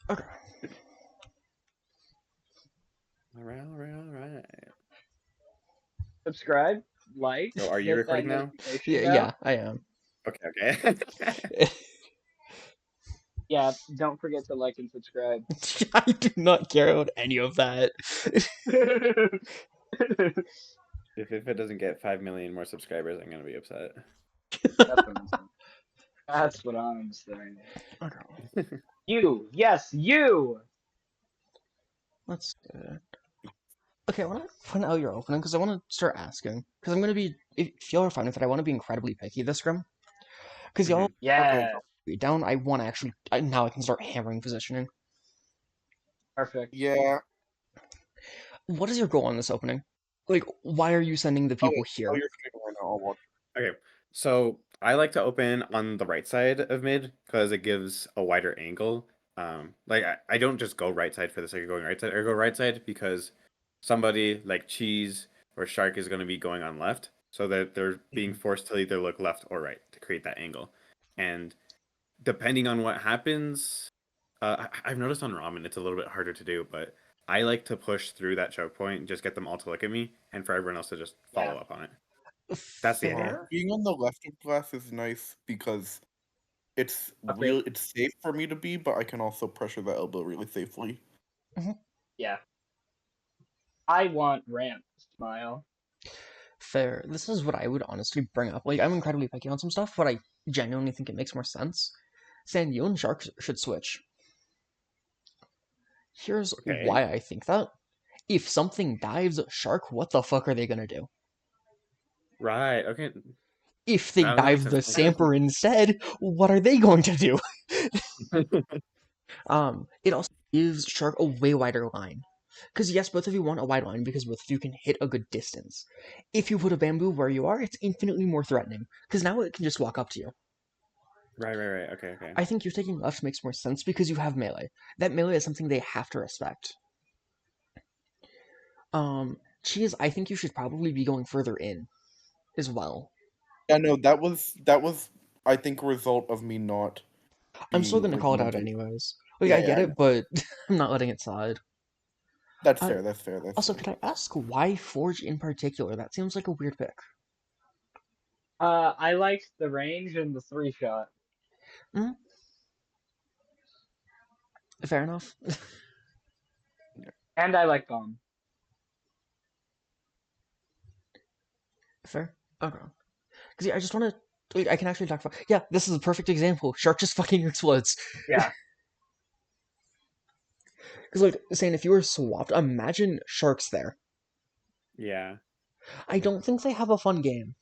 Okay. All right. Subscribe, like, So are you hit that recording now? notification Yeah, bell. yeah, I am. Okay. Yeah, don't forget to like and subscribe. I do not care about any of that. If it doesn't get 5 million more subscribers, I'm gonna be upset. That's what I'm saying. That's what I'm saying. Okay. You, yes, you. Let's Okay, I want to find out your opening because I want to start asking. Because I'm going to be, if y'all are fine with it, I want to be incredibly picky this scrim. Because y'all Mhm. are Yeah, down, I want to actually, now I can start hammering positioning. perfect. Yeah. What is your goal on this opening? Like, why are you sending the people Oh, here? you're streaming right now. I'll watch. Okay, so I like to open on the right side of mid because it gives a wider angle. Like I don't just go right side for the sake of going right side. I go right side because somebody like Cheese or Shark is going to be going on left, so that they're being forced to either look left or right to create that angle. And depending on what happens, I've noticed on Ramen it's a little bit harder to do, but I like to push through that choke point and just get them all to look at me, and for everyone else to just Yeah. follow up on it. That's the idea. Fair. Being on the left of glass is nice because it's Okay. it's safe for me to be, but I can also pressure the elbow really safely. Yeah. I want ramp smile. Fair. This is what I would honestly bring up. Like, I'm incredibly picky on some stuff, but I genuinely think it makes more sense. Saying you and Shark should switch. Here's Okay. why I think that. If something dives Shark, what the fuck are they gonna do? Right. Okay. If they That makes dive sense. the Samper instead, what are they going to do? It also gives Shark a way wider line. Because yes, both of you want a wide line because both of you can hit a good distance. If you put a bamboo where you are, it's infinitely more threatening. Because now it can just walk up to you. Right. Okay. I think you taking left makes more sense because you have melee. That melee is something they have to respect. Cheese, I think you should probably be going further in as well. Yeah, no, that was I think a result of me not I'm still being gonna like call it out mentally. anyways. Like, I Yeah, get I it, know. but I'm not letting it slide. That's Uh, fair. That's fair. That's Also, fair. could I ask why Forge in particular? That seems like a weird pick. I liked the range and the 3-shot. Mm, fair enough. And I like bomb. Fair. Okay. Because yeah, I just want to. Like, I can actually talk about. Yeah, this is a perfect example. Shark just fucking explodes. Yeah. Because like saying if you were swapped, imagine Sharks there. Yeah. I don't think they have a fun game.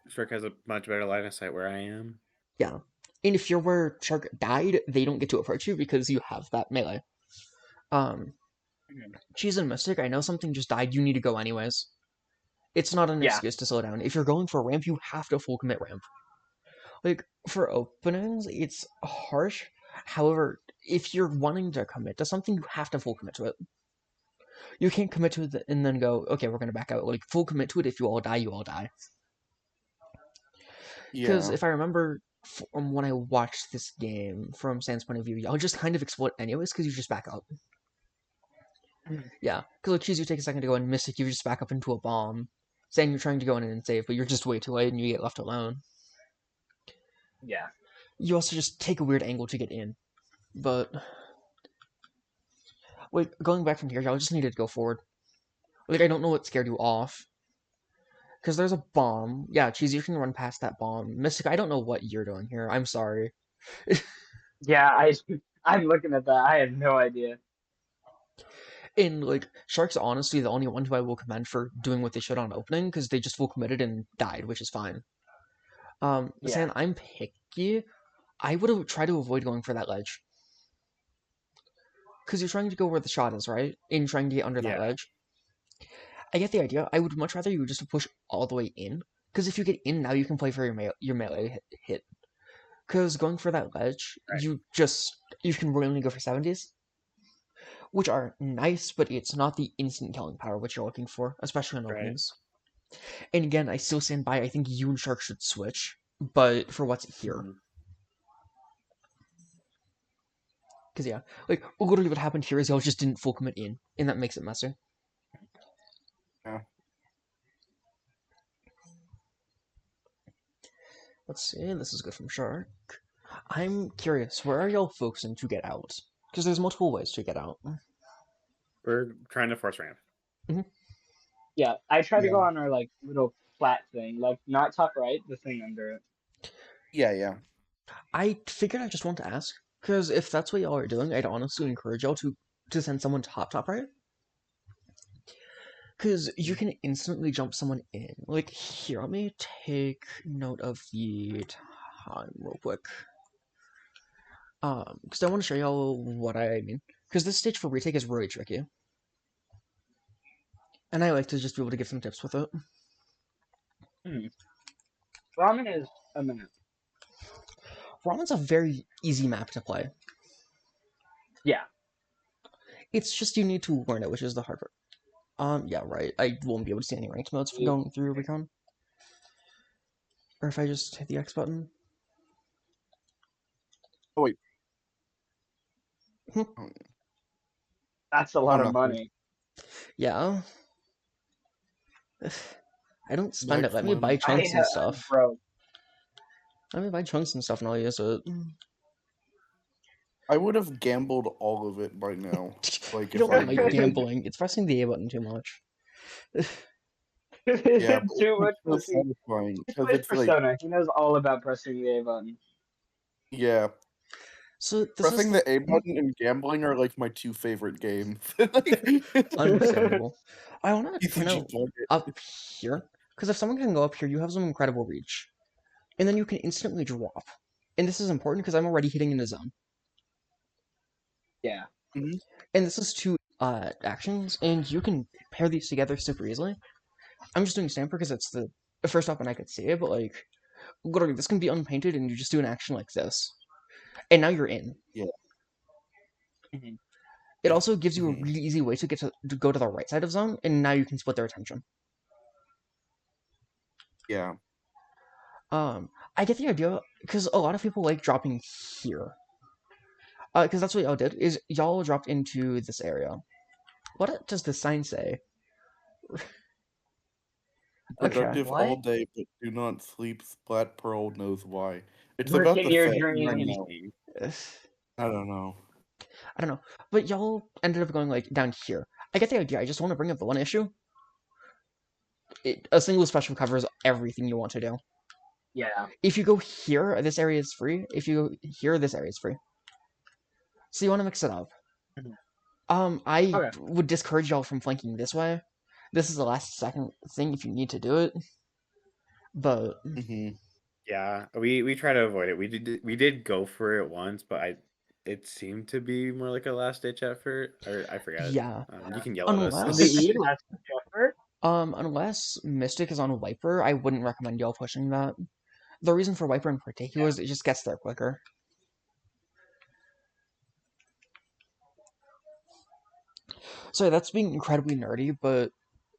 Shrek has a much better line of sight where I am. Yeah. And if you're where Shark died, they don't get to approach you because you have that melee. Um, Cheese and Mystic, I know something just died, you need to go anyways. It's not an Yeah. excuse to slow down. If you're going for a ramp, you have to full commit ramp. Like, for openings, it's harsh. However, if you're wanting to commit to something, you have to full commit to it. You can't commit to it and then go, okay, we're gonna back out. Like, full commit to it, if you all die, you all die. Because Yeah. if I remember from when I watched this game from Sam's point of view, y'all just kind of explode anyways because you just back up. Yeah, because like Cheese, you take a second to go, and Mystic, you just back up into a bomb, saying you're trying to go in and save, but you're just way too late and you get left alone. Yeah. You also just take a weird angle to get in. But wait, going back from here, y'all just needed to go forward. Like, I don't know what scared you off. Because there's a bomb. Yeah, Cheese, you can run past that bomb. Mystic, I don't know what you're doing here. I'm sorry. Yeah, I'm looking at that. I have no idea. And, like, Shark's honestly the only one who I will commend for doing what they should on opening, because they just full committed and died, which is fine. Yeah. Saying I'm picky, I would have tried to avoid going for that ledge. Because you're trying to go where the shot is, right? And trying to get under that Yeah. ledge. I get the idea. I would much rather you just push all the way in. Because if you get in now, you can play for your melee hit. Because going for that ledge, Right. you can really go for 70s, which are nice, but it's not the instant killing power which you're looking for, especially on Right. openings. And again, I still stand by. I think you and Shark should switch, but for what's here. Mhm. Because, yeah, like, literally what happened here is y'all just didn't full commit in, and that makes it messy. Yeah. Let's see, this is good from Shark. I'm curious, where are y'all focusing to get out? Because there's multiple ways to get out. We're trying to force ramp. Yeah, I try to go Yeah. on our like little flat thing, like not top right, the thing under it. Yeah. I figured I just want to ask, because if that's what y'all are doing, I'd honestly encourage y'all to send someone top right. Because you can instantly jump someone in. Like, here, let me take note of the time real quick. Because I want to show y'all what I mean. Because this stage for retake is really tricky. And I like to just be able to give some tips with it. Ramen is a minute. Ramen's a very easy map to play. Yeah. It's just you need to learn it, which is the hard part. Yeah, right. I won't be able to see any ranked modes from going through Rubicon. Or if I just hit the X button. Oh wait. That's a lot of nothing. money. Yeah. I don't spend Next it. Let me one. buy chunks and I'm stuff. broke. Let me buy chunks and stuff and I'll use it. I would have gambled all of it by now. Like You if don't I like really- gambling. It's pressing the A button too much. Yeah, but Too much it's so pussy. satisfying He because plays it's like Persona. He knows all about pressing the A button. yeah, So this pressing is the A button and gambling are like my two favorite games. Like, understandable. I want to point TCG out Target. up here, because if someone can go up here, you have some incredible reach. And then you can instantly drop. And this is important because I'm already hitting in the zone. Yeah. And this is two actions, and you can pair these together super easily. I'm just doing Stamper because it's the first up and I could see it, but like, literally, this can be unpainted and you just do an action like this. And now you're in. Yeah. It also gives you a Mhm. really easy way to go to the right side of zone, and now you can split their attention. Yeah. I get the idea, because a lot of people like dropping here. Because that's what y'all did, is y'all dropped into this area. What does the sign say? Productive What? all day, but do not sleep. Splat Pearl knows why. It's Work about in the your thing. I dreams. know. I don't know. I don't know. But y'all ended up going, like, down here. I get the idea, I just want to bring up the one issue. A single special covers everything you want to do. Yeah. If you go here, this area is free. If you go here, this area is free. So you want to mix it up. I Okay. would discourage y'all from flanking this way. This is the last second thing if you need to do it. But Yeah, we try to avoid it. We did go for it once, but it seemed to be more like a last ditch effort, or I forgot. yeah, You can yell at us. unless The last effort. unless Mystic is on Viper, I wouldn't recommend y'all pushing that. The reason for Viper in particular is it just gets there quicker. So that's being incredibly nerdy, but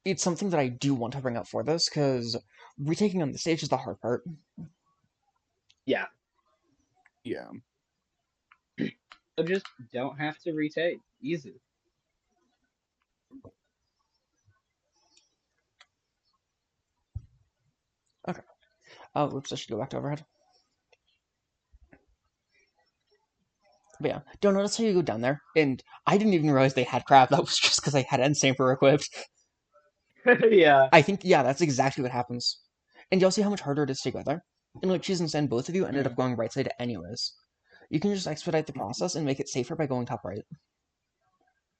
it's something that I do want to bring up for this, because retaking on the stage is the hard part. Yeah. Yeah. So just don't have to retake. Easy. Okay. Oops, I should go back to overhead. But yeah, don't notice how you go down there, and I didn't even realize they had crab. That was just because I had End Stamper equipped. Yeah. I think, yeah, that's exactly what happens. And you'll see how much harder it is to go there. And like Cheese and Sand, both of you ended up going right side anyways. You can just expedite the process and make it safer by going top right.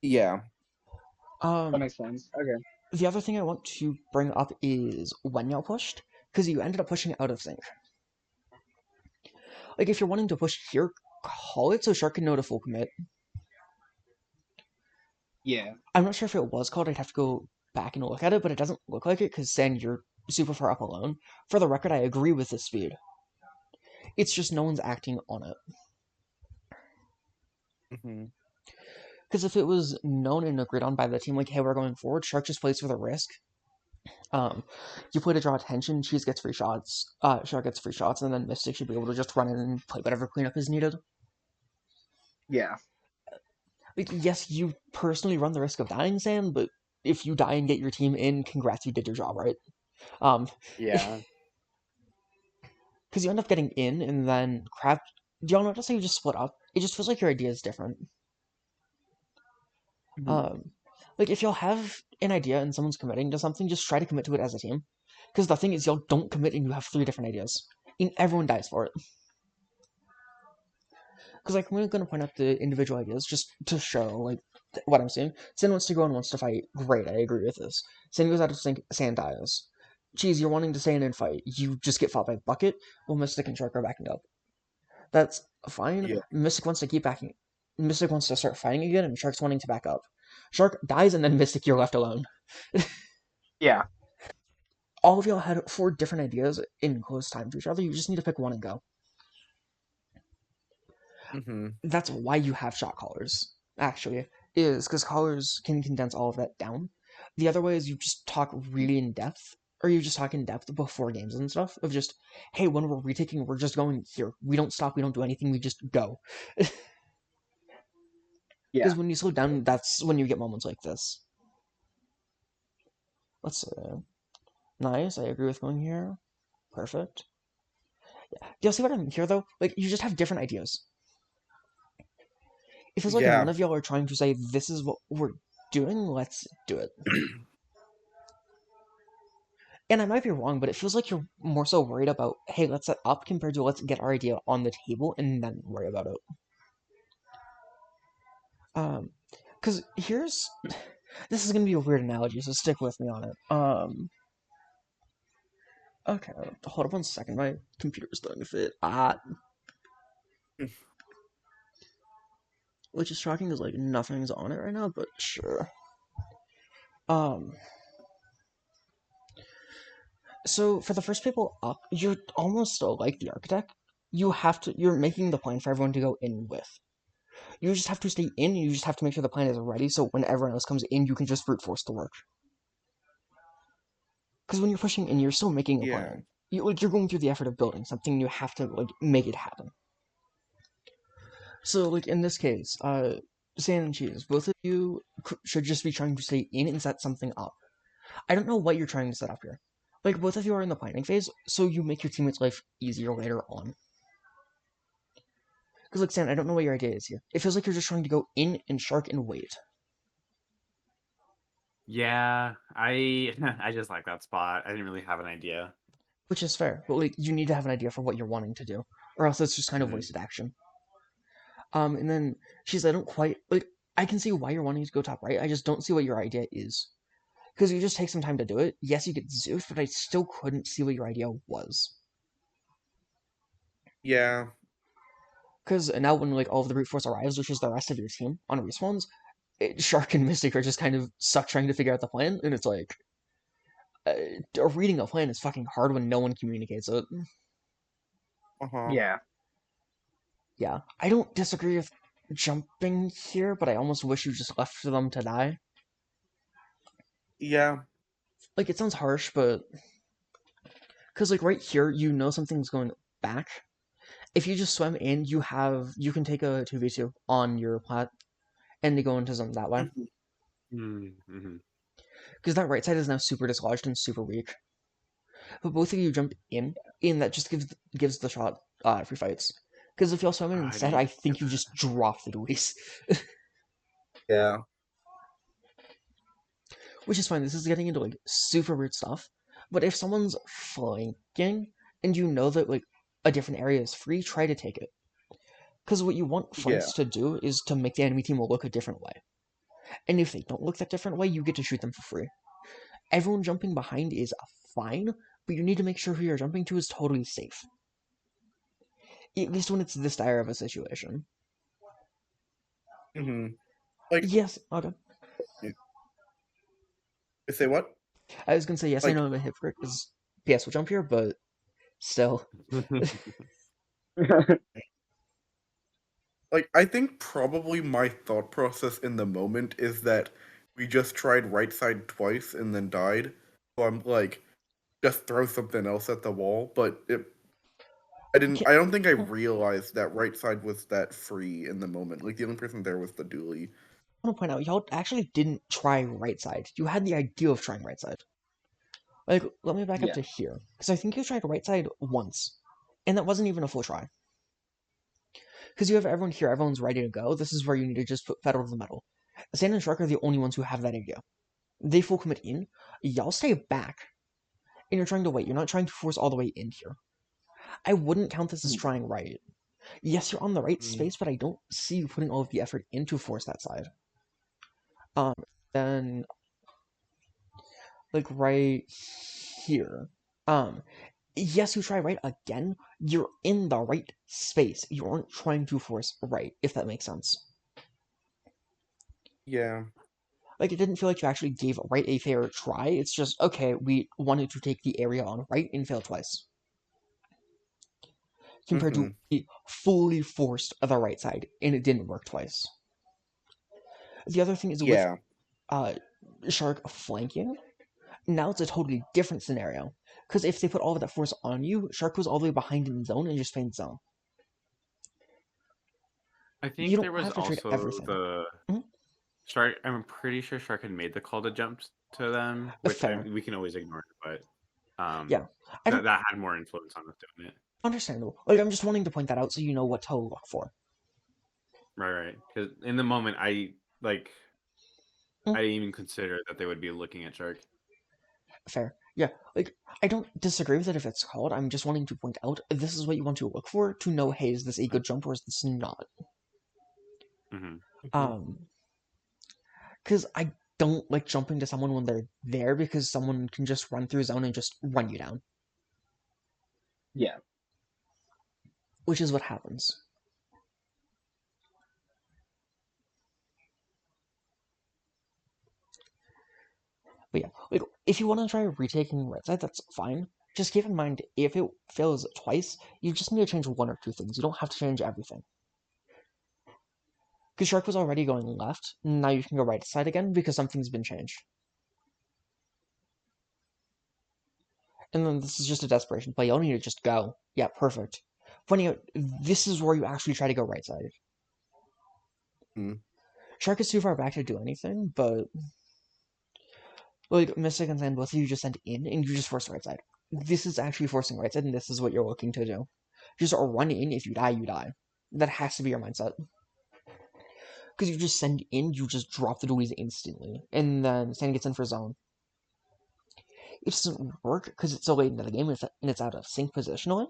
Yeah. That makes sense. Okay. The other thing I want to bring up is when y'all pushed, because you ended up pushing out of sync. Like, if you're wanting to push here, call it so Shark can know to full commit. Yeah. I'm not sure if it was called, I'd have to go back and look at it, but it doesn't look like it, because Sand, you're super far up alone. For the record, I agree with the speed. It's just no one's acting on it. Because if it was known and agreed on by the team, like, hey, we're going forward, Shark just plays for the risk. You play to draw attention, Cheese gets free shots, Shark gets free shots, and then Mystic should be able to just run in and play whatever cleanup is needed. Yeah. Like, yes, you personally run the risk of dying, Sam, but if you die and get your team in, congrats, you did your job right. Yeah. Because you end up getting in, and then crap. Do y'all notice how you just split up? It just feels like your idea is different. Um, like if y'all have an idea and someone's committing to something, just try to commit to it as a team. Because the thing is, y'all don't commit and you have 3 different ideas, and everyone dies for it. Because like we're gonna point out the individual ideas just to show like what I'm seeing. Sin wants to go and wants to fight. Great, I agree with this. Sin goes out of sync. Sand dies. Cheese, you're wanting to stay in and fight. You just get fought by Bucket. Well, Mystic and Shark are backing up. That's fine. Yeah. Mystic wants to keep backing. Mystic wants to start fighting again, and Shark's wanting to back up. Shark dies, and then Mystic, you're left alone. Yeah. All of y'all had 4 different ideas in close time to each other. You just need to pick one and go. Mm-hmm. That's why you have shot callers, actually, is because callers can condense all of that down. The other way is you just talk really in depth, or you just talk in depth before games and stuff, of just, hey, when we're retaking, we're just going here. We don't stop, we don't do anything, we just go. Yeah. Because when you slow down, that's when you get moments like this. Let's see. Nice, I agree with going here. Perfect. Yeah. Do y'all see what I'm here, though? Like, you just have different ideas. It feels like Yeah. none of y'all are trying to say, this is what we're doing, let's do it. And I might be wrong, but it feels like you're more so worried about, hey, let's set up compared to let's get our idea on the table and then worry about it. Because here's, this is gonna be a weird analogy, so stick with me on it. Okay, hold up 1 second, my computer's throwing a fit. Which is shocking because like nothing's on it right now, but sure. So for the first people up, you're almost like the architect. You're making the plan for everyone to go in with. You just have to stay in, you just have to make sure the plan is ready, so when everyone else comes in, you can just brute force the work. Because when you're pushing in, you're still making a Yeah. plan. You're going through the effort of building something, you have to, make it happen. So, in this case, Sand and Cheese, both of you should just be trying to stay in and set something up. I don't know what you're trying to set up here. Both of you are in the planning phase, so you make your teammates' life easier later on. Because, Sand, I don't know what your idea is here. It feels like you're just trying to go in and shark and wait. Yeah, I I just like that spot. I didn't really have an idea. Which is fair, but, you need to have an idea for what you're wanting to do. Or else it's just kind of Mhm. wasted action. And then I don't quite, I can see why you're wanting to go top right, I just don't see what your idea is. Because you just take some time to do it. Yes, you get Zeus, but I still couldn't see what your idea was. Yeah. Because now when all of the brute force arrives, which is the rest of your team on respawns, Shark and Mystic are just kind of stuck trying to figure out the plan, and it's reading a plan is fucking hard when no one communicates it. Uh-huh. Yeah. Yeah, I don't disagree with jumping here, but I almost wish you just left for them to die. Yeah. It sounds harsh, but because right here, you know something's going back. If you just swim in, you can take a 2v2 on your plat and to go into them that way. Mm-hmm. Because that right side is now super dislodged and super weak. But both of you jump in, and that just gives the shot free fights. Because if y'all swim in instead, I think you just drop the Luis. Yeah. Which is fine, this is getting into super weird stuff. But if someone's flanking, and you know that a different area is free, try to take it. Because what you want flanks to do is to make the enemy team look a different way. And if they don't look that different way, you get to shoot them for free. Everyone jumping behind is fine, but you need to make sure who you're jumping to is totally safe. At least when it's this dire of a situation. Mm-hmm. Yes, okay. Say what? I was gonna say, yes, I know I'm a hypocrite, because PS will jump here, but still. I think probably my thought process in the moment is that we just tried right side twice and then died. So I'm just throw something else at the wall. But I don't think I realized that right side was that free in the moment. Like the only person there was the dually. I want to point out, y'all actually didn't try right side. You had the idea of trying right side. Like, let me back up Yeah. to here, because I think you tried right side once, and that wasn't even a full try. Because you have everyone here, everyone's ready to go. This is where you need to just put pedal to the metal. Sand and Shark are the only ones who have that idea. They full commit in, y'all stay back, and you're trying to wait. You're not trying to force all the way in here. I wouldn't count this as trying right. Yes, you're on the right space, but I don't see you putting all of the effort into force that side. Then, like, right here. Yes, you try right again. You're in the right space. You aren't trying to force right, if that makes sense. Yeah. Like, it didn't feel like you actually gave right a fair try. It's just, okay, we wanted to take the area on right and failed twice. Compared to we fully forced the right side, and it didn't work twice. The other thing is with Shark flanking, now it's a totally different scenario. Because if they put all of that force on you, Shark goes all the way behind in zone and just feigns zone. I You think don't there was have to trade also everything. the Mhm. Shark. I'm pretty sure Shark had made the call to jump to them, which Fair. we can always ignore. But Yeah. I don't that had more influence on us doing it. understandable. Like, I'm just wanting to point that out so you know what to look for. Right. Because in the moment, I Mm. didn't even consider that they would be looking at Shark. Fair. Yeah. Like, I don't disagree with it if it's called. I'm just wanting to point out this is what you want to look for to know, hey, is this a good jump or is this not? Mm-hmm. Because I don't like jumping to someone when they're there because someone can just run through zone and just run you down. Yeah. Which is what happens. But yeah, like, if you want to try retaking right side, that's fine. Just keep in mind, if it fails twice, you just need to change one or two things. You don't have to change everything. Because Shark was already going left, now you can go right side again because something's been changed. And then this is just a desperation play. You don't need to just go. Yeah, perfect. Pointing out, this is where you actually try to go right side. Shark is too far back to do anything, but like Mystic and Sand, both of you just sent in and you just force right side. This is actually forcing right side, and this is what you're looking to do. Just run in. If you die, you die. That has to be your mindset. Because you just send in, you just drop the dualies instantly, and then Sand gets in for zone. It doesn't work because it's so late into the game and it's out of sync positionally,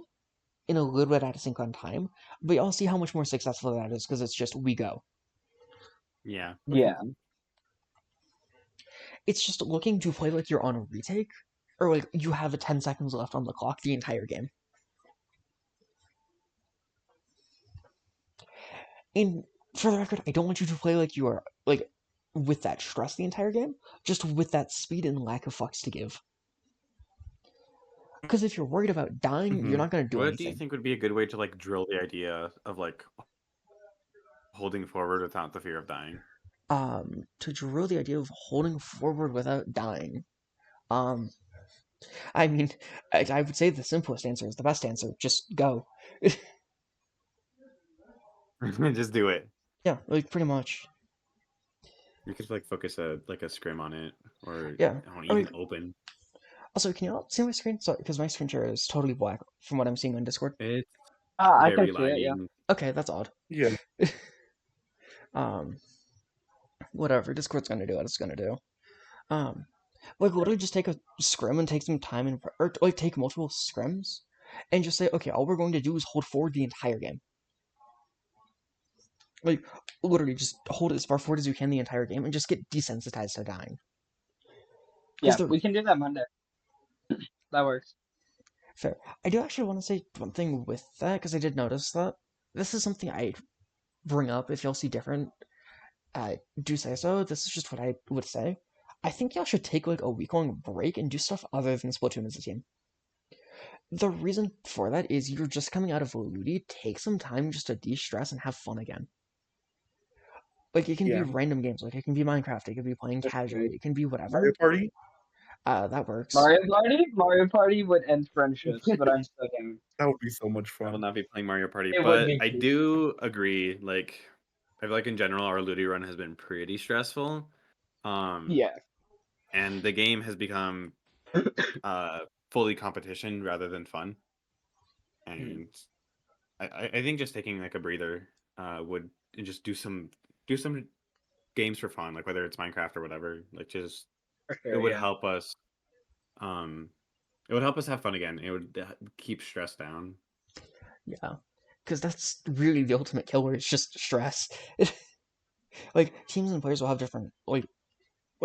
and a little bit out of sync on time. But y'all see how much more successful that is because it's just we go. Yeah. Yeah. It's just looking to play like you're on a retake, or like you have 10 seconds left on the clock the entire game. And for the record, I don't want you to play like you are like with that stress the entire game, just with that speed and lack of fucks to give. Because if you're worried about dying, you're not going to do What anything. do you think would be a good way to like drill the idea of like holding forward without the fear of dying? To drill the idea of holding forward without dying. I mean, I would say the simplest answer is the best answer. Just go. Just do it. Yeah, like pretty much. You could like focus a scrim on it, or Yeah. even open. Also, can you all see my screen? Sorry, because my screen share is totally black from what I'm seeing on Discord. It's I very can see it, yeah. lagging. Okay, that's odd. Yeah. Whatever. Discord's gonna do what it's gonna do. Like literally just take a scrim and take some time and or like take multiple scrims and just say, okay, all we're going to do is hold forward the entire game. Like literally just hold it as far forward as you can the entire game and just get desensitized to dying. Yeah, we can do that Monday. That works. Fair. I do actually want to say one thing with that because I did notice that this is something I bring up. If y'all see different, do say so. This is just what I would say. I think y'all should take like a week-long break and do stuff other than Splatoon as a team. The reason for that is you're just coming out of Ludi. Take some time just to de-stress and have fun again. Like, it can be random games. Like, it can be Minecraft. It can be playing casually. It can be whatever. Mario Party? That works. Mario Party would end friendships, but I'm studying. That would be so much I will fun. not be playing Mario Party, It would but be I cute. do agree. Like, I feel like in general, our Ludi run has been pretty stressful. Yeah. And the game has become fully competition rather than fun. And I think just taking like a breather would just do some games for fun, like whether it's Minecraft or whatever. Like just For it sure, would yeah. help us. It would help us have fun again. It would keep stress down. Yeah, because that's really the ultimate killer. It's just stress. Like teams and players will have different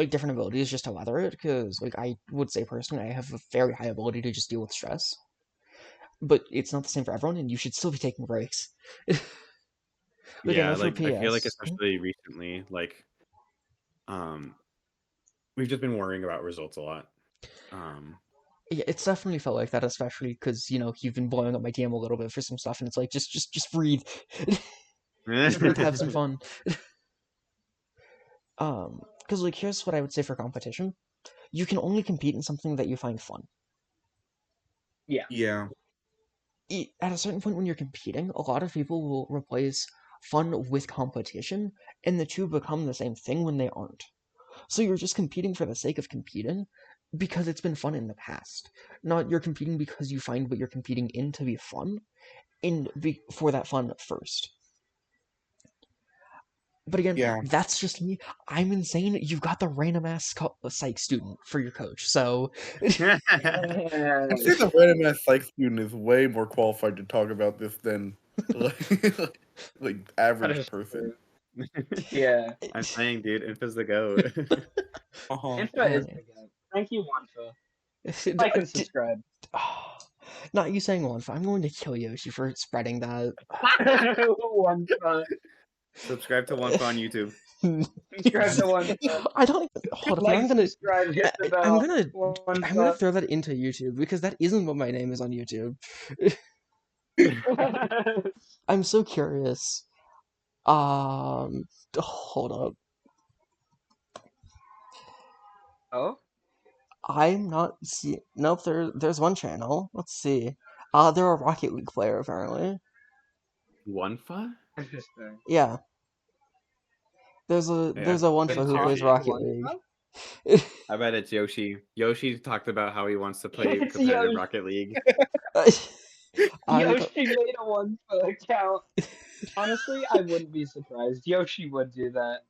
different abilities just to weather it. Because like I would say personally, I have a very high ability to just deal with stress, but it's not the same for everyone, and you should still be taking breaks. Like I Yeah, know for like I feel like PS, especially recently, like we've just been worrying about results a lot. yeah, it's definitely felt like that, especially because you've been blowing up my DM a little bit for some stuff, and it's like just breathe, just breathe, have some fun. Because like here's what I would say for competition: you can only compete in something that you find fun. Yeah. Yeah. At a certain point when you're competing, a lot of people will replace fun with competition, and the two become the same thing when they aren't. So you're just competing for the sake of competing because it's been fun in the past. Not you're competing because you find what you're competing in to be fun, for that fun first. But again, Yeah. that's just me. I'm insane. You've got the random ass psych student for your coach, so I'd say the random ass psych student is way more qualified to talk about this than like average person. Yeah. I'm saying, dude, Infa's the goat. Infa is the goat. Thank you, Wanfa. Like and subscribe. Not you saying one. I'm going to kill Yoshi for spreading that. Wanfa. Subscribe to One on YouTube. Subscribe to Wanfa. I don't even hold up. Like, I'm gonna. subscribe, hit the I'm bell. gonna Wanfa. throw that into YouTube because that isn't what my name is on YouTube. I'm so curious. Hold up. Oh? I'm not see. Nope. There's one channel. Let's see. They're a Rocket League player apparently. Onefa? Interesting. Yeah. There's a one bet for it's who plays Yoshi. Rocket League. I bet it's Yoshi. Yoshi talked about how he wants to play It's competitive Yoshi. Rocket League. Yoshi made a Wanfa account. Honestly, I wouldn't be surprised. Yoshi would do that.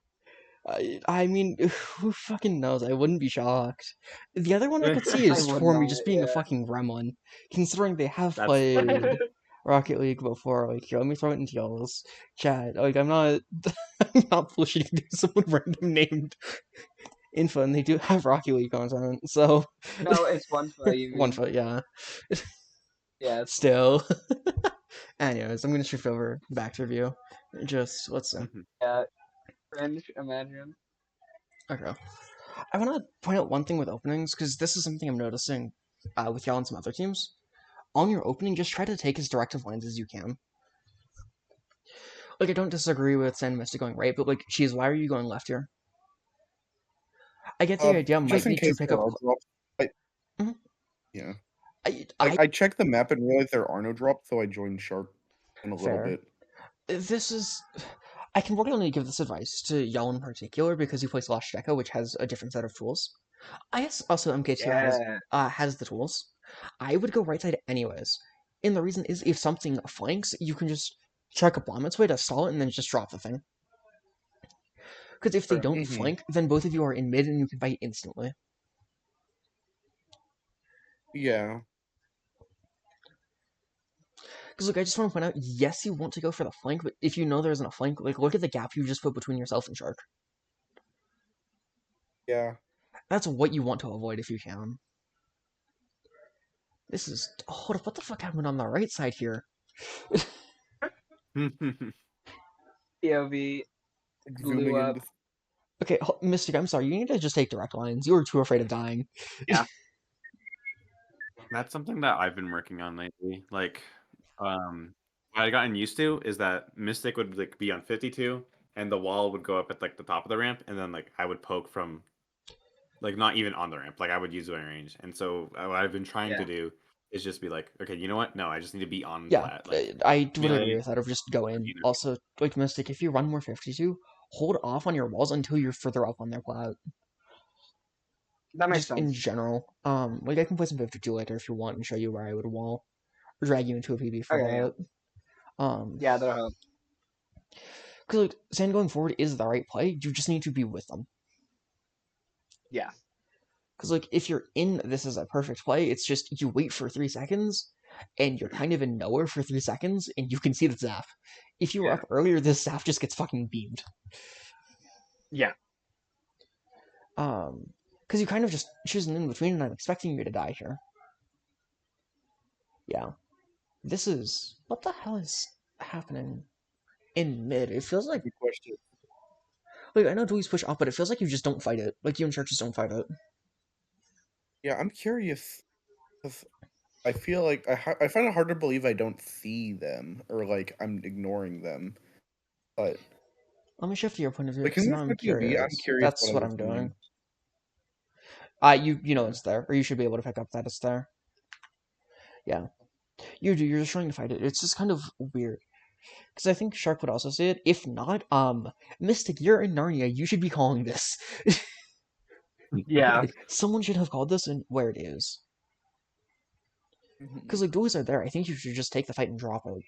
I mean, who fucking knows? I wouldn't be shocked. The other one I could see I is would Stormy not, just being a yeah. fucking gremlin, considering they have That's played Rocket League before. Like, here, let me throw it into y'all's chat. Like, I'm not, I'm not pushing to do someone random named Infa, and they do have Rocket League content. So, No, it's Wanfa, you mean. one foot, yeah. Yeah, it's Still. Anyways, I'm gonna shift over back to review. Just let's see. yeah. Cringe, imagine. Okay. I want to point out one thing with openings, because this is something I'm noticing with y'all and some other teams. On your opening, just try to take as direct of lines as you can. Like, I don't disagree with Sand Mystic going right, but, like, Cheese, why are you going left here? I get the idea might just in be to case pick there up... are drops. Mhm. Yeah. I I checked the map and realized there are no drops, so I joined Shark in a Fair. little bit. This is... I can only give this advice to y'all in particular because you play Slosh Deco, which has a different set of tools. I guess also MK2 has the tools. I would go right side anyways. And the reason is if something flanks, you can just check a bomb its way to stall it and then just drop the thing. Because if they don't flank, then both of you are in mid and you can fight instantly. Yeah. Because look, I just want to point out, yes, you want to go for the flank, but if you know there isn't a flank, like look at the gap you just put between yourself and Shark. Yeah. That's what you want to avoid if you can. This is... Hold up, what the fuck happened on the right side here? POV Zooming blew up. into Okay, Mystic, I'm sorry, you need to just take direct lines. You were too afraid of dying. Yeah. That's something that I've been working on lately. Like, what I gotten used to is that Mystic would like be on 52, and the wall would go up at like the top of the ramp, and then like I would poke from like not even on the ramp. Like I would use zoning range, and so what I've been trying to Yeah. do is just be like, okay, you know what? No, I just need to be on Yeah, plat. Like I would agree melee, with that. Of just go in. you know, Also, like Mystic, if you run more 52, hold off on your walls until you're further up on their plat. That makes Just in sense. general. Like I can play some 52 later if you want and show you where I would wall. Or drag you into a PB for Okay, yeah. that. Yeah, that'll help. Because like Sand going forward is the right play. You just need to be with them. Yeah. Because like if you're in this is a perfect play, it's just you wait for 3 seconds and you're kind of in nowhere for 3 seconds and you can see the zap. If you were Yeah. up earlier, this zap just gets fucking beamed. Yeah. Because you kind of just choose an in between, and I'm expecting you to die here. Yeah. This is what the hell is happening in mid? It feels like Good question. like I know Dewey's push up, but it feels like you just don't fight it. Like you and Shark just don't fight it. Yeah, I'm curious because I feel like I find it hard to believe I don't see them or like I'm ignoring them. But Let me shift to your point of view like, can because we now I'm watch my POV? I'm curious. curious That's what I what was I'm doing. doing. You know Yeah. it's there, or you should be able to pick up that it's there. Yeah, you do. You're just trying to fight it. It's just kind of weird because I think Shark would also say it. If not, Mystic, you're in Narnia. You should be calling this. Yeah. Like, someone should have called this and where it is. Because like duels are there. I think you should just take the fight and drop it.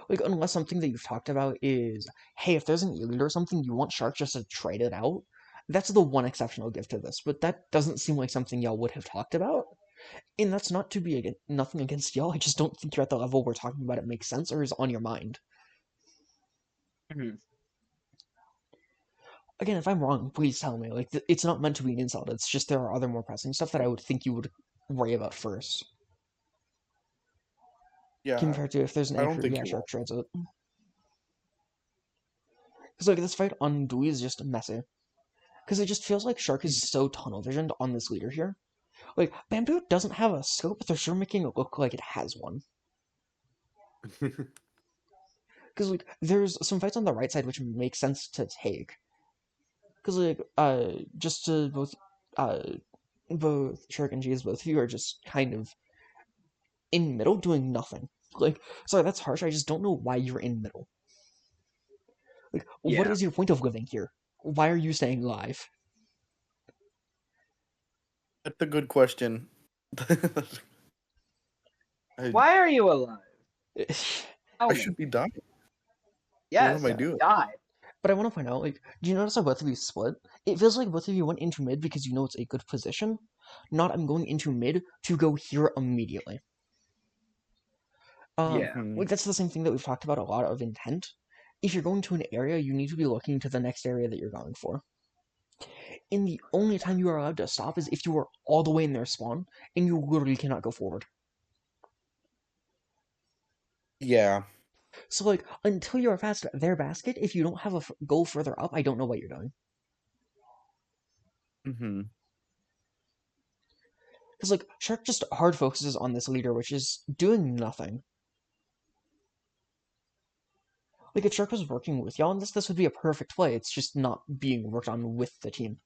Like unless something that you've talked about is, hey, if there's an elite or something, you want Shark just to trade it out. That's the one exception I'll give to this, but that doesn't seem like something y'all would have talked about. And that's not to be nothing against y'all. I just don't think you're at the level we're talking about it makes sense or is on your mind. Mhm. Again, if I'm wrong, please tell me. Like it's not meant to be an insult. It's just there are other more pressing stuff that I would think you would worry about first. Yeah, Compared to if there's an I don't anchor, think yeah, you Shark will. trades it. Because like this fight on Dewey is just messy. Because it just feels like Shark is so tunnel visioned on this leader here. Like Bamboo doesn't have a scope, but they're sure making it look like it has one. Because like there's some fights on the right side which make sense to take. Because like just to both Shark and Cheese, both of you are just kind of in middle doing nothing. Like sorry, that's harsh. I just don't know why you're in middle. Like what Yeah. is your point of living here? Why are you staying alive? That's a good question. Why are you alive? Tell I me. should be dying. Yes, What am I doing? die. But I want to point out, like, do you notice how both of you split? It feels like both of you went into mid because you know it's a good position. Not I'm going into mid to go here immediately. Yeah. Like that's the same thing that we've talked about a lot of intent. If you're going to an area, you need to be looking to the next area that you're going for. And the only time you are allowed to stop is if you are all the way in their spawn and you literally cannot go forward. Yeah. So like until you're past their basket, if you don't have a goal further up, I don't know what you're doing. Because like Shark just hard focuses on this leader, which is doing nothing. Like if Shark was working with y'all on this would be a perfect play. It's just not being worked on with the team.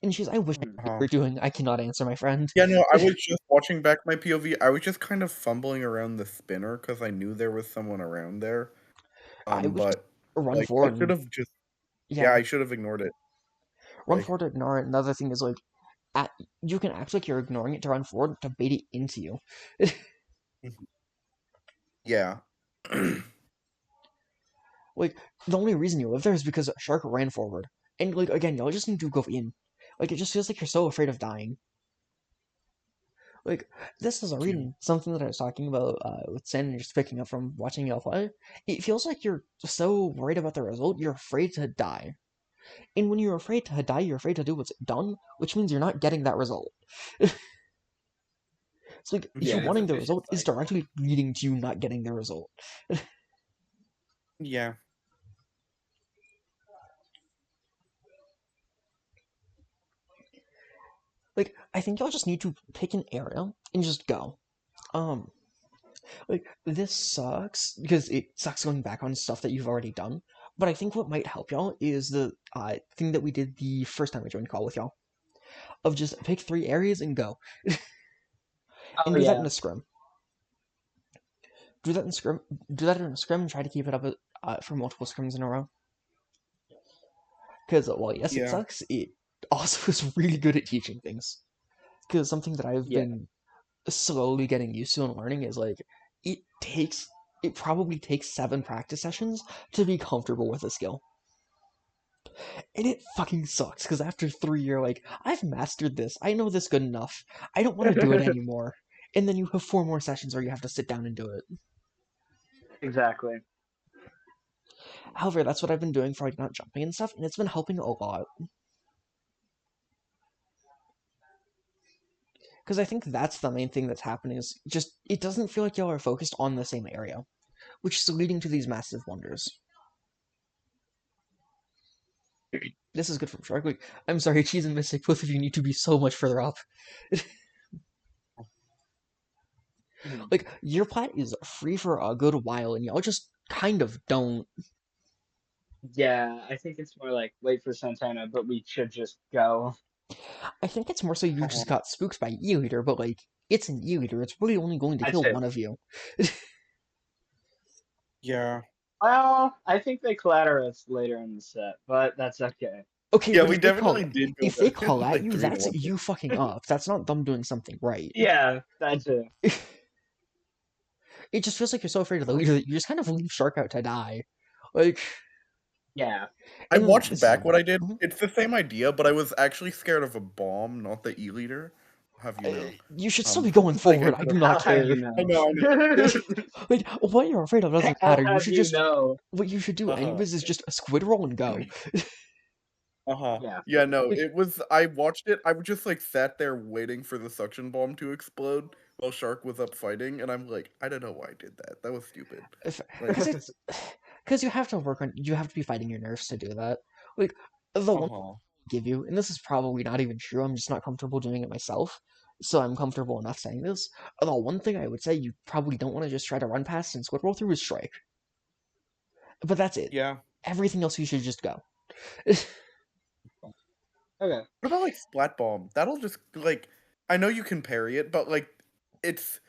And she's, I wish I knew what you were doing. I cannot answer, my friend. Yeah, no, I was just watching back my POV. I was just kind of fumbling around the spinner because I knew there was someone around there. I would just But run like, I forward. should have just Yeah, I should have ignored it. run Like, forward to ignore it. Another thing is like, you can act like you're ignoring it to run forward to bait it into you. yeah. Like the only reason you live there is because Shark ran forward, and like again, y'all just need to go in. Like it just feels like you're so afraid of dying. Like this is reading something that I was talking about with Sen and just picking up from watching y'all play. It feels like you're so worried about the result, you're afraid to die. And when you're afraid to die, you're afraid to do what's done, which means you're not getting that result. It's like Yeah, you it's wanting a the vicious result is cycle. directly leading to you not getting the result. Yeah. Like I think y'all just need to pick an area and just go. Like this sucks because it sucks going back on stuff that you've already done. But I think what might help y'all is the thing that we did the first time I joined call with y'all, of just pick 3 areas and go, and Oh do that in yeah. a scrim. Do that in scrim. Do that in a scrim and try to keep it up for multiple scrims in a row. Because while yes, it Yeah. sucks, it also is really good at teaching things. Because something that I've Yeah. been slowly getting used to and learning is like it probably takes 7 practice sessions to be comfortable with a skill. And it fucking sucks because after 3 you're like, I've mastered this. I know this good enough. I don't want to do it anymore. And then you have 4 more sessions where you have to sit down and do it. Exactly. However, that's what I've been doing for like not jumping and stuff, and it's been helping a lot. Because I think that's the main thing that's happening is just it doesn't feel like y'all are focused on the same area, which is leading to these massive wonders. This is good from Shark. Like, I'm sorry, Cheese and Mystic, both of you need to be so much further up. Mhm. Like, your plat is free for a good while, and y'all just kind of don't. Yeah, I think it's more like wait for Santana, but we should just go. I think it's more so you just got spooked by E-Leader, but like, it's an E-Leader, it's really only going to I kill too. one of you. Yeah. Well, I think they clatter us later in the set, but that's okay. Okay, Yeah, but we definitely did go if they back call at like you, 3 to that's 1. you fucking up. That's not them doing something right. Yeah, that too. It just feels like you're so afraid of the leader that you just kind of leave Shark out to die. Like, Yeah. I and watched this back what I did. Mhm. It's the same idea, but I was actually scared of a bomb, not the E-leader. Have you know? You should still Um, be going like, I forward. I could do have. not How have care. you know? I know, I know. Like, what you're afraid of doesn't How matter. You have should you just know? what you should do Uh-huh. anyways is just a squid roll and go. Uh-huh. Yeah. Yeah, no, Like- it was. I watched it. I was just like sat there waiting for the suction bomb to explode while Shark was up fighting, and I'm like, I don't know why I did that. That was stupid. Like, Because you have to you have to be fighting your nerfs to do that. Like, the one uh-huh. give you, and this is probably not even true, I'm just not comfortable doing it myself, so I'm comfortable enough saying this. The one thing I would say you probably don't want to just try to run past and squid roll through is strike. But that's it. Yeah. Everything else you should just go. Okay. What about like Splat Bomb? That'll just like I know you can parry it, but it's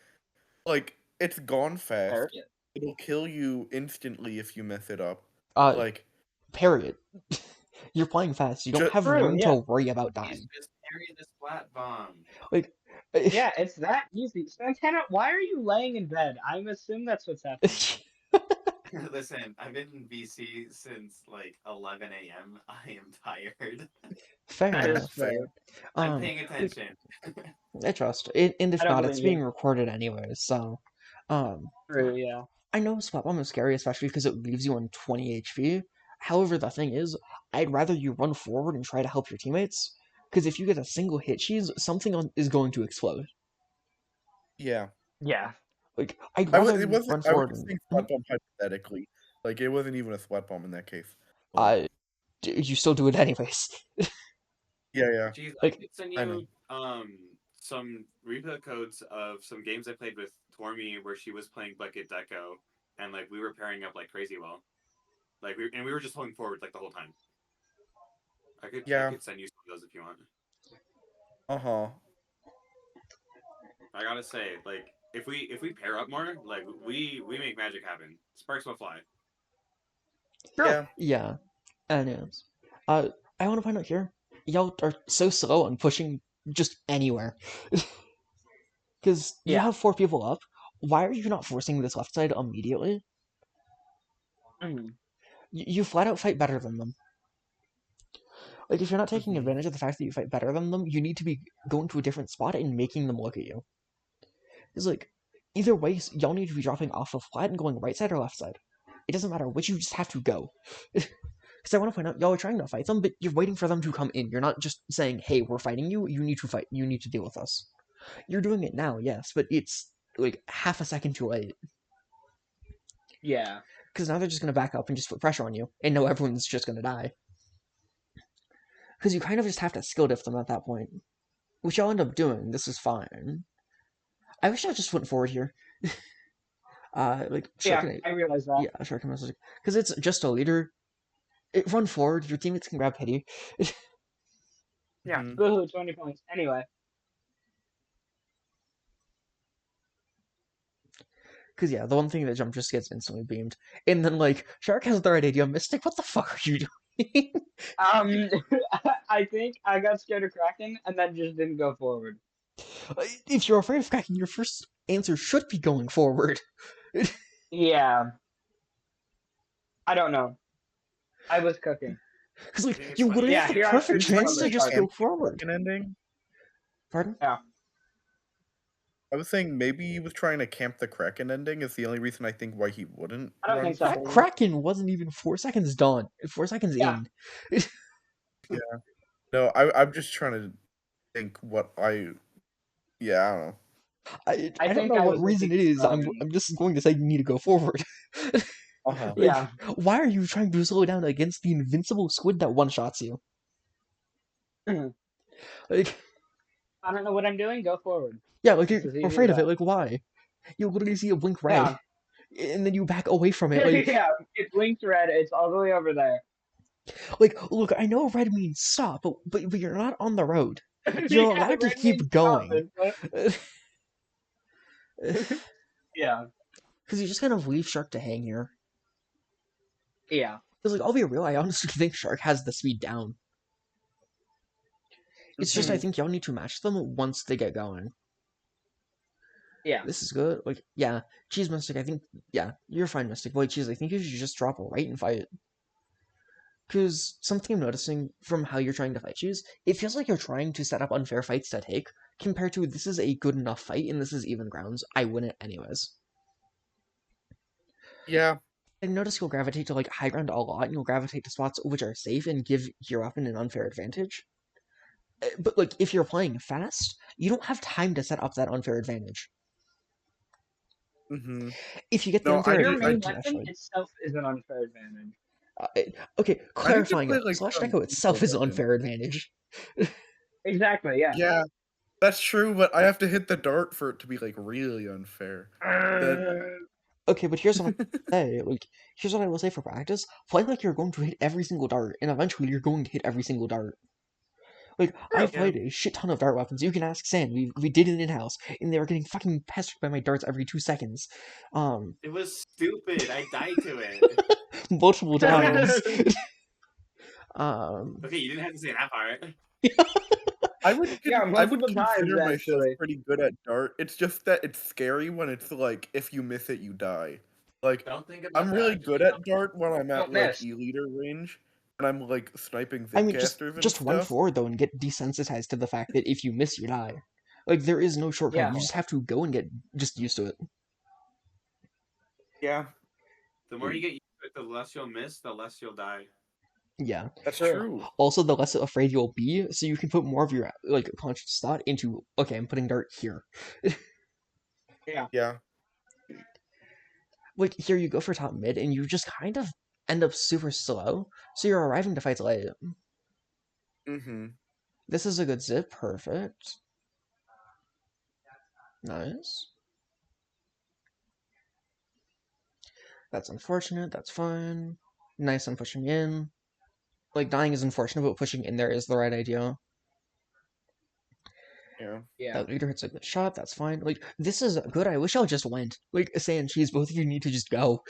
it's gone fast. Parry it. It'll kill you instantly if you mess it up. Uh, Like Parry it. You're playing fast. You don't have True, room yeah. to worry about Please dying. just parry the splat bomb. Like, Yeah, it's that easy. Santana, why are you laying in bed? I assume that's what's happening. Listen, I've been in VC since like 11 a.m. I am tired. fair That is enough. fair. I'm paying attention. I trust. And if I don't not, it's blame you. being recorded anyways, so. True, yeah. I know Splat Bomb is scary, especially because it leaves you on 20 HP. However, the thing is, I'd rather you run forward and try to help your teammates, because if you get a single hit cheese, something is going to explode. yeah. Yeah. Like, I'd I was rather it you wasn't run I was forward just and. saying Splat Bomb hypothetically. Like it wasn't even a Splat Bomb in that case. You still do it anyways. Yeah. Jeez, Like, I could send I know. you some replay codes of some games I played with Tormy where she was playing Bucket Deco and like we were pairing up like crazy well. Like we were just holding forward like the whole time. I could send you some of those if you want. Uh-huh. I gotta say, like if we pair up more, like we make magic happen. Sparks will fly. Yeah. Yeah. Anyways. I want to point out here, y'all are so slow on pushing just anywhere. Because you Yeah. have 4 people up. Why are you not forcing this left side immediately? Mhm. You flat out fight better than them. Like, if you're not taking Mhm. advantage of the fact that you fight better than them, you need to be going to a different spot and making them look at you. It's like, either way, y'all need to be dropping off of flat and going right side or left side. It doesn't matter which, you just have to go. Because I want to point out, y'all are trying to fight them, but you're waiting for them to come in. You're not just saying, hey, we're fighting you, you need to fight, you need to deal with us. You're doing it now, yes, but it's, like, half a second too late. Yeah. Because now they're just going to back up and just put pressure on you, and know everyone's just going to die. Because you kind of just have to skill diff them at that point. Which y'all end up doing, this is fine. I wish I just went forward here. Like, Yeah, I realize that. yeah, Shark message. Because it's just a leader, Run forward. Your teammates can grab pity. Yeah, Mhm. boohoo, 20 points. Anyway, Because yeah, the one thing that jump just gets instantly beamed, and then like Shark has the right idea. Mystic, what the fuck are you doing? I think I got scared of Kraken and then just didn't go forward. If you're afraid of cracking, your first answer should be going forward. Yeah, I don't know. I was cooking. Because I like think it's you funny. literally Yeah, have the here I perfect shouldn't chance from to the just start. go forward. An ending. Pardon? Yeah. I was saying maybe he was trying to camp the Kraken ending is the only reason I think why he wouldn't I don't run think so. That forward. Kraken wasn't even 4 seconds done. 4 seconds Yeah. in. No, I'm just trying to think what I. Yeah, I don't know. I I don't think know I what was reason it looking is. I'm just going to say you need to go forward. Uh-huh. Like, Yeah. why are you trying to slow down against the invincible squid that one-shots you? Like, I don't know what I'm doing. Go forward. yeah, like It's you're as easy afraid as of it. that. Like, why? You literally see it blink Yeah. red, and then you back away from it. Like, Yeah, it blinks red. It's all the way over there. look, I know red means stop, but you're not on the road. You're Yeah, allowed to red means keep stop, going. isn't it? Yeah. Because you just kind of leave Shark to hang here. Yeah. Because, like, I'll be real, I honestly think Shark has the speed down. It's just I Mhm. think y'all need to match them once they get going. Yeah. This is good. Like, yeah, Cheese Mystic, I think, yeah, you're fine, Mystic. But, like, Cheese, I think you should just drop right and fight. Because something I'm noticing from how you're trying to fight Cheese, it feels like you're trying to set up unfair fights to take, compared to this is a good enough fight and this is even grounds. I win it anyways. Yeah. I notice you'll gravitate to like high ground a lot, and you'll gravitate to spots which are safe and give your weapon an unfair advantage. But like if you're playing fast, you don't have time to set up that unfair advantage. Mm-hmm. If you get the No, unfair Your I main advantage, weapon actually. itself is an unfair advantage. Okay, I need to clarifying play it. like Slash some Echo itself equal is an weapon. unfair advantage. Exactly, yeah. Yeah, that's true, but I have to hit the dart for it to be like really unfair. Okay, but here's what I say. Like, here's what I will say for practice: play like you're going to hit every single dart, and eventually you're going to hit every single dart. Like, I've Yeah. played a shit ton of dart weapons. You can ask Sam. We did it in house, and they were getting fucking pestered by my darts every 2 seconds. It was stupid. I died to it. Multiple times. Okay, you didn't have to say that part. Yeah, I would multiple times, consider myself actually. pretty good at dart. It's just that it's scary when it's like if you miss it, you die. Like Don't think about I'm that. really good at dart when I'm at Don't like miss. E-liter range, and I'm like sniping I mean, just Vidcasters and just run stuff. forward though and get desensitized to the fact that if you miss, you die. Like, there is no shortcut. Yeah. You just have to go and get just used to it. Yeah, The more you get used to it, the less you'll miss, the less you'll die. Yeah. that's True. true. Also, the less afraid you'll be, so you can put more of your like conscious thought into, okay, I'm putting dart here. Yeah. Like, here you go for top mid, and you just kind of end up super slow, so you're arriving to fights late. Mm-hmm. This is a good zip, perfect. Nice. That's unfortunate, that's fine. Nice on pushing in. Like, dying is unfortunate, but pushing in there is the right idea. Yeah. Yeah. That leader hits a good shot, that's fine. Like, this is good, I wish I just went. Like, Say and Cheese, both of you need to just go.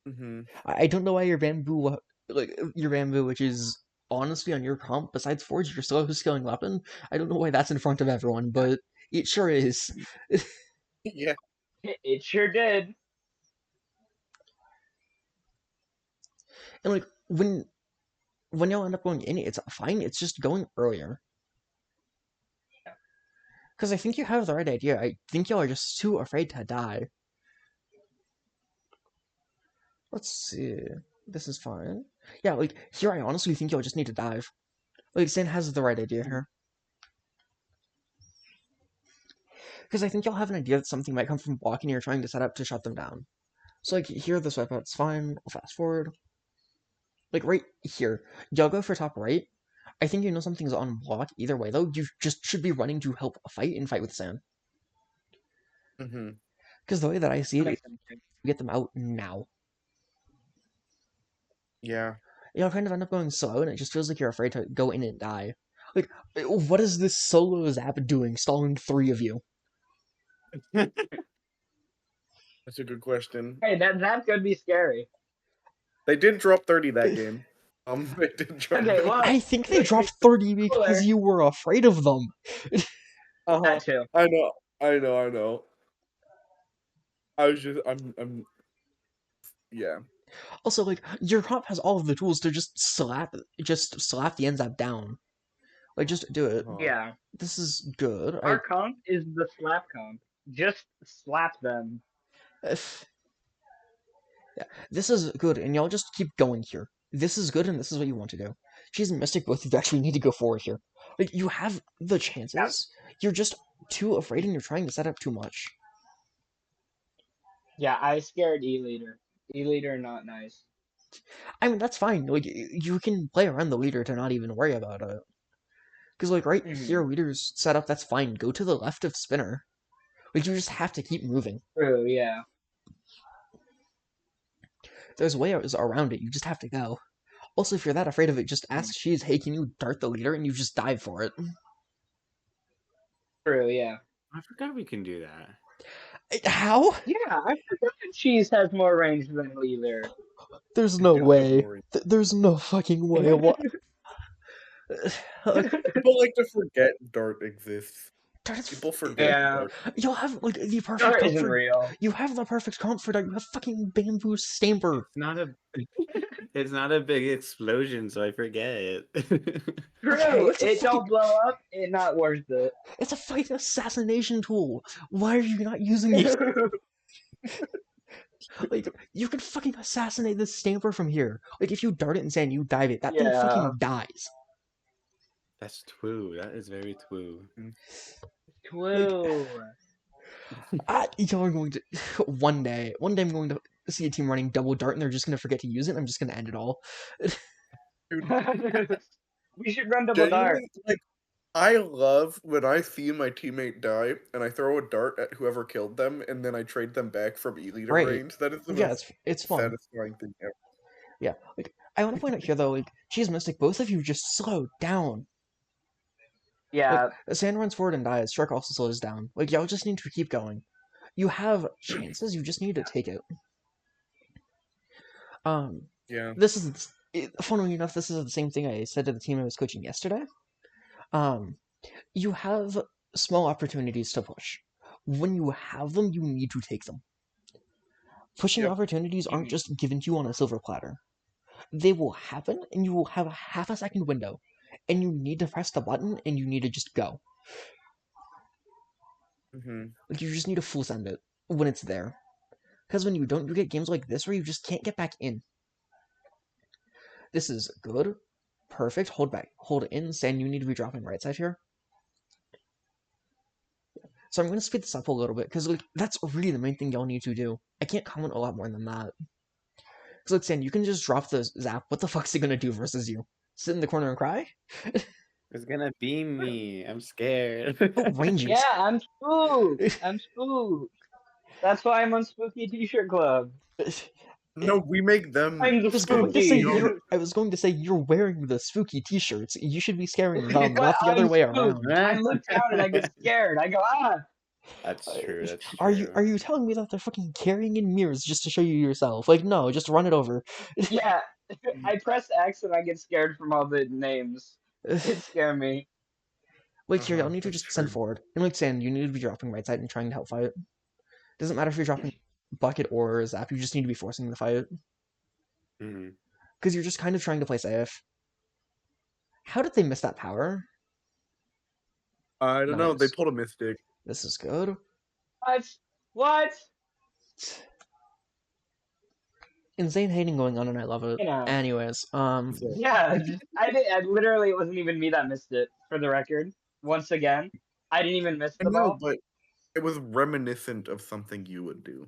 Mm-hmm. I don't know why your bamboo, which is honestly on your comp, besides Forge, your slowest scaling weapon, I don't know why that's in front of everyone, but it sure is. Yeah. It sure did. And like, when y'all end up going in, it's fine, it's just going earlier. Because I think you have the right idea. I think y'all are just too afraid to die. Let's see. This is fine. Yeah, like, here I honestly think y'all just need to dive. Like, Sin has the right idea here. Because I think y'all have an idea that something might come from blocking and you're trying to set up to shut them down. So, like, here, this wipeout's fine. I'll fast forward. Like, right here. Y'all go for top right. I think you know something's on block either way, though. You just should be running to help fight and fight with Sam. Mm-hmm. Because the way that I see That it, makes sense. get them out now. Yeah. You'll kind of end up going slow, and it just feels like you're afraid to go in and die. Like, what is this solo zap doing, stalling 3 of you? That's a good question. Hey, that could be scary. They did drop 30 that game. They did drop. Okay, well, I think they dropped 30 because Spoiler. you were afraid of them. Uh-huh. that too. I know. I was just, I'm. Yeah. Also, like, your comp has all of the tools to just slap the NZAP down. Like, just do it. Oh. Yeah, This is good. our comp is the slap comp. Just slap them. Yeah, this is good, and y'all just keep going here. This is good, and this is what you want to do. She's and Mystic, both of you actually need to go forward here. Like, you have the chances. You're just too afraid, and you're trying to set up too much. Yeah, I scared E-Leader. E-Leader not nice. I mean, that's fine. Like, you can play around the leader to not even worry about it. Because, like, right here, leader's set up, that's fine. Go to the left of Spinner. Like, you just have to keep moving. True, yeah. There's ways around it, you just have to go. Also, if you're that afraid of it, just ask She's, hey, can you dart the leader? And you just dive for it. True, yeah. I forgot we can do that. How? Yeah, I forgot Cheese has more range than Leader. There's no do have way. more. There's no fucking way. What? People like to forget Dart exists. People forget Yeah. Dart. You'll have like the perfect Dart comp isn't for. real. You have the perfect comp for Dart. You have fucking bamboo stamper. It's not a big explosion, so I forget it. True, it's a it don't fucking- blow up, it's not worth it. It's a fight assassination tool. Why are you not using it? Like, you can fucking assassinate this stamper from here. Like, if you dart it and sand, you dive it, that thing Yeah. fucking dies. That's true. That is very true. Clue. Y'all are going to one day I'm going to see a team running double dart and they're just going to forget to use it and I'm just going to end it all. We should run double dart. Genuinely, like, I love when I see my teammate die and I throw a dart at whoever killed them and then I trade them back from E-Leader Right. range. That is the Yeah, most it's fun. satisfying thing ever. Yeah, like, I want to point out here though, like, Cheese Mystic, both of you just slow down. Yeah, Sand runs forward and dies, Shark also slows down. Like, y'all just need to keep going. You have chances, you just need to take it. Yeah. This is, funnily enough, this is the same thing I said to the team I was coaching yesterday. You have small opportunities to push. When you have them, you need to take them. Pushing Yep. opportunities aren't just given to you on a silver platter. They will happen, and you will have a half a second window, and you need to press the button, and you need to just go. Mm-hmm. Like, you just need to full send it when it's there. Because when you don't, you get games like this where you just can't get back in. This is good. Perfect. Hold back. Hold in. Sand, you need to be dropping right side here. So I'm going to speed this up a little bit, because like, that's really the main thing y'all need to do. I can't comment a lot more than that. Because like, Sand, you can just drop the zap. What the fuck's he going to do versus you? Sit in the corner and cry? It's gonna beam me. I'm scared. Oh, ranges. yeah, I'm spooked. I'm spooked. That's why I'm on Spooky T-shirt Club. No, we make them. I'm I was going to say spooky. you're wearing the spooky t-shirts. You should be scaring them, But not the other I'm way spooked. around. I look down and I get scared. I go, ah. That's true. That's true. Are you telling me that they're fucking carrying in mirrors just to show you yourself? Like, no, just run it over. Yeah. I press X and I get scared from all the names. It scare me. Like, here, y'all need to That's just send true. forward. And like, Sand, you need to be dropping right side and trying to help fight. Doesn't matter if you're dropping bucket or zap, you just need to be forcing the fight. Mhm. Because you're just kind of trying to play safe. How did they miss that power? I don't know. They Nice. pulled a Mystic. This is good. What? Insane hating going on, and I love it. You know. Anyways, Yeah, I literally, it wasn't even me that missed it, for the record. Once again, I didn't even miss I the know, ball. but it was reminiscent of something you would do.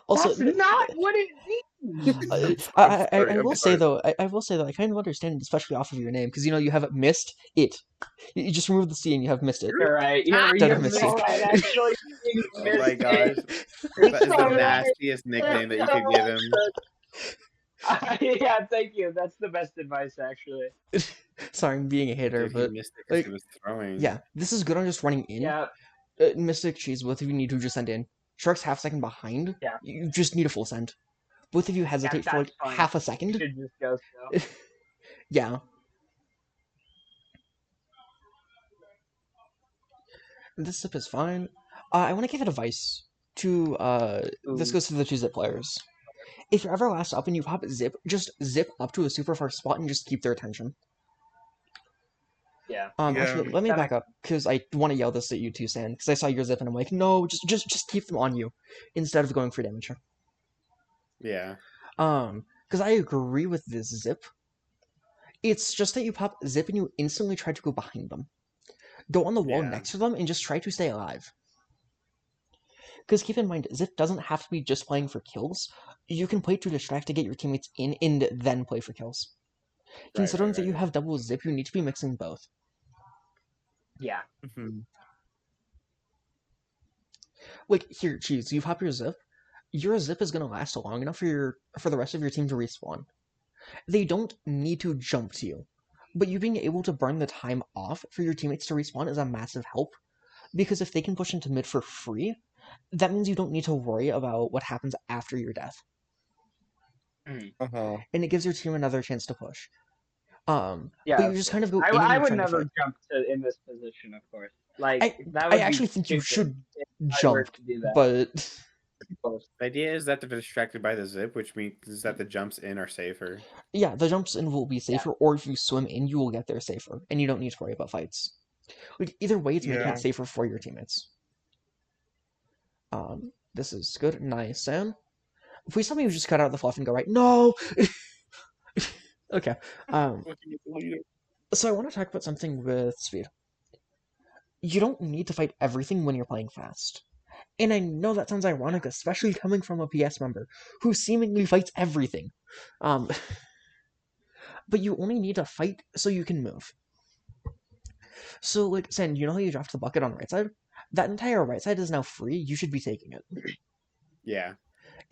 also, That's not what it means. I will say though, I will say that I kind of understand, especially off of your name, because you have missed it. You just remove the C and you have missed it. You're right. Instead of You're missing. right. Actually, you Oh missed my gosh. it. That is the so right. nastiest nickname that you could give him. Yeah, thank you. That's the best advice, actually. Sorry, I'm being a hater, Dude, he but missed it because like, he was throwing. yeah, this is good on just running in. Yeah, Mystic, Cheese, both of you need to just send in. Shark's half second behind. Yeah. You just need a full send. Both of you hesitate for like that's fine. half a You second. should just go slow. Yeah. This zip is fine. I want to give advice to this Ooh. goes to the two zip players. If you're ever last up and you pop zip, just zip up to a super far spot and just keep their attention. Yeah. Yeah. Actually, let me That back up because I want to yell this at you too, San. Because I saw your zip and I'm like, no, just keep them on you instead of going for damage. Yeah. Because I agree with this zip. It's just that you pop zip and you instantly try to go behind them. Go on the wall Yeah. next to them and just try to stay alive. Because keep in mind, zip doesn't have to be just playing for kills. You can play to distract to get your teammates in and then play for kills. Considering that you have double zip, you need to be mixing both. Yeah. Mhm. Like, here, Cheese, you pop your zip. Your zip is going to last long enough for the rest of your team to respawn. They don't need to jump to you. But you being able to burn the time off for your teammates to respawn is a massive help. Because if they can push into mid for free, that means you don't need to worry about what happens after your death. Uh-huh. And it gives your team another chance to push. Yeah. But you of just course. kind of go in and I you're would trying to never fight. jump in this position, of course. Like that I would actually be think you stupid should if I were jump, to do that. but The idea is that they're distracted by the zip, which means that the jumps in are safer. yeah, the jumps in will be safer, or if you swim in, you will get there safer, and you don't need to worry about fights. Like, either way, it's making Yeah. it safer for your teammates. This is good. Nice, Sam. Please tell me you just cut out the fluff and go right. No! Okay. So I want to talk about something with speed. You don't need to fight everything when you're playing fast. And I know that sounds ironic, especially coming from a PS member who seemingly fights everything. But you only need to fight so you can move. So, like, Sen, you know how you dropped the bucket on the right side? That entire right side is now free. You should be taking it. Yeah.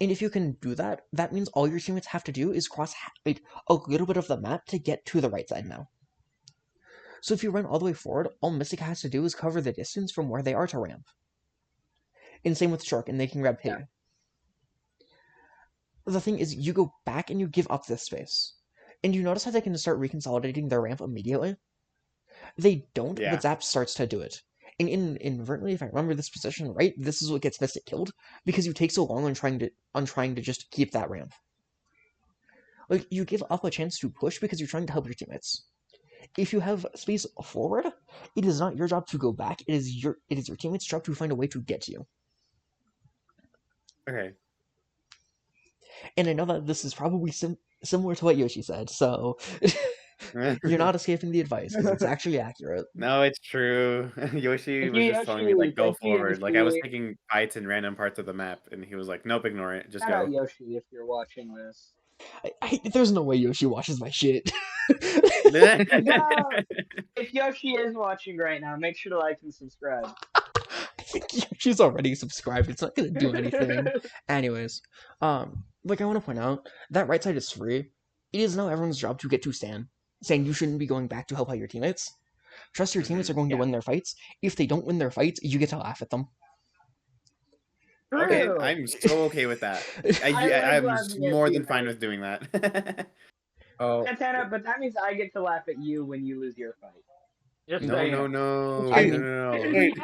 And if you can do that, that means all your teammates have to do is cross like a little bit of the map to get to the right side now. So if you run all the way forward, all Mystic has to do is cover the distance from where they are to ramp. And same with Shark, and they can grab Pig. Yeah. The thing is, you go back and you give up this space. And you notice how they can start reconsolidating their ramp immediately? They don't, Yeah. but Zap starts to do it. And inadvertently, if I remember this position right, this is what gets Mystic killed, because you take so long on trying to just keep that ramp. Like, you give up a chance to push because you're trying to help your teammates. If you have space forward, it is not your job to go back. It is your teammates' job to find a way to get to you. Okay. And I know that this is probably similar to what Yoshi said, so you're not escaping the advice because it's actually accurate. No, it's true. Yoshi was just telling me like go Thank you, forward. Like I was Yoshi. taking fights in random parts of the map, and he was like, "Nope, ignore it. Just Shout out go." Yoshi if you're watching this. There's no way Yoshi watches my shit. No, if Yoshi is watching right now, make sure to like and subscribe. Yoshi's already subscribed. It's not gonna do anything. Anyways, like I want to point out that right side is free. It is now everyone's job to get to Stan. Saying you shouldn't be going back to help out your teammates. Trust your teammates are going to win their fights. If they don't win their fights, you get to laugh at them. Okay, True. I'm so okay with that. I'm more than fine with doing that. Oh, Santana, but that means I get to laugh at you when you lose your fight. Just No, saying. no, no, I no, mean- no, no. Wait,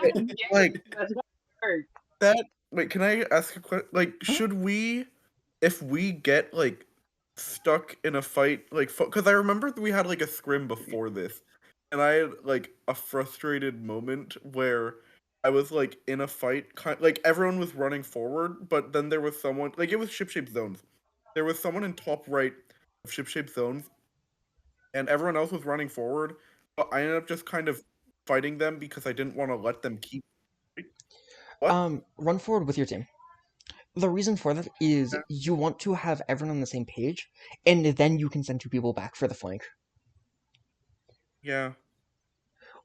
like That's how it works. that. Wait, can I ask a question? Like, should we, if we get like stuck in a fight, like, because I remember we had like a scrim before this, and I had like a frustrated moment where I was like in a fight, like everyone was running forward, but then there was someone like it was ship-shaped zones. There was someone in top right of ship-shaped zones, and everyone else was running forward. But I ended up just kind of fighting them because I didn't want to let them keep. What? Run forward with your team. The reason for that is you want to have everyone on the same page, and then you can send two people back for the flank. Yeah.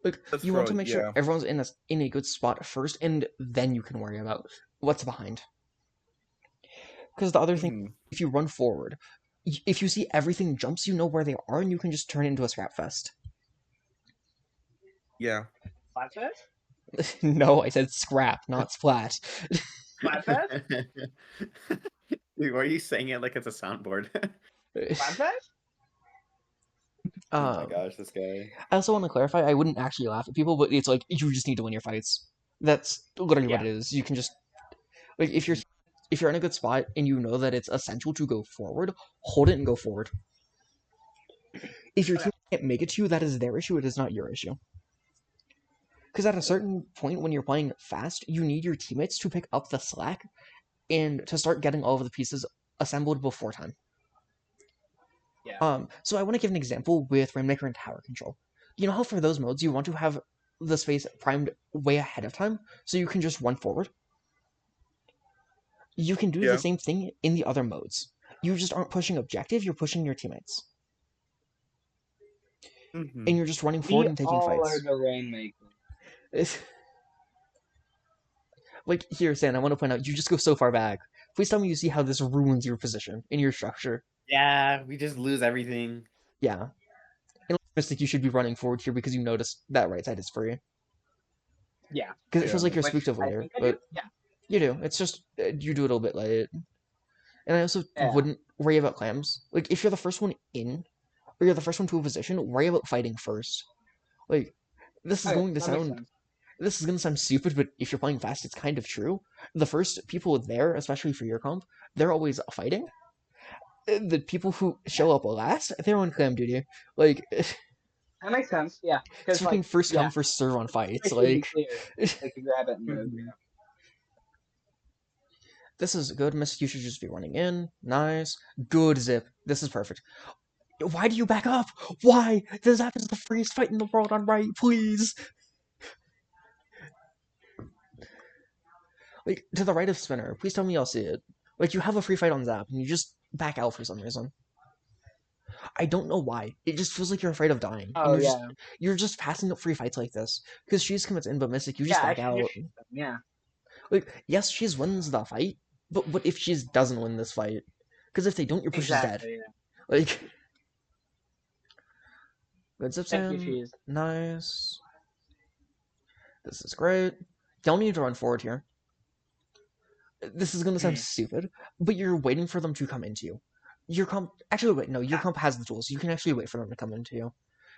Like That's you want to right, make sure yeah. everyone's in a good spot first, and then you can worry about what's behind. Because the other thing, Mhm. if you run forward, if you see everything jumps, you know where they are, and you can just turn it into a scrap fest. Yeah. Splatfest? No, I said scrap, not splat. Splatfest? Dude, why are you saying it like it's a soundboard? Splatfest? Oh my um, gosh, this guy. I also want to clarify, I wouldn't actually laugh at people, but it's like, you just need to win your fights. That's literally what Yeah. it is. You can just, like, if you're in a good spot and you know that it's essential to go forward, hold it and go forward. If your team can't make it to you, that is their issue, it is not your issue. Because at a certain point when you're playing fast, you need your teammates to pick up the slack and to start getting all of the pieces assembled before time. Yeah. So I want to give an example with Rainmaker and Tower Control. You know how for those modes you want to have the space primed way ahead of time, so you can just run forward? You can do Yeah. the same thing in the other modes. You just aren't pushing objective, you're pushing your teammates. Mhm. And you're just running forward We and taking all fights. are the Rainmaker. Like, here, Stan, I want to point out, you just go so far back. Please tell me you see how this ruins your position in your structure. Yeah, we just lose everything. Yeah. And Mystic, you should be running forward here because you noticed that right side is free. Yeah. Because it Yeah. feels like you're Which spooked over I there, think I but do. Yeah. you do. It's just, you do it a little bit late. And I also Yeah. wouldn't worry about clams. Like, if you're the first one in, or you're the first one to a position, worry about fighting first. Like, this is Okay, going to that makes sound... sense. This is going to sound stupid, but if you're playing fast, it's kind of true. The first people there, especially for your comp, they're always fighting. The people who show up last, they're on clam duty. Like, That makes sense. Yeah. it's Because fucking like, first come, yeah, first serve on fights. it should be Like, clear. They can grab it and move. Mhm. this is good. Mystic, you should just be running in. Nice. Good zip. This is perfect. Why do you back up? Why? This happens the freest fight in the world on right, please. Like, to the right of Spinner. Please tell me y'all see it. Like, you have a free fight on Zap, and you just back out for some reason. I don't know why. It just feels like you're afraid of dying. Oh and yeah. You're just passing up free fights like this. Because She's commits in, but Mystic, you just Yeah. I back should out. just shoot them. Yeah. Like, yes, She's wins the fight, but what if She's doesn't win this fight? Because if they don't, your push is dead. Exactly. Yeah. Like, good zip Thank you, in. Cheese. Nice. This is great. Don't need to run forward here. This is gonna sound stupid, but you're waiting for them to come into you. Your comp... Actually, wait, no, your comp has the tools. You can actually wait for them to come into you.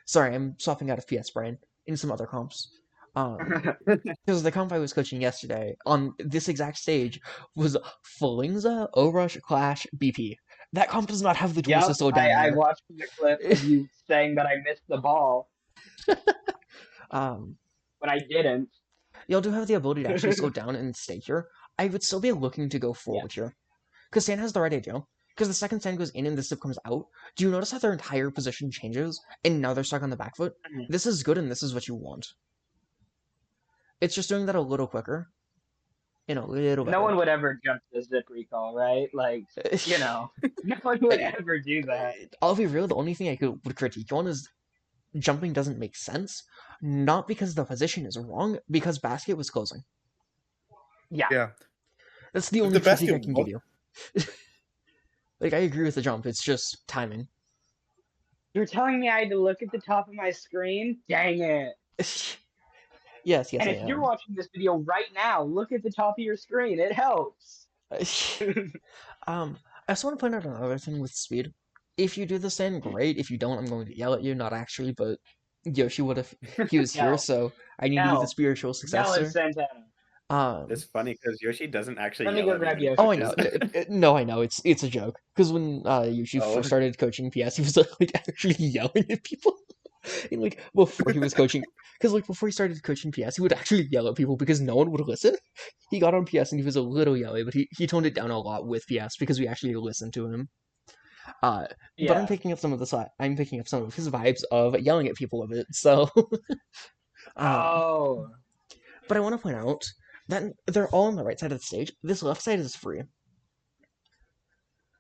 Sorry, I'm swapping out of PS Brain into some other comps. Because the comp I was coaching yesterday on this exact stage was Falingza, Orush, Clash, BP. That comp does not have the tools to slow down I there. watched the clip of you saying that I missed the ball Um, but I didn't. Y'all do have the ability to actually slow down and stay here. I would still be looking to go forward here. Because Stan has the right idea. Because the second Stan goes in and the zip comes out, do you notice how their entire position changes? And now they're stuck on the back foot? Mhm. This is good and this is what you want. It's just doing that a little quicker. And a little better. No one would ever jump the zip recall, right? Like, you know, no one would ever do that. I'll be real, the only thing I would critique on is jumping doesn't make sense. Not because the position is wrong, because basket was closing. Yeah. Yeah. That's the If only the critique I basket can wa- give you. Like, I agree with the jump, it's just timing. You're telling me I had to look at the top of my screen? Dang it. Yes, And I if you're am. watching this video right now, look at the top of your screen. It helps. I also want to point out another thing with speed. If you do this then, great. If you don't, I'm going to yell at you. Not actually, but Yoshi would if he was here, Yell. so I need to be Yell. the spiritual Yell successor. at Santana. It's funny because Yoshi doesn't actually Let me yell go at grab me. Yoshi. Oh, I know. No, I know. It's a joke. Because when Yoshi Oh. first started coaching PS, he was like actually yelling at people. And like before he was coaching, because like before he started coaching PS, he would actually yell at people because no one would listen. He got on PS and he was a little yelly, but he toned it down a lot with PS because we actually listened to him. But I'm picking up some of I'm picking up some of his vibes of yelling at people a bit. So, Oh. but I want to point out that they're all on the right side of the stage. This left side is free.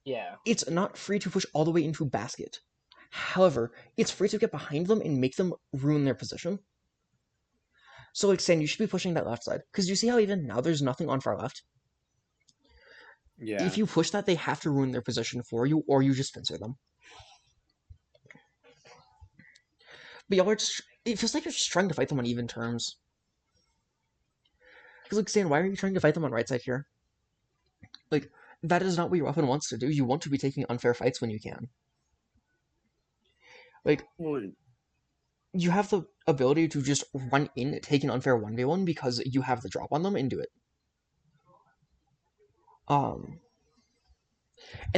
Yeah. It's not free to push all the way into basket. However, it's free to get behind them and make them ruin their position. So, like, Stan, you should be pushing that left side. Because you see how even now there's nothing on far left? Yeah. If you push that, they have to ruin their position for you, or you just pincer them. But y'all are just, it feels like you're just trying to fight them on even terms. Because, like, Stan, why are you trying to fight them on right side here? Like, that is not what your weapon wants to do. You want to be taking unfair fights when you can. Like, Well, you have the ability to just run in, take an unfair 1v1 because you have the drop on them and do it. And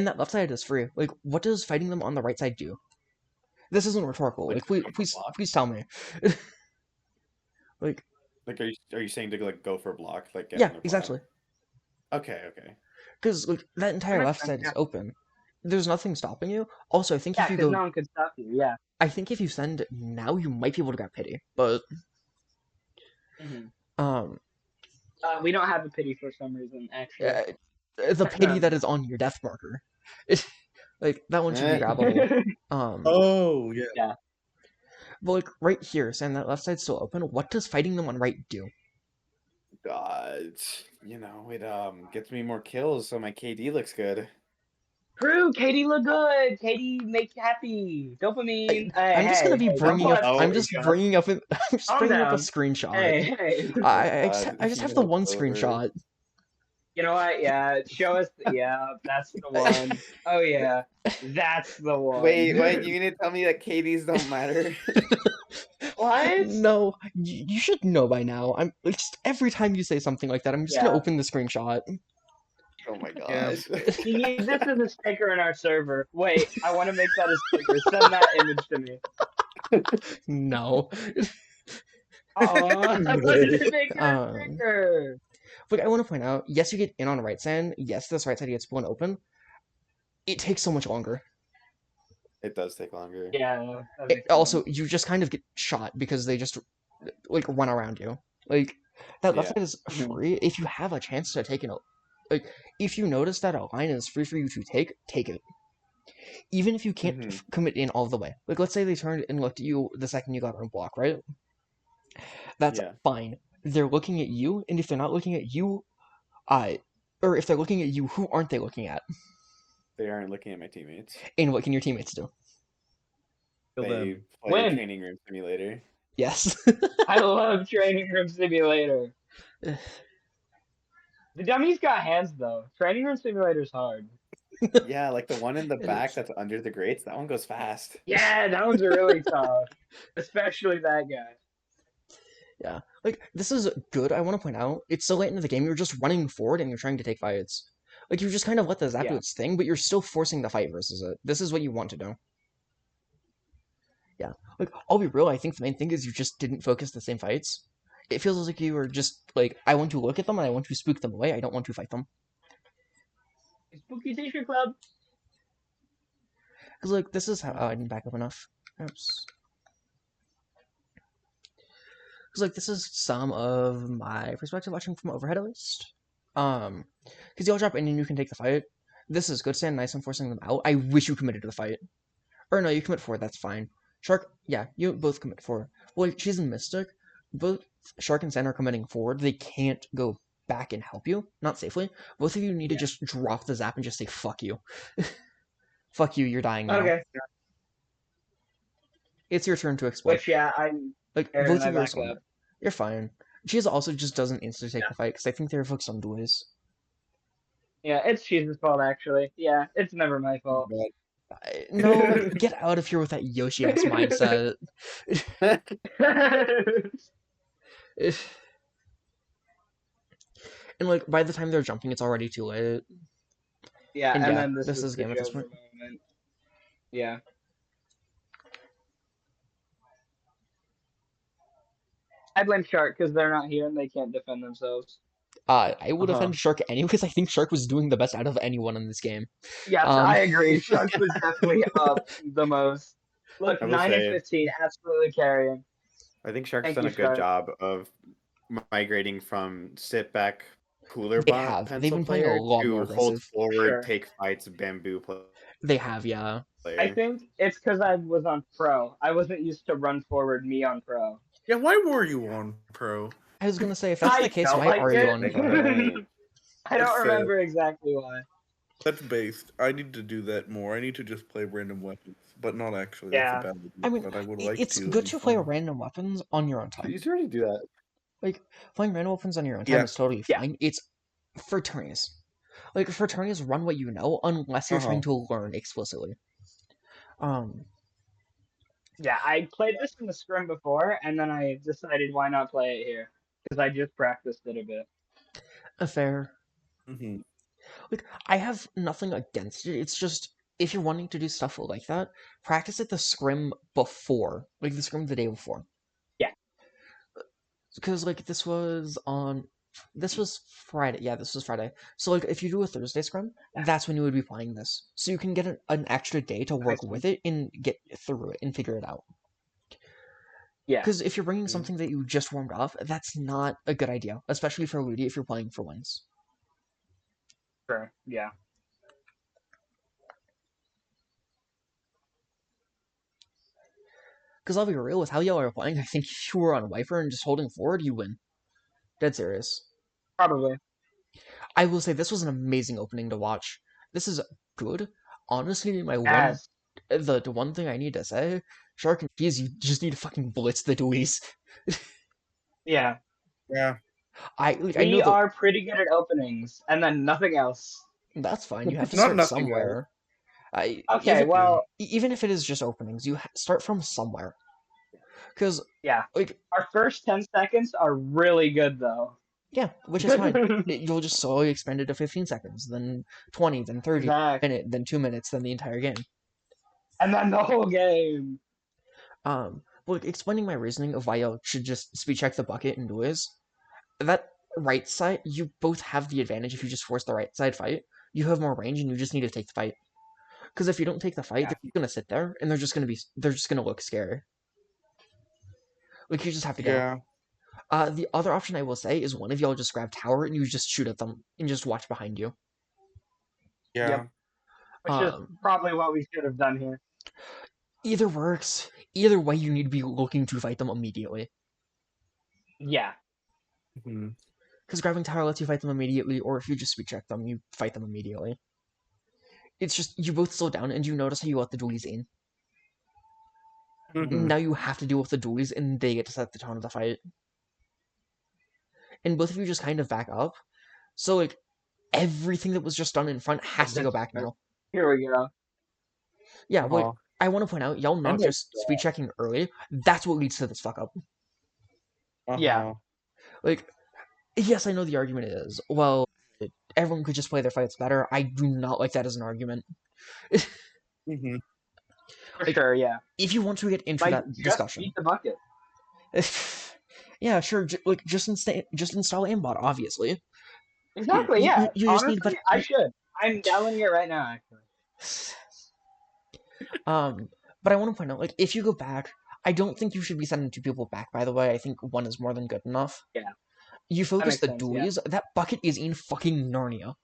that left side is free. Like, what does fighting them on the right side do? This isn't rhetorical. Like, Like, go for please block? tell me. Like, are you saying to like go for a block? Like get yeah, on their block? exactly. Okay. Because, like, that entire makes left sense, side is yeah. open. There's nothing stopping you. Also, I think Yeah, if you because go, no one could stop you. Yeah. I think if you send now, you might be able to get pity. But, We don't have a pity for some reason, actually. the pity that is on your death marker. Like, that one should be grabbable. oh yeah. But, like, right here, saying that left side's still open, what does fighting them on right do? It gets me more kills, so my KD looks good. True, Katie look good. Katie make you happy. Dopamine. I'm just gonna be bringing up. don't I'm just screenshot. bringing up. I'm just Calm bringing up a down. screenshot. Hey. I just have the one screenshot. You know what? Yeah, show us. Yeah, that's the one. Oh yeah, that's the one. Wait, you mean to tell me that KDs don't matter? What? No, you should know by now. I'm just every time you say something like that, I'm just gonna Yeah. open the screenshot. Oh my Yeah. gosh. You need this as a sticker in our server. Wait, I want to make that a sticker. Send that image to me. No. Oh, I wanted to make it a sticker. But I want to point out, yes, you get in on right side. Yes, this right side gets blown open. It takes so much longer. It does take longer. Yeah. that makes Also, sense. you just kind of get shot because they just like run around you. Like that left side is free. If you have a chance to take it, like if you notice that a line is free for you to take it. Even if you can't commit in all the way. Like let's say they turned and looked at you the second you got on block, right? That's fine. They're looking at you, and if they're not looking at you, or if they're looking at you, who aren't they looking at? They aren't looking at my teammates. And what can your teammates do? They play a training room simulator. Yes. I love Training Room Simulator. The dummies got hands though. Training Room Simulator's hard. Yeah, like the one in the back that's under the grates, that one goes fast. Yeah, that one's really tough. Especially that guy. Yeah. Like, this is good, I want to point out. It's so late into the game, you're just running forward and you're trying to take fights. Like, you just kind of let the zap do its thing, but you're still forcing the fight versus it. This is what you want to do. Yeah. Like, I'll be real, I think the main thing is you just didn't focus the same fights. It feels like you were just, like, I want to look at them and I want to spook them away, I don't want to fight them. Spooky T-shirt club. Because, like, this is how... Oh, I didn't back up enough. Oops. Because, like, this is some of my perspective watching from overhead, at least. Because y'all drop in and you can take the fight. This is good, stand nice and forcing them out. I wish you committed to the fight. Or no, you commit forward, that's fine. Shark, yeah, you both commit forward. Well, she's in Mystic. Both Shark and Sand are committing forward. They can't go back and help you. Not safely. Both of you need to just drop the zap and just say, fuck you. Fuck you, you're dying now. Okay. It's your turn to explode. Which, yeah, I'm... Like, both of you are You're fine. Cheese also just doesn't insta take the fight, because I think they're focused on duels. Yeah, it's Cheese's fault, actually. Yeah, it's never my fault. No, get out of here with that Yoshi-ass mindset. And, like, by the time they're jumping, it's already too late. Yeah, and then this is game at this point. Moment. Yeah. I blame Shark because they're not here and they can't defend themselves. I would defend Shark anyway because I think Shark was doing the best out of anyone in this game. Yes, I agree. Shark was definitely up the most. Look, 9 and 15, absolutely carrying. I think Shark's done a good job of migrating from sit back cooler pencil They've been playing player a lot to more hold forward, Sure. take fights, bamboo player. They have, yeah. I think it's because I was on Pro. I wasn't used to run forward me on Pro. Yeah, why were you on Pro? I was gonna say, if that's the case, why are you on Pro? I That's don't fair. remember exactly why. That's based. I need to do that more. I need to just play random weapons, but not actually. That's Yeah. a bad idea. I mean, But I would like it's to. It'd good be to play fun. random weapons on your own time. You already do that. Like, playing random weapons on your own time Yeah. is totally Yeah. fine. It's Fraternius. Like, Fraternius run what you know, unless you're trying to learn explicitly. Yeah, I played this in the scrim before, and then I decided why not play it here because I just practiced it a bit. Fair. Mm-hmm. Like, I have nothing against it. It's just, if you're wanting to do stuff like that, practice at the scrim before. Like, the scrim the day before. Yeah. Because, like, this was Friday. Yeah, this was Friday. So, like, if you do a Thursday scrim, that's when you would be playing this. So you can get an extra day to work with it and get through it and figure it out. Yeah. Because if you're bringing something that you just warmed up, that's not a good idea. Especially for Ludi if you're playing for wins. Sure. Yeah. Because I'll be real, with how y'all are playing, I think if you were on Viper and just holding forward, you win. Dead serious. Probably. I will say this was an amazing opening to watch. This is good. Honestly, Yes. the one thing I need to say, Shark and Fuse, you just need to fucking blitz the dualies. Yeah. Yeah. I We know are pretty good at openings, and then nothing else. that's fine. You have to Not start nothing somewhere. Okay, well, even if it is just openings, you start from somewhere. Because yeah. like Our first 10 seconds are really good, though. yeah, which is fine. You'll just slowly expand it to 15 seconds, then 20, then 30, Exactly. minute, then 2 minutes, then the entire game. And then the whole game. Look, explaining my reasoning of why you should just speed check the bucket and do is that right side, you both have the advantage if you just force the right side fight. You have more range and you just need to take the fight. Because if you don't take the fight, Yeah. they're gonna sit there and they're just gonna look scary. Like you just have to go. Yeah. The other option I will say is one of y'all just grab tower and you just shoot at them and just watch behind you. Yeah. Yep. Which is probably what we should have done here. Either works. Either way, you need to be looking to fight them immediately. Yeah. Mm-hmm. Because grabbing tower lets you fight them immediately, or if you just speed check them, you fight them immediately. It's just, you both slow down and you notice how you let the dualies in. Mm-hmm. Now you have to deal with the dualies and they get to set the tone of the fight. And both of you just kind of back up. So, like, everything that was just done in front has to go back now. Here we go. Yeah, like, I want to point out, y'all not like just speed checking early. That's what leads to this fuck up. Yeah. Like, yes, I know the argument is, well, everyone could just play their fights better. I do not like that as an argument. Mm-hmm. For Like, sure, yeah. If you want to get into that just discussion, beat the bucket. yeah, sure. Just install aimbot, obviously. Exactly, yeah. You just Honestly, need, I should. I'm downloading it right now, actually. But I want to point out, like, if you go back, I don't think you should be sending 2 people back, by the way. I think 1 is more than good enough. Yeah. You focus the makes sense, dualies, that bucket is in fucking Narnia.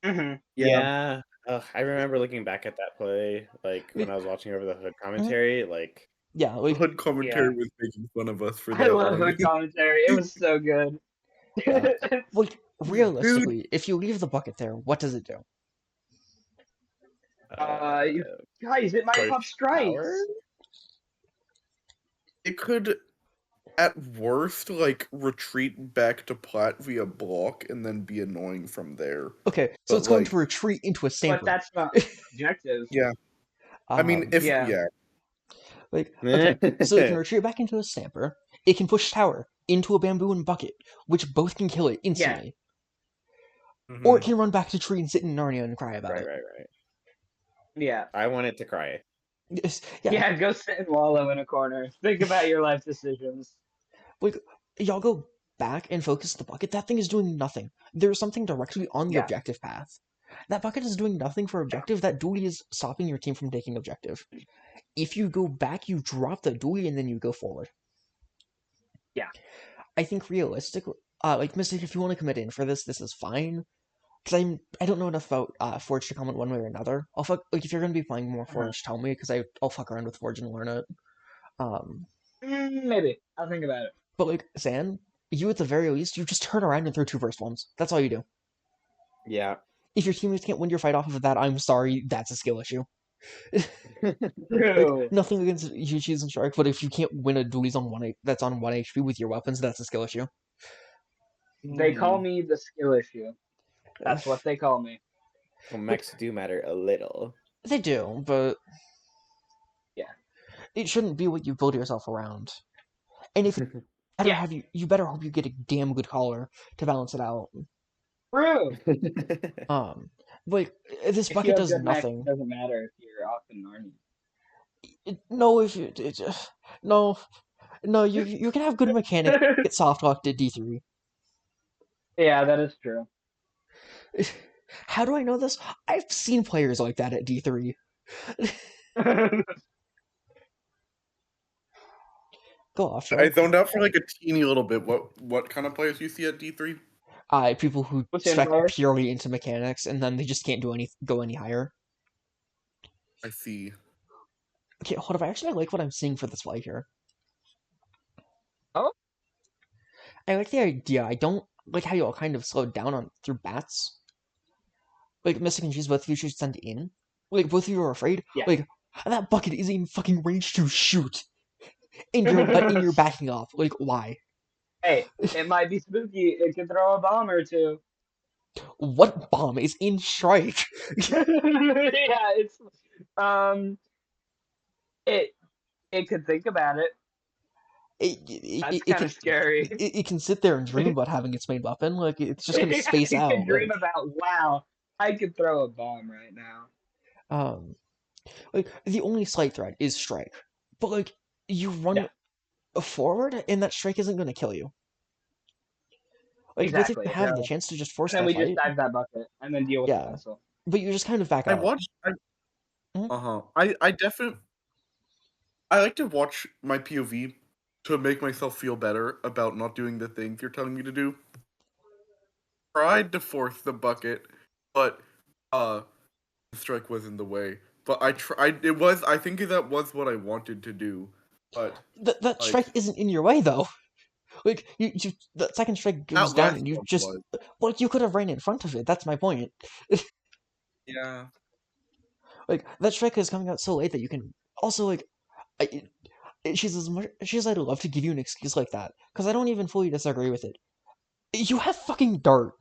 Mm-hmm. Yeah. I remember looking back at that play, like when I was watching over the hood commentary, like Yeah, like, Hood commentary was making fun of us for that. I love one. Hood commentary. It was so good. like realistically, if you leave the bucket there, what does it do? Guys, it might pop strikes. power? It could, at worst, like retreat back to plat via block and then be annoying from there. Okay, so But, it's going like- to retreat into a But stamper. that's not objective. Yeah. I mean, if yeah. Like, okay, so it can retreat back into a stamper. It can push tower into a bamboo and bucket, which both can kill it instantly. Mhm. Or it can run back to tree and sit in Narnia and cry about Right, it. right. Yeah. I want it to cry. Yeah, go sit and wallow in a corner. Think about your life decisions. Like, y'all go back and focus the bucket. That thing is doing nothing. There's something directly on the Yeah. objective path. That bucket is doing nothing for objective. That dually is stopping your team from taking objective. If you go back, you drop the dually and then you go forward. Yeah. I think realistically, like, Mystic, if you want to commit in for this, this is fine. Because I don't know enough about Forge to comment one way or another. If you're going to be playing more Forge, tell me, because I'll fuck around with Forge and learn it. Maybe. I'll think about it. But, like, Zan, you at the very least, you just turn around and throw 2 burst bombs. That's all you do. Yeah. If your teammates can't win your fight off of that, I'm sorry, that's a skill issue. True. Nothing against Yuchi's and Shark, but if you can't win a duels on 1 that's on 1 HP with your weapons, that's a skill issue. They call me the skill issue. That's what they call me. Well, mechs do matter a little. They do, but Yeah. it shouldn't be what you build yourself around. And if better Yeah. have you better hope you get a damn good caller to balance it out. True. Like this If you bucket have does good mechs, nothing. it doesn't matter if you're off in Narnia. No, if you no, you can have good mechanic, get soft locked at D3. Yeah, that is true. How do I know this? I've seen players like that at D3. Go off, I Shark. zoned out for like a teeny little bit. What kind of players you see at D3? People who What's in spec players? purely into mechanics, and then they just can't go any higher. I see. Okay, hold up. I actually like what I'm seeing for this play here. Oh? I like the idea. I don't like how you all kind of slowed down on through bats. Like Mystic and Cheese, both of you should send in. Like both of you are afraid. Yeah. Like that bucket isn't in fucking range to shoot. And you're backing off. Like why? Hey, it might be spooky. It can throw a bomb or two. What bomb is in strike? Yeah, it's it could think about it. That's kind of scary. It can sit there and dream about having its main weapon. Like it's just gonna space It out. can dream Like, about, wow, I could throw a bomb right now. Like the only slight threat is strike, but like you run Yeah. forward, and that strike isn't gonna kill you. Like both Exactly. of you have the No. chance to just force Then that we fight, just dive that bucket and then deal with Yeah. the pencil. but you just kind of back I out. watched. Mhm. I definitely. I like to watch my POV to make myself feel better about not doing the things you're telling me to do. Tried to force the bucket, but the strike was in the way. But I tried. It was. I think that was what I wanted to do. But That like, strike isn't in your way though. Like you the second strike goes that down, last and you one just was. well, you could have ran in front of it. That's my point. Yeah. Like that strike is coming out so late that you can also like. She's as much I'd love to give you an excuse like that, because I don't even fully disagree with it. You have fucking dart.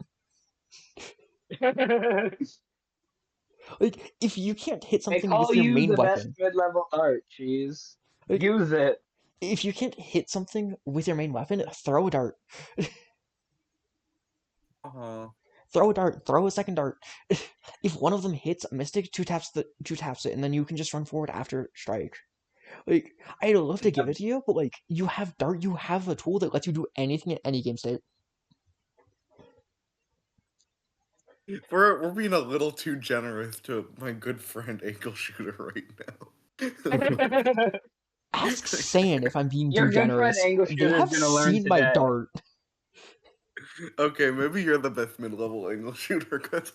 Like if you can't hit They something call with your you main the best weapon, mid-level dart, Cheese. Like- Use it. if you can't hit something with your main weapon, throw a dart. Throw a dart. Throw a second dart. If one of them hits a Mystic, two taps it, and then you can just run forward after strike. Like I'd love to give it to you, but like you have dart, you have a tool that lets you do anything at any game state. We're being a little too generous to my good friend Ankle Shooter right now. Ask Sand if I'm being Your too good friend generous. Angle They Shooter's have gonna learn seen my today. dart. Okay, maybe you're the best mid-level Angle Shooter, because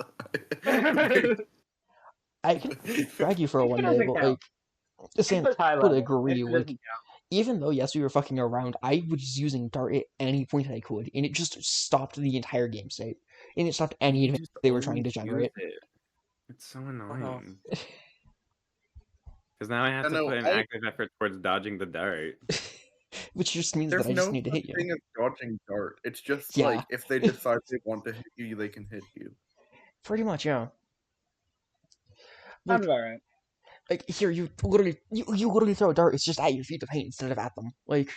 I can drag you for a It one day, doesn't but count. like Sand It's high would level. agree. It Like doesn't count. even though yes, we were fucking around, I was using dart at any point I could, and it just stopped the entire game state, and it stopped any advantage they were trying to generate. It's so annoying. Because now I have I to know, put an active effort towards dodging the dart. Which just means there's that I just no need to such hit you. thing as dodging dart. It's just Yeah. like if they decide they want to hit you, they can hit you. Pretty much, yeah. Sounds Like, about right. like here, you literally throw a dart. It's just at your feet to paint instead of at them. Like,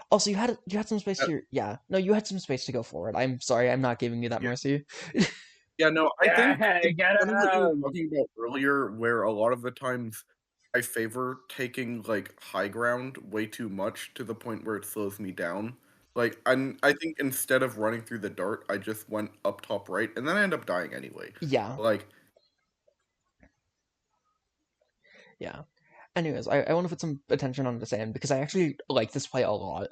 also you had some space here. Yeah, no, you had some space to go forward. I'm sorry, I'm not giving you that mercy. Yeah, no, I think Yeah, it's get kind of what you were him. talking about earlier, where a lot of the times I favor taking like high ground way too much to the point where it slows me down. Like I think instead of running through the dart, I just went up top right, and then I end up dying anyway. Yeah, Like, yeah. Anyways, I want to put some attention on the Sand because I actually like this play a lot.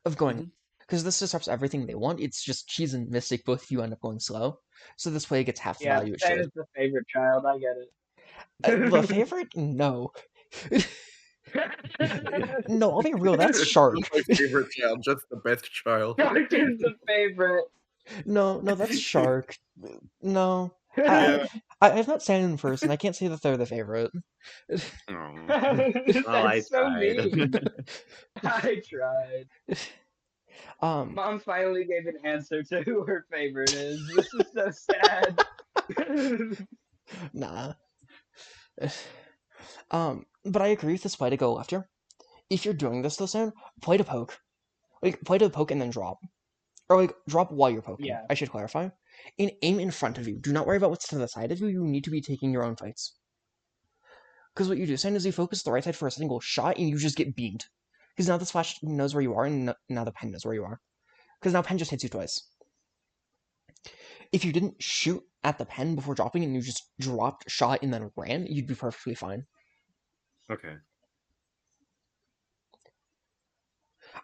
Of going, because this disrupts everything they want. It's just Cheese and Mystic, both of you end up going slow. So this play gets half the Yeah, value it Sand should. is the favorite child. I get it. The favorite? No. No, I'll be real. That's Shark. Just my favorite child, just the best child. Shark is the favorite. No, that's Shark. No, Yeah. I've met Sand in person. I can't say that they're the favorite. Oh. That's I so tried. mean. I tried. Um, Mom finally gave an answer to who her favorite is. This is so sad. nah. But I agree with this play to go left here. If you're doing this though, Sam, play to poke. Like, play to poke and then drop. Or, like, drop while you're poking. Yeah. I should clarify. And aim in front of you. Do not worry about what's to the side of you. You need to be taking your own fights. Because what you do, Sam, is you focus the right side for a single shot and you just get beamed. Because now the splash knows where you are and now the pen knows where you are. Because now pen just hits you twice. If you didn't shoot at the pen before dropping and you just dropped, shot, and then ran, you'd be perfectly fine. Okay.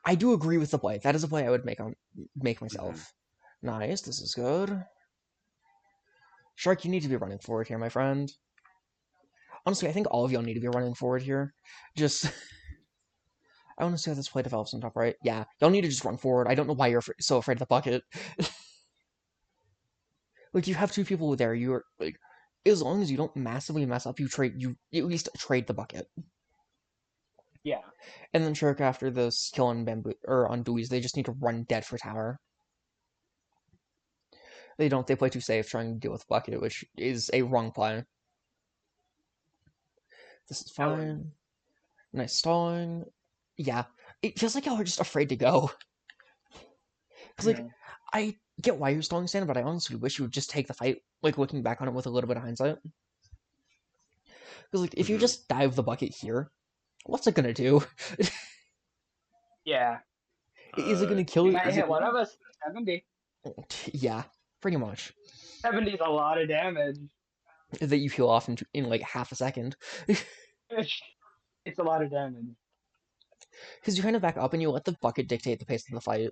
I do agree with the play. That is a play I would make myself. Nice, this is good. Shark, you need to be running forward here, my friend. Honestly, I think all of y'all need to be running forward here. Just... I want to see how this play develops on top right. Yeah, y'all need to just run forward. I don't know why you're so afraid of the bucket. Like, you have two people there. You're, like... As long as you don't massively mess up, you at least trade the bucket. Yeah. And then Shark after this kill on Bamboo or on Buoys, they just need to run dead for tower. They play too safe trying to deal with bucket, which is a wrong play. This is fine. Nice stalling. Yeah. It feels like y'all are just afraid to go. Cause like I get why you're stalling, Stan, but I honestly wish you would just take the fight, like looking back on it with a little bit of hindsight. Because like if you just dive the bucket here, what's it gonna do? Yeah. Is it gonna kill It you? might Is hit it... one of us. 70. Yeah, pretty much. 70 is a lot of damage. That you heal off in like half a second. It's a lot of damage. Because you kind of back up and you let the bucket dictate the pace of the fight.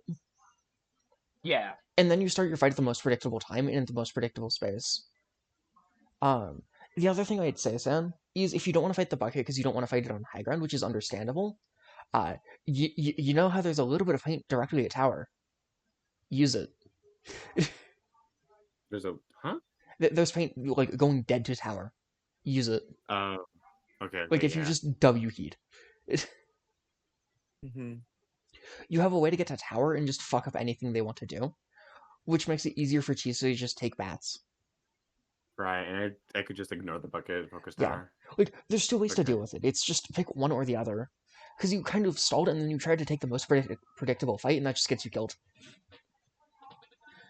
Yeah. And then you start your fight at the most predictable time and in the most predictable space. The other thing I'd say, Sam, is if you don't want to fight the bucket because you don't want to fight it on high ground, which is understandable, you know how there's a little bit of paint directly at tower. Use it. There's a There's paint like going dead to tower. Use it. Okay. Like if you just W keyed. You have a way to get to tower and just fuck up anything they want to do, which makes it easier for Chisu to just take bats. Right, and I could just ignore the bucket, focus Yeah. tower. Like, there's two ways to Okay. deal with it. It's just pick one or the other. Because you kind of stalled and then you tried to take the most predictable fight, and that just gets you killed.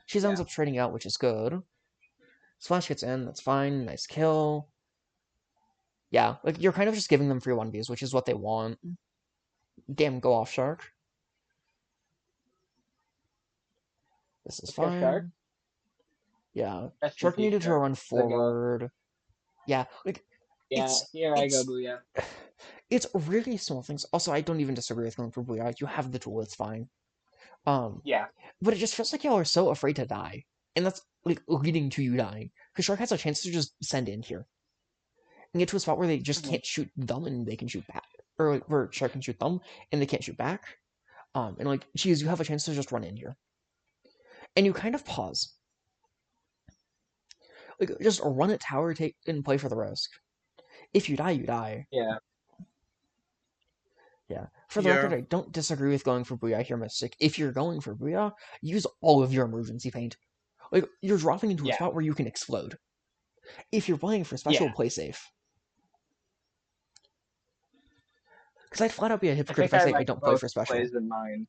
She ends up trading out, which is good. Splash gets in, that's fine. Nice kill. Yeah, like, you're kind of just giving them free 1Vs, which is what they want. Damn, go off, Shark. This is Okay, fine. Shark. Yeah. Rest in Shark peace, needed to Shark. run There you go. forward. Yeah, like, Yeah, here I go, it's- Booyah. it's really small things. Also, I don't even disagree with going for Booyah. You have the tool, it's fine. Yeah. But it just feels like y'all are so afraid to die. And that's, like, leading to you dying. Because Shark has a chance to just send in here. And get to a spot where they just can't shoot them and they can shoot back. Or, like, where Shark can shoot them and they can't shoot back. And, like, geez, you have a chance to just run in here. And you kind of pause. Like, just run at tower, take and play for the risk. If you die, you die. Yeah. Yeah. For the record, I don't disagree with going for Booyah here, Mystic. If you're going for Booyah, use all of your emergency paint. Like, you're dropping into a spot where you can explode. If you're playing for special, play safe. Because I'd flat out be a hypocrite if I say I don't play for special. Plays in mind.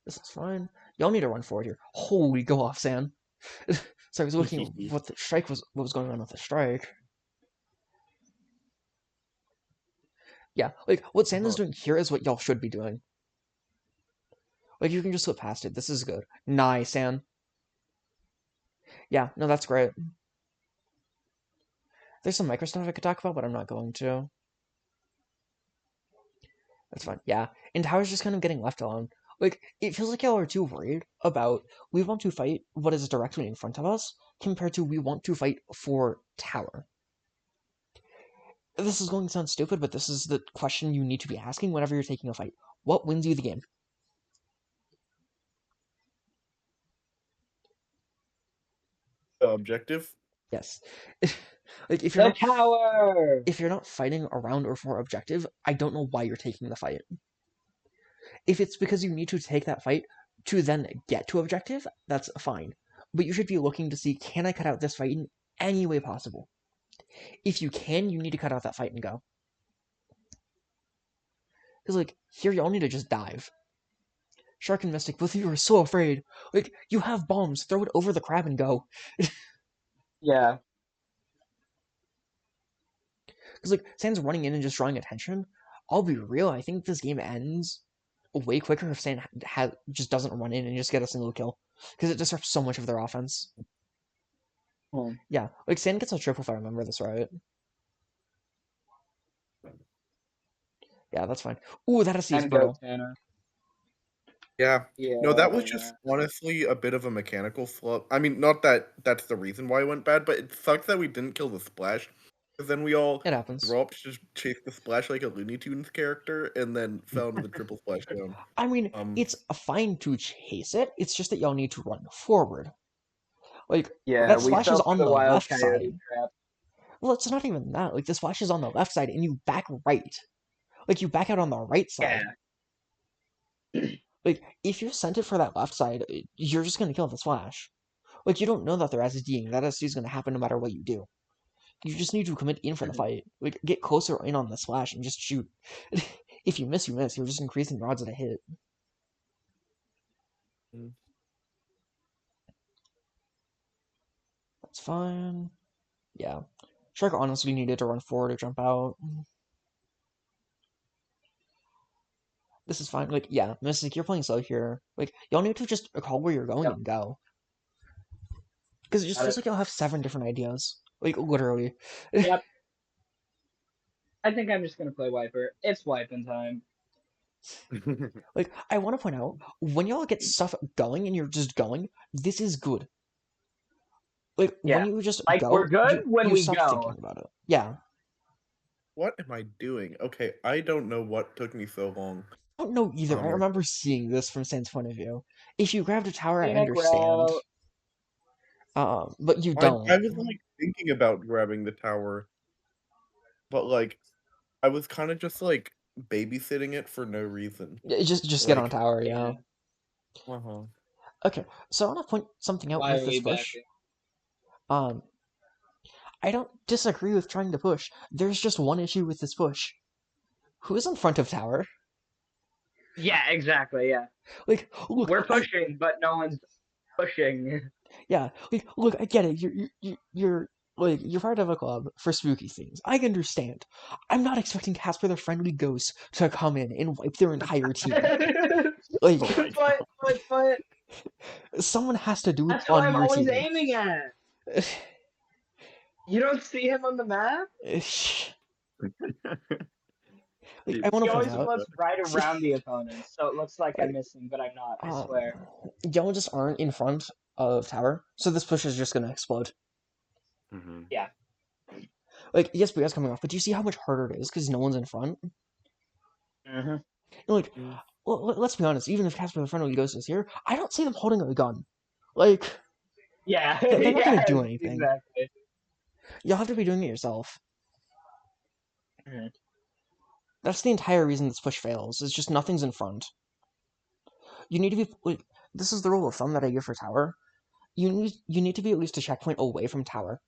This is fine. Y'all need to run forward here. Holy, go off, San. So I was looking at what the strike was, what was going on with the strike. Yeah, like, what San is doing here is what y'all should be doing. Like, you can just slip past it. This is good. Nice, San. Yeah, no, that's great. There's some micro stuff I could talk about, but I'm not going to. That's fine. Yeah, and Tower's just kind of getting left alone. Like, it feels like y'all are too worried about we want to fight what is directly in front of us compared to we want to fight for tower. this is going to sound stupid, but this is the question you need to be asking whenever you're taking a fight. What wins you the game? The objective. Yes. Like The tower. if you're not fighting around or for objective, I don't know why you're taking the fight. If it's because you need to take that fight to then get to objective, that's fine. But you should be looking to see, can I cut out this fight in any way possible? If you can, you need to cut out that fight and go. Because, like, here y'all need to just dive. Shark and Mystic, both of you are so afraid. Like, you have bombs, throw it over the crab and go. Yeah. Because, like, Sand's running in and just drawing attention. I'll be real, I think this game ends way quicker if Sand just doesn't run in and just get a single kill. Because it disrupts so much of their offense. Yeah, like, Sand gets a triple if I remember this right. Yeah, that's fine. Ooh, that is And brutal. go Tanner. Yeah. Yeah. No, that was just honestly a bit of a mechanical flaw. I mean, not that that's the reason why it went bad, but it sucks that we didn't kill the splash. Because then we all It happens. dropped, just chased the splash like a Looney Tunes character, and then fell into the triple splashdown. I mean, it's fine to chase it. It's just that y'all need to run forward. Like, Yeah, that we splash fell is for on the the wild left coyote side. trap. Well, it's not even that. Like, the splash is on the left side, and you back right. Like, you back out on the right side. Yeah. Like, if you sent it for that left side, you're just gonna kill the splash. Like, you don't know that they're SDing. That SD is gonna happen no matter what you do. You just need to commit in for the fight. Like, get closer in on the splash and just shoot. If you miss, you miss. You're just increasing your odds at a hit. That's fine. Yeah. Shark honestly needed to run forward or jump out. This is fine. Like, yeah, Mystic, you're playing slow here. Like, y'all need to just call where you're going Yep. and go. Because it just Got feels it. like y'all have 7 different ideas. Like, literally. Yep. I think I'm just gonna play Wiper. It's wiping time. Like, I want to point out, when y'all get stuff going and you're just going, this is good. Like, Yeah. when you just Like, go, we're good when you we stop go. thinking about it. Yeah. What am I doing? Okay, I don't know what took me so long. I don't know either. I remember seeing this from Sand's point of view. If you grabbed a tower, I understand. But you don't. I was like thinking about grabbing the tower, but like I was kind of just like babysitting it for no reason. Just get on tower, yeah. Uh-huh. Okay, so I want to point something out with this push. I don't disagree with trying to push. There's just one issue with this push. Who is in front of tower? Yeah, exactly. Yeah. Like, look, we're pushing, but no one's pushing. Yeah, like, look, I get it. You're like, you're part of a club for spooky things. I understand. I'm not expecting Casper the Friendly Ghost to come in and wipe their entire team. Like, but someone has to do it that's on what I'm your always team. aiming at. You don't see him on the map? Like, I want He to always point out, was right around the opponent, so it looks like I'm missing, but I'm not, I swear. y'all just aren't in front of tower, so this push is just gonna explode. Yeah. Like, yes, BS coming off, but do you see how much harder it is because no one's in front? Like, well, let's be honest, even if Casper the Friendly Ghost is here, I don't see them holding a gun. Like, yeah, they're not gonna do anything. Exactly. You'll have to be doing it yourself. That's the entire reason this push fails. It's just nothing's in front. You need to be like, this is the rule of thumb that I give for tower. You need to be at least a checkpoint away from tower.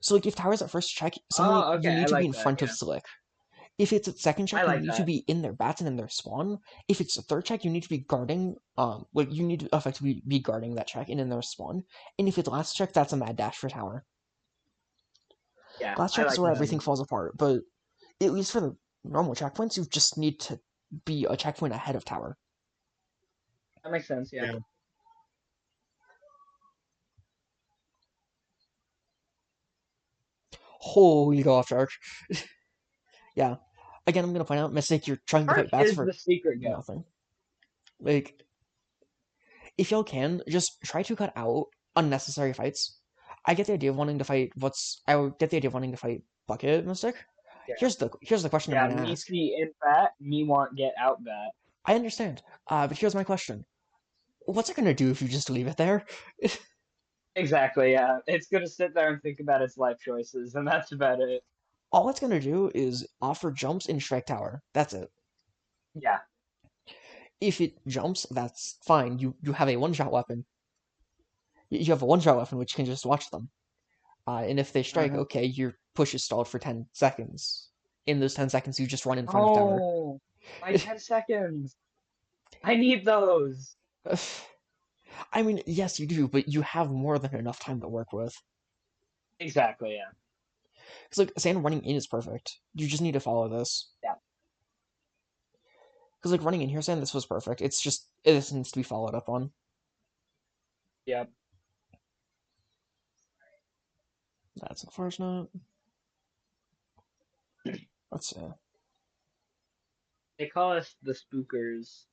So like if tower's at first check, you need to be in front of Slick. If it's at second check, you need to be in their bats and in their spawn. If it's a third check, you need to be guarding like you need to effectively be guarding that check and in their spawn. And if it's last check, that's a mad dash for tower. Yeah. Last check is where everything falls apart, but at least for the normal checkpoints, you just need to be a checkpoint ahead of tower. That makes sense, yeah. Holy go off, Shark. Yeah. Again, I'm gonna point out, Mystic, you're trying to fight bats for the secret nothing. Like, if y'all can, just try to cut out unnecessary fights. I get the idea of wanting to fight. I would get the idea of wanting to fight Bucket Mystic. Yeah. Here's the question Yeah, I'm gonna me ask. see in bat, me want get out bat. I understand, but here's my question: what's it gonna do if you just leave it there? Exactly, yeah. It's gonna sit there and think about its life choices, and that's about it. All it's gonna do is offer jumps in Strike Tower. That's it. Yeah. If it jumps, that's fine. You have a one-shot weapon. You have a one-shot weapon which can just watch them. And if they strike, okay, your push is stalled for 10 seconds. In those 10 seconds, you just run in front of tower. Oh, my 10 seconds. I need those. I mean, yes, you do, but you have more than enough time to work with. Exactly, yeah. Because, like, Sand running in is perfect. You just need to follow this. Yeah. Because, like, running in here, Sand, this was perfect. It's just, this needs to be followed up on. Yep. That's unfortunate. Let's see. They call us the spookers.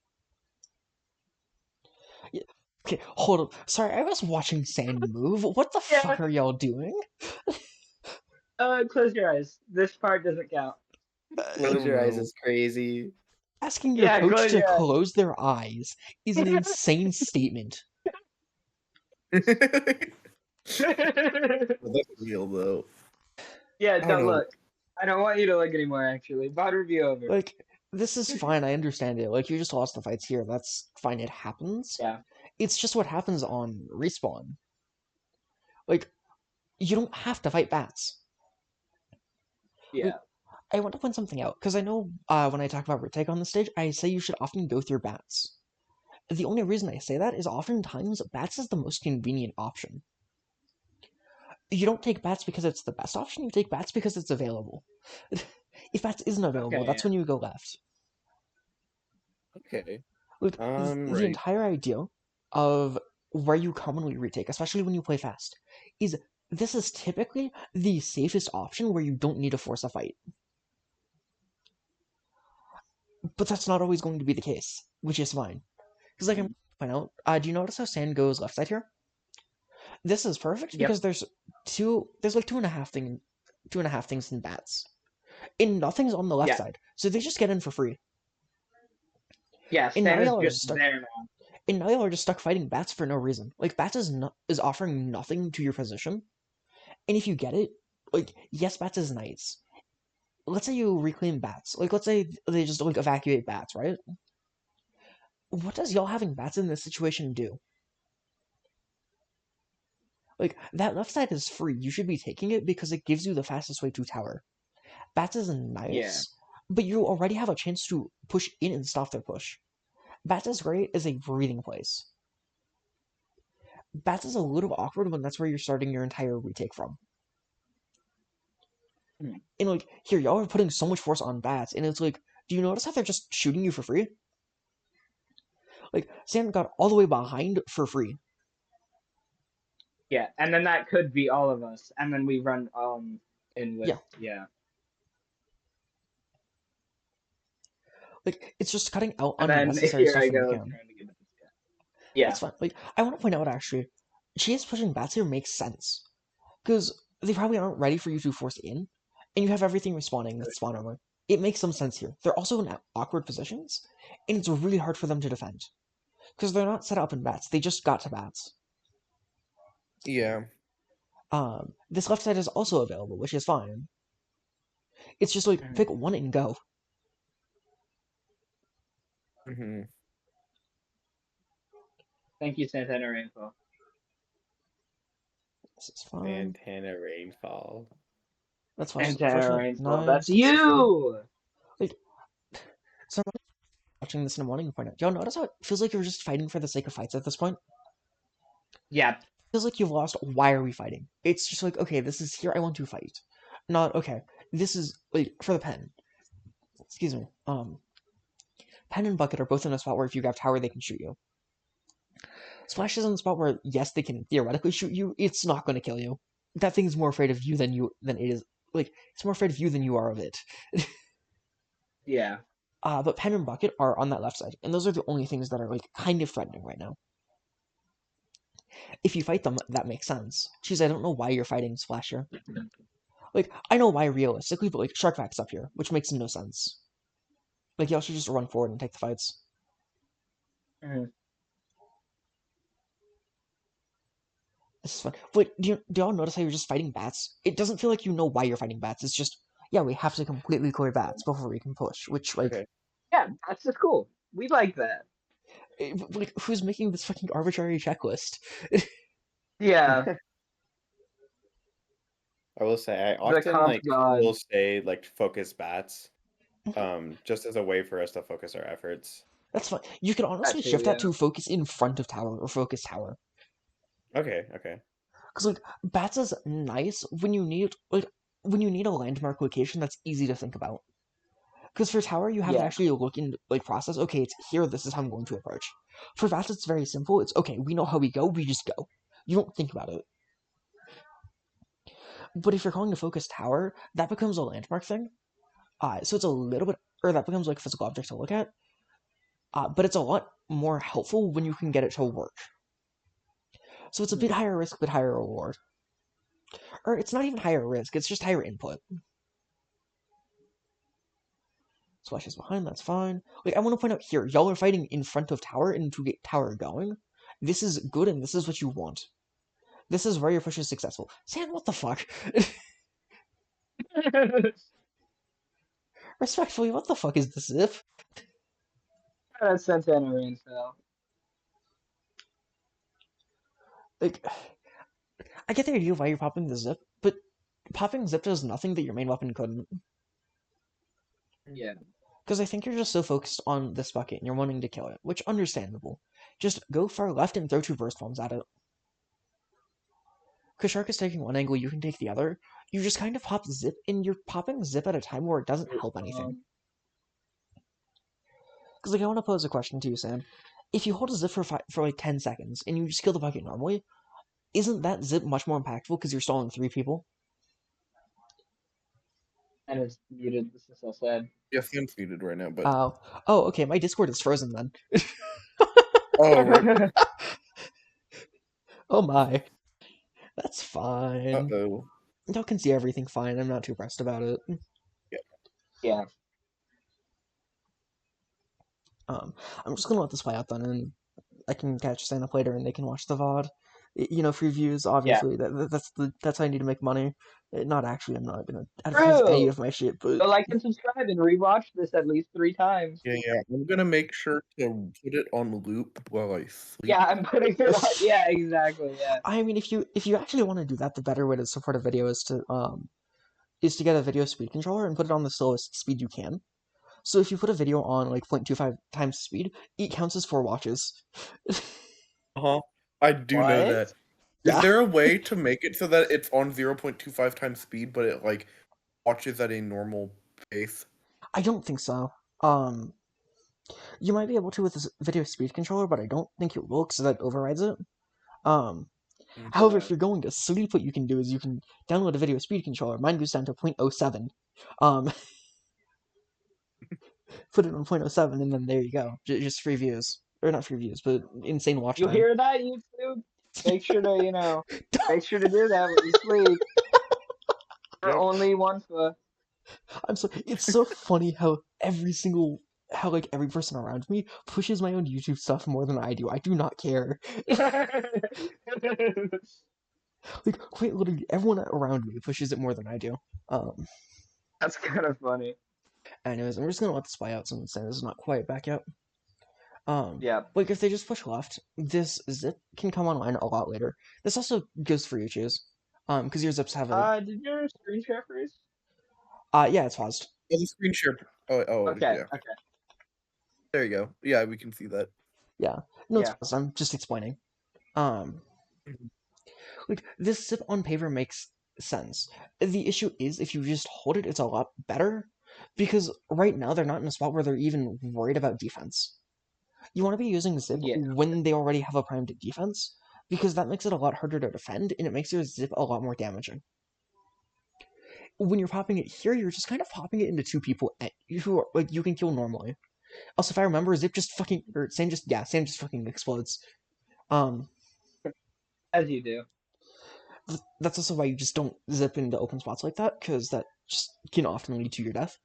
Okay, hold up. Sorry, I was watching Sand move. What the Yeah. fuck are y'all doing? Close your eyes. This part doesn't count. Close your eyes no. is crazy. Asking your Yeah, coach close to your eyes. close their eyes is an insane statement. That's real though. Yeah, I don't don't know. look. I don't want you to look anymore, actually. VOD review over. Like, this is fine, I understand it. Like, you just lost the fights here. That's fine, it happens. Yeah. It's just what happens on Respawn. Like, you don't have to fight bats. Yeah. I want to point something out, because I know when I talk about retake on the stage, I say you should often go through bats. The only reason I say that is oftentimes bats is the most convenient option. You don't take bats because it's the best option, you take bats because it's available. If bats isn't available, Okay, that's yeah. when you go left. Okay. Like, the Right. entire idea of where you commonly retake, especially when you play fast, is this is typically the safest option where you don't need to force a fight. But that's not always going to be the case, which is fine. Because like I'm point out, do you notice how Sand goes left side here? This is perfect Yep. because there's like two and a half things in bats. And nothing's on the left Yeah. side. So they just get in for free. Yeah, And now Sand is y'all are just stuck there now. and now y'all are just stuck fighting bats for no reason. Like bats is offering nothing to your position. And if you get it, like, yes, bats is nice. Let's say you reclaim bats. Like, let's say they just, like, evacuate bats, right? What does y'all having bats in this situation do? Like, that left side is free. You should be taking it because it gives you the fastest way to tower. Bats is nice, Yeah. but you already have a chance to push in and stop their push. Bats is great as a breathing place. Bats is a little awkward when that's where you're starting your entire retake from. And like, here, y'all are putting so much force on bats, and it's like, do you notice how they're just shooting you for free? Like, Sand got all the way behind for free. Yeah, and then that could be all of us, and then we run in with yeah. Like, it's just cutting out And then unnecessary here stuff I when you go can. trying to get it. Yeah. That's fine. Like, I want to point out, actually, Chase pushing bats here makes sense. Because they probably aren't ready for you to force in, and you have everything respawning with spawn armor. It makes some sense here. They're also in awkward positions, and it's really hard for them to defend. Because they're not set up in bats, they just got to bats. Yeah. This left side is also available, which is fine. It's just like, pick one and go. Mm-hmm. Thank you, Santana Rainfall. This is fine. Santana Rainfall. That's fine. Santana Rainfall, Nice. that's you! Like, so I'm watching this in the morning and point out, y'all notice how it feels like you're just fighting for the sake of fights at this point? Yeah. It feels like you've lost, why are we fighting? It's just like, okay, this is here, I want to fight. Not, okay, this is, like, for the pen. Excuse me. Pen and Bucket are both in a spot where if you grab tower, they can shoot you. Splash is in a spot where, yes, they can theoretically shoot you, it's not going to kill you. That thing's more afraid of you than it is, like, it's more afraid of you than you are of it. Yeah. But Pen and Bucket are on that left side, and those are the only things that are, like, kind of threatening right now. If you fight them, that makes sense. Jeez, I don't know why you're fighting Splasher. Like, I know why realistically, but like, Sharkvax's up here, which makes no sense. Like, y'all should just run forward and take the fights. Mhm. This is fun. But do y'all notice how you're just fighting bats? It doesn't feel like you know why you're fighting bats. It's just, yeah, we have to completely clear bats before we can push. Which, like, Okay. Yeah, that's just cool. We like that. like, who's making this fucking arbitrary checklist? Yeah, I will say I the often comp like god. will say like focus bats, just as a way for us to focus our efforts. That's fine. You can honestly shift that to focus in front of tower or focus tower. Okay, okay. Because like bats is nice when you need a landmark location that's easy to think about. Because for tower you have to Yeah. actually look and like process. Okay, it's here. This is how I'm going to approach. For bats it's very simple. It's okay. We know how we go. We just go. You don't think about it. But if you're calling to focus tower, that becomes a landmark thing. So it's a little bit, or that becomes like a physical object to look at. But it's a lot more helpful when you can get it to work. So it's a bit higher risk, but higher reward. Or it's not even higher risk, it's just higher input. Splash is behind, that's fine. Like, I want to point out here, y'all are fighting in front of tower, and to get tower going, this is good, and this is what you want. This is where your push is successful. Sam, what the fuck? Respectfully, what the fuck is this zip? That's Santana Rain style. Like, I get the idea of why you're popping the zip, but popping zip does nothing that your main weapon couldn't. Yeah. Because I think you're just so focused on this bucket and you're wanting to kill it, which understandable. Just go far left and throw 2 burst bombs at it. Because Shark is taking one angle, you can take the other. You just kind of pop zip, and you're popping zip at a time where it doesn't help anything. Because like I want to pose a question to you, Sam. If you hold a zip for like 10 seconds and you just kill the bucket normally, isn't that zip much more impactful because you're stalling 3 people? And it's muted. This is so sad. Yes, I'm muted right now, but Oh, okay. My Discord is frozen then. oh right. Oh my. That's fine. Uh-oh. Y'all can see everything fine. I'm not too pressed about it. Yeah. I'm just gonna let this play out then, and I can catch stand up later, and they can watch the VOD. You know, free views, obviously. That's how I need to make money. Not actually, I'm not gonna advertise any of my shit, but So like and subscribe and rewatch this at least 3 times. Yeah. I'm gonna make sure to put it on loop while I sleep. Yeah, I'm putting it on. Yeah, exactly. Yeah. I mean, if you actually want to do that, the better way to support a video is to get a video speed controller and put it on the slowest speed you can. So if you put a video on like 0.25 times speed, it counts as 4 watches. I do know What? that. Yeah. Is there a way to make it so that it's on 0.25 times speed, but it like watches at a normal pace? I don't think so. You might be able to with this video speed controller, but I don't think it will because that overrides it. However, if you're going to sleep, what you can do is you can download a video speed controller. Mine goes down to 0.07. Put it on 0.07, and then there you go. Just free views. Or not free views, but insane watch You time. hear that, YouTube? Make sure to, make sure to do that when you sleep. For only 1 foot. I'm so it's so funny how every person around me pushes my own YouTube stuff more than I do. I do not care. Like, quite literally, everyone around me pushes it more than I do. That's kind of funny. Anyways, I'm just gonna let this play out since Sam is not quite back yet. Yeah. Like, if they just push left, this zip can come online a lot later. This also goes for you choose. Because your zips have a... Did your screen share freeze? yeah, it's paused. Oh, the screen share. Oh, Okay, yeah. okay. There you go. Yeah, we can see that. Yeah. No, it's Yeah. paused. I'm just explaining. Like, this zip on paper makes sense. The issue is, if you just hold it, it's a lot better. Because right now, they're not in a spot where they're even worried about defense. You want to be using zip when they already have a primed defense, because that makes it a lot harder to defend, and it makes your zip a lot more damaging. When you're popping it here, you're just kind of popping it into 2 people who are, like, you can kill normally. Also, if I remember, zip just fucking, or Sam just fucking explodes. As you do. That's also why you just don't zip into open spots like that, because that just can often lead to your death.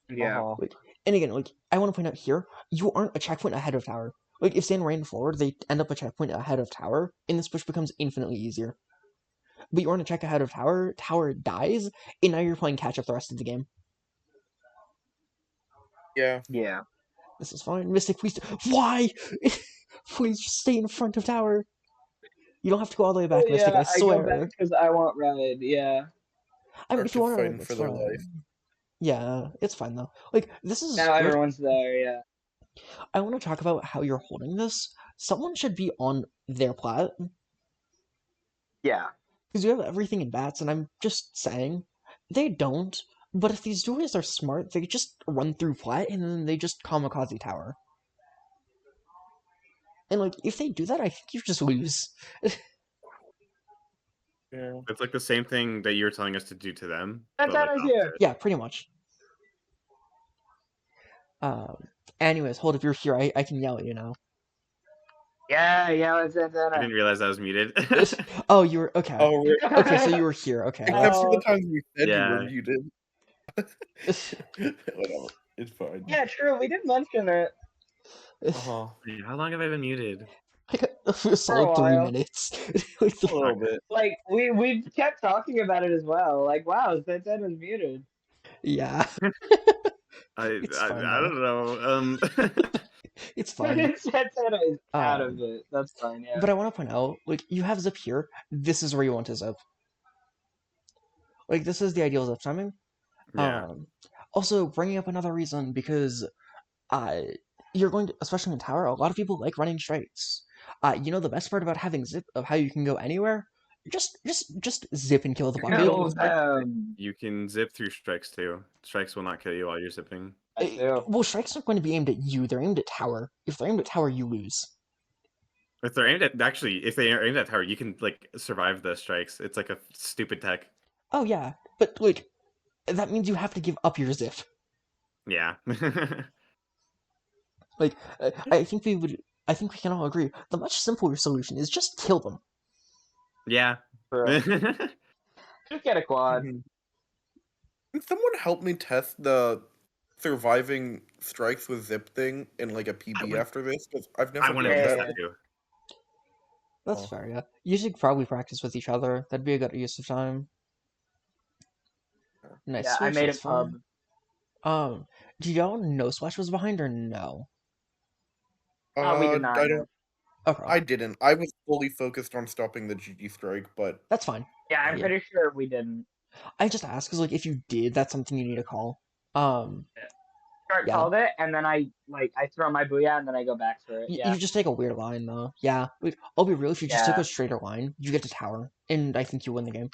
Yeah. Like, and again, like, I want to point out here, you aren't a checkpoint ahead of tower. Like, if Sand ran forward, they end up a checkpoint ahead of tower, and this push becomes infinitely easier. But you aren't a check ahead of tower, tower dies, and now you're playing catch up the rest of the game. Yeah. Yeah. This is fine. Mystic, please. Why? Please just stay in front of tower. You don't have to go all the way back, Mystic, I I go back swear. because I want ride. Yeah. I mean, Are if you want fighting to, for it's their fine. life. Yeah, it's fine though. Like, this is. Now everyone's there. Yeah. I want to talk about how you're holding this. Someone should be on their plat. Yeah. Because you have everything in bats, and I'm just saying, they don't. But if these duelists are smart, they just run through flat, and then they just kamikaze tower. And, like, if they do that, I think you just lose. Yeah. It's like the same thing that you were telling us to do to them. That's but, like, out here. opposite. Yeah, pretty much. Anyways, hold, if you're here, I can yell at you now. Yeah. I didn't realize I was muted. Oh, you were, okay. Oh, we're, Okay, so you were here, okay. except for the Oh. times we said you Yeah. were muted. Whatever. It's fine. Yeah, true. We did mention it. Uh-huh. Wait, how long have I been muted? Like a solid 3 while. minutes. Like, A little bit. Like we kept talking about it as well. Like, wow, Zen was muted. yeah, I It's fine, I don't know. it's fine. Zen is out of Um, it. That's fine. Yeah. But I want to point out, like, you have zip here. This is where you want to zip. Like, this is the ideal zip timing. Yeah. Also, bringing up another reason, because you're going to, especially in tower, a lot of people like running straights. You know the best part about having zip, of how you can go anywhere? Just zip and kill the You can bucket. kill Kill the strikes. them. You can zip through strikes too. Strikes will not kill you while you're zipping. I do. Well, strikes aren't going to be aimed at you, they're aimed at tower. If they're aimed at tower, you lose. If they're aimed at if they are aimed at tower, you can like survive the strikes. It's like a stupid tech. Oh, yeah, but, like, that means you have to give up your zip. Yeah. Like, I think we can all agree, the much simpler solution is just kill them. Yeah. Bro. Just get a quad. Mhm. Can someone help me test the surviving strikes with zip thing in like a PB would- after this? Because I've never I want to done test Yeah. that too. That's Oh. fair, yeah. You should probably practice with each other. That'd be a good use of time. Nice Yeah, I switch, made a that's pub. fine. Did y'all know Splash was behind or no? We did not. I know. don't. Okay, I didn't. I was fully focused on stopping the GG strike, but that's fine. Yeah, I'm Yeah. pretty sure we didn't. I just asked because, like, if you did, that's something you need to call. Start Yeah. called it, and then I throw my booyah, and then I go back for it. Yeah. You just take a weird line, though. Yeah, like, I'll be real, if you just took Yeah. a straighter line, you get to tower, and I think you win the game.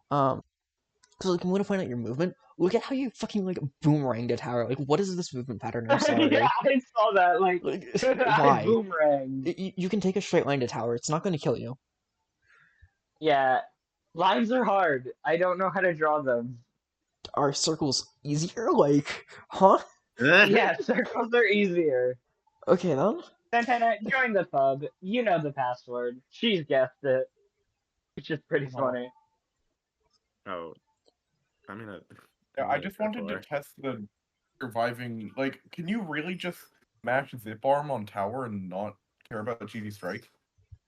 Because, like, I'm going to point out your movement. Look at how you fucking, like, boomerang to tower. Like, what is this movement pattern? I'm sorry. Yeah, I saw that. Like, Like, I why? boomerang. You can take a straight line to tower. It's not going to kill you. Yeah, lines are hard. I don't know how to draw them. Are circles easier? Like, huh? Yeah, circles are easier. Okay, then. Santana, join the pub. You know the password. She's guessed it. It's just pretty funny. Oh, I'm gonna. yeah, I'm I gonna just go wanted to for it. test the surviving. Like, can you really just smash zip arm on tower and not care about the GG strike?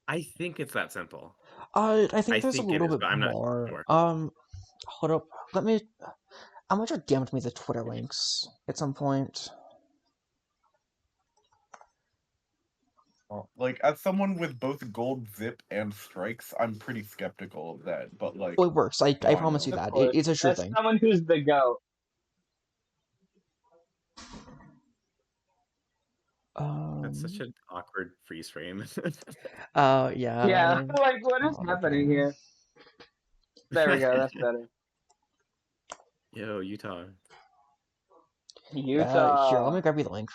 I think it's that simple. I think I there's think a it little is, bit but I'm not more. sure. Hold up. Let me. I'm gonna DM me the Twitter links at some point. Like, as someone with both gold zip and strikes, I'm pretty skeptical of that. But like, Well, it works. I why promise you not? Of that. course. It's a sure That's thing. someone who's the goat. That's such an awkward freeze frame. Yeah. Yeah, like what is happening here? There we go. That's better. Yo, Utah. Utah. Here, let me grab you the link.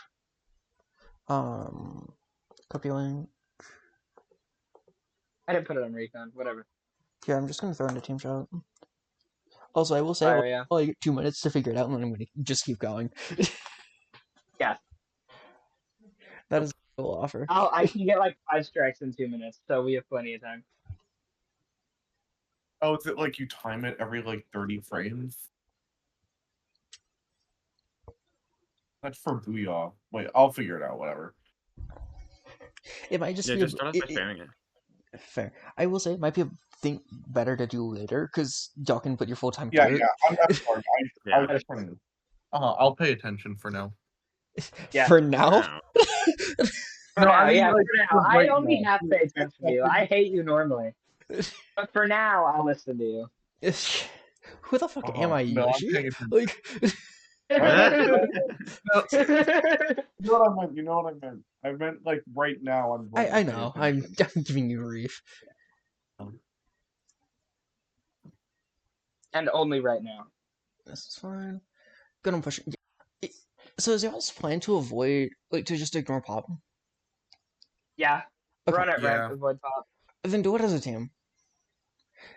Copy link. I didn't put it on recon. Whatever. Here, I'm just gonna throw in a team shot. Also, I will say, Fire, yeah. like 2 minutes to figure it out, and then I'm gonna just keep going. Yeah. That is will offer. I can get like 5 strikes in 2 minutes, so we have plenty of time. Oh, is it like you time it every like 30 frames? That's for Booyah. Wait, I'll figure it out. Whatever. It might just Yeah, be just start off by it- spamming it. fair. I will say it might be a thing better to do later because y'all can put your full time Yeah, to it. yeah. I'm sorry. Yeah. I'll pay attention for now. Yeah. For now, Now. For No, now, I mean, yeah, like, for now. for I right only now. half pay attention to you. I hate you normally. But for now, I'll listen to you. who the fuck am I, No, I'm Yoshi? paying attention. Like, No, you know what I meant. You know what I meant. I meant like right now. I'm. going to I pay know. I'm attention. giving you grief. And only right now. This is fine. Gonna push it. So is y'all's plan to avoid, like, to just ignore pop? Yeah. Okay. Run it, Yeah. ramp, avoid pop. Then do it as a team.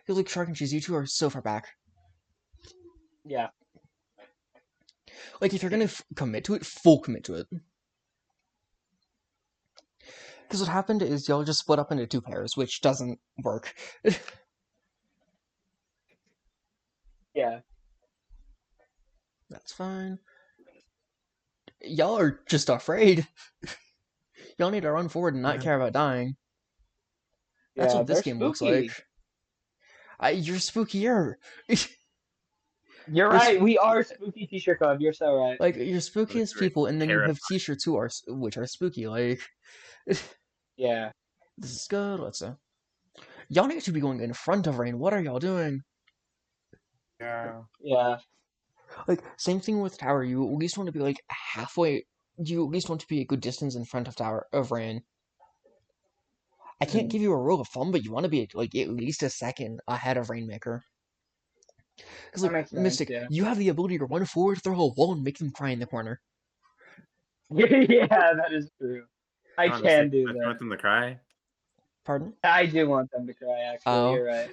Because, like, Shark and Cheese, you two are so far back. Yeah. Like, if you're gonna commit to it, full commit to it. Because what happened is y'all just split up into 2 pairs, which doesn't work. Yeah. That's fine. Y'all are just afraid. Y'all need to run forward and not Yeah. care about dying. That's Yeah, what this they're game looks spooky. like. You're spookier. You're right. We are spooky t-shirt club. You're so right. Like, you're spookiest very people, and then you have terrifying. t-shirts which are spooky. Like, Yeah. this is good. Let's see. Y'all need to be going in front of Rain. What are y'all doing? Yeah. Yeah. Like, same thing with Tower. You at least want to be, like, halfway. You at least want to be a good distance in front of Rain. I can't give you a rule of thumb, but you want to be, like, at least a second ahead of Rainmaker. Because, That like, makes sense, Mystic, yeah. you have the ability to run forward, throw a wall, and make them cry in the corner. Yeah, that is true. I Honestly, can do I that. want them to cry. Pardon? I do want them to cry, actually. Oh. You're right.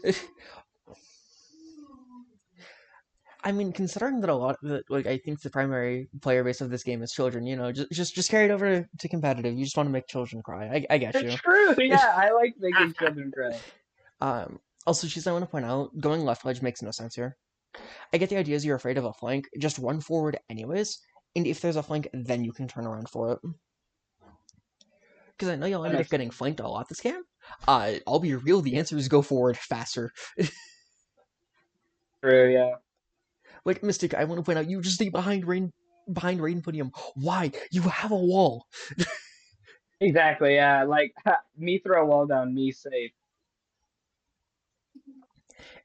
I mean, considering that a lot of the, like, I think the primary player base of this game is children, you know, just carry it over to competitive. You just want to make children cry. I get you. It's true, yeah. I like making children cry. Also, Cheese, I want to point out, going left ledge makes no sense here. I get the idea is you're afraid of a flank, just run forward anyways, and if there's a flank, then you can turn around for it. Because I know you'll end up getting flanked a lot this game. I'll be real, the answer is go forward faster. True, yeah. Like, Mystic, I want to point out, you just stay behind Rain Podium. Why? You have a wall. Exactly, yeah. Like, me throw a wall down, me safe.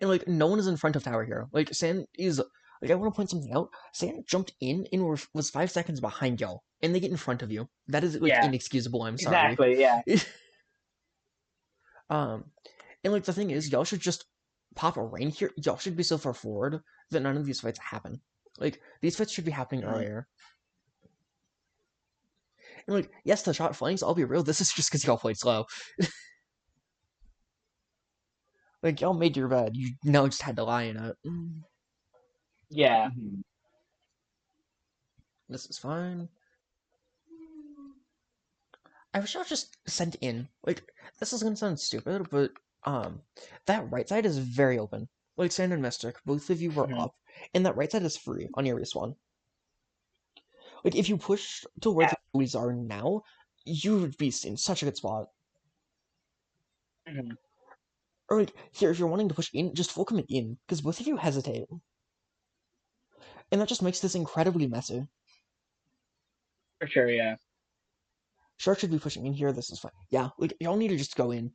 And, like, no one is in front of Tower here. Like, Sand is... Like, I want to point something out. Sand jumped in and was 5 seconds behind y'all. And they get in front of you. That is, like, Yeah. inexcusable, I'm sorry. Exactly, yeah. And, like, the thing is, y'all should just pop a Rain here. Y'all should be so far forward that none of these fights happen. Like, these fights should be happening earlier. And, like, yes, the shot flanks, I'll be real, this is just because y'all played slow. Like, y'all made your bed, you now just had to lie in it. Yeah. This is fine. I wish I was just sent in. Like, this is gonna sound stupid, but, that right side is very open. Like, Sand and Mystic, both of you were up, and that right side is free on your respawn. Like, if you push to where the buoys are now, you would be in such a good spot. Or, like, here, if you're wanting to push in, just full commit in, because both of you hesitate. And that just makes this incredibly messy. For sure, yeah. Shark should be pushing in here, this is fine. Yeah, like, y'all need to just go in.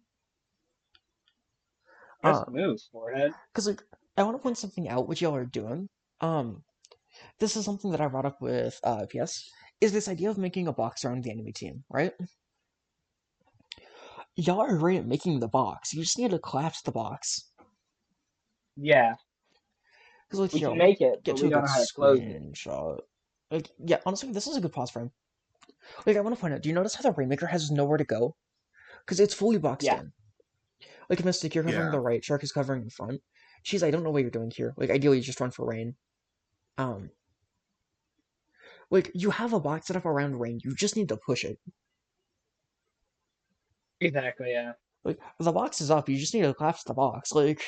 Just move, forehead. Because, like, I want to point something out, which y'all are doing. This is something that I brought up with, PS, is this idea of making a box around the enemy team, right? Y'all are great at making the box, you just need to collapse the box. Yeah. Because, like, We yo, can make it, get but to we a don't good know how to close it. screenshot. Like, yeah, honestly, this is a good pause frame. Like, I want to point out, do you notice how the Rainmaker has nowhere to go? Because it's fully boxed in. Like, Mystic, you're covering the right, Shark is covering the front. Cheese, I don't know what you're doing here. Like, ideally, just run for Rain. Like, you have a box set up around Rain, you just need to push it. Exactly. Yeah. Like, the box is up, you just need to collapse the box. Like,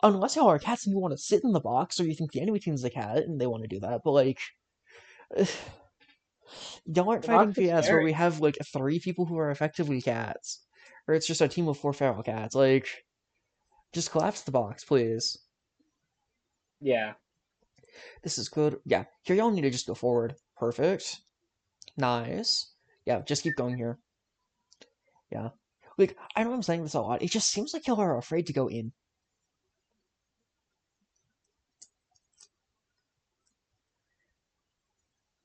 unless y'all are cats and you want to sit in the box, or you think the enemy team's the cat and they want to do that, but like, y'all aren't The fighting box is PS where we scary. have like 3 people who are effectively cats, or it's just a team of 4 feral cats. Like, just collapse the box, please. Yeah. This is good. Yeah, here y'all need to just go forward. Perfect. Nice. Yeah, just keep going here. Yeah. Like, I know I'm saying this a lot. It just seems like y'all are afraid to go in.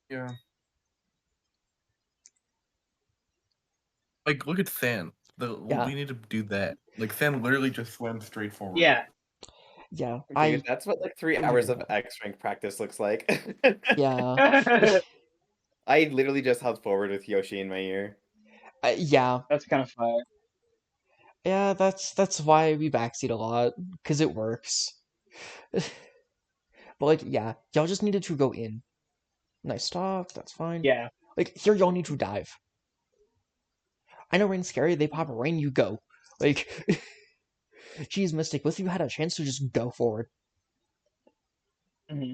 Yeah. Like, look at Than. Yeah. We need to do that. Like, Than literally just swam straight forward. Yeah. Yeah. Dude, that's what like 3 hours of Yeah. X rank practice looks like. Yeah. I literally just held forward with Yoshi in my ear. Yeah. That's kind of fire. Yeah, that's why we backseat a lot, because it works. But like, yeah, y'all just needed to go in. Nice stop, that's fine. Yeah. Like, here y'all need to dive. I know Rain's scary, they pop Rain, you go. Like, geez, Mystic, both of you had a chance to just go forward. Hmm.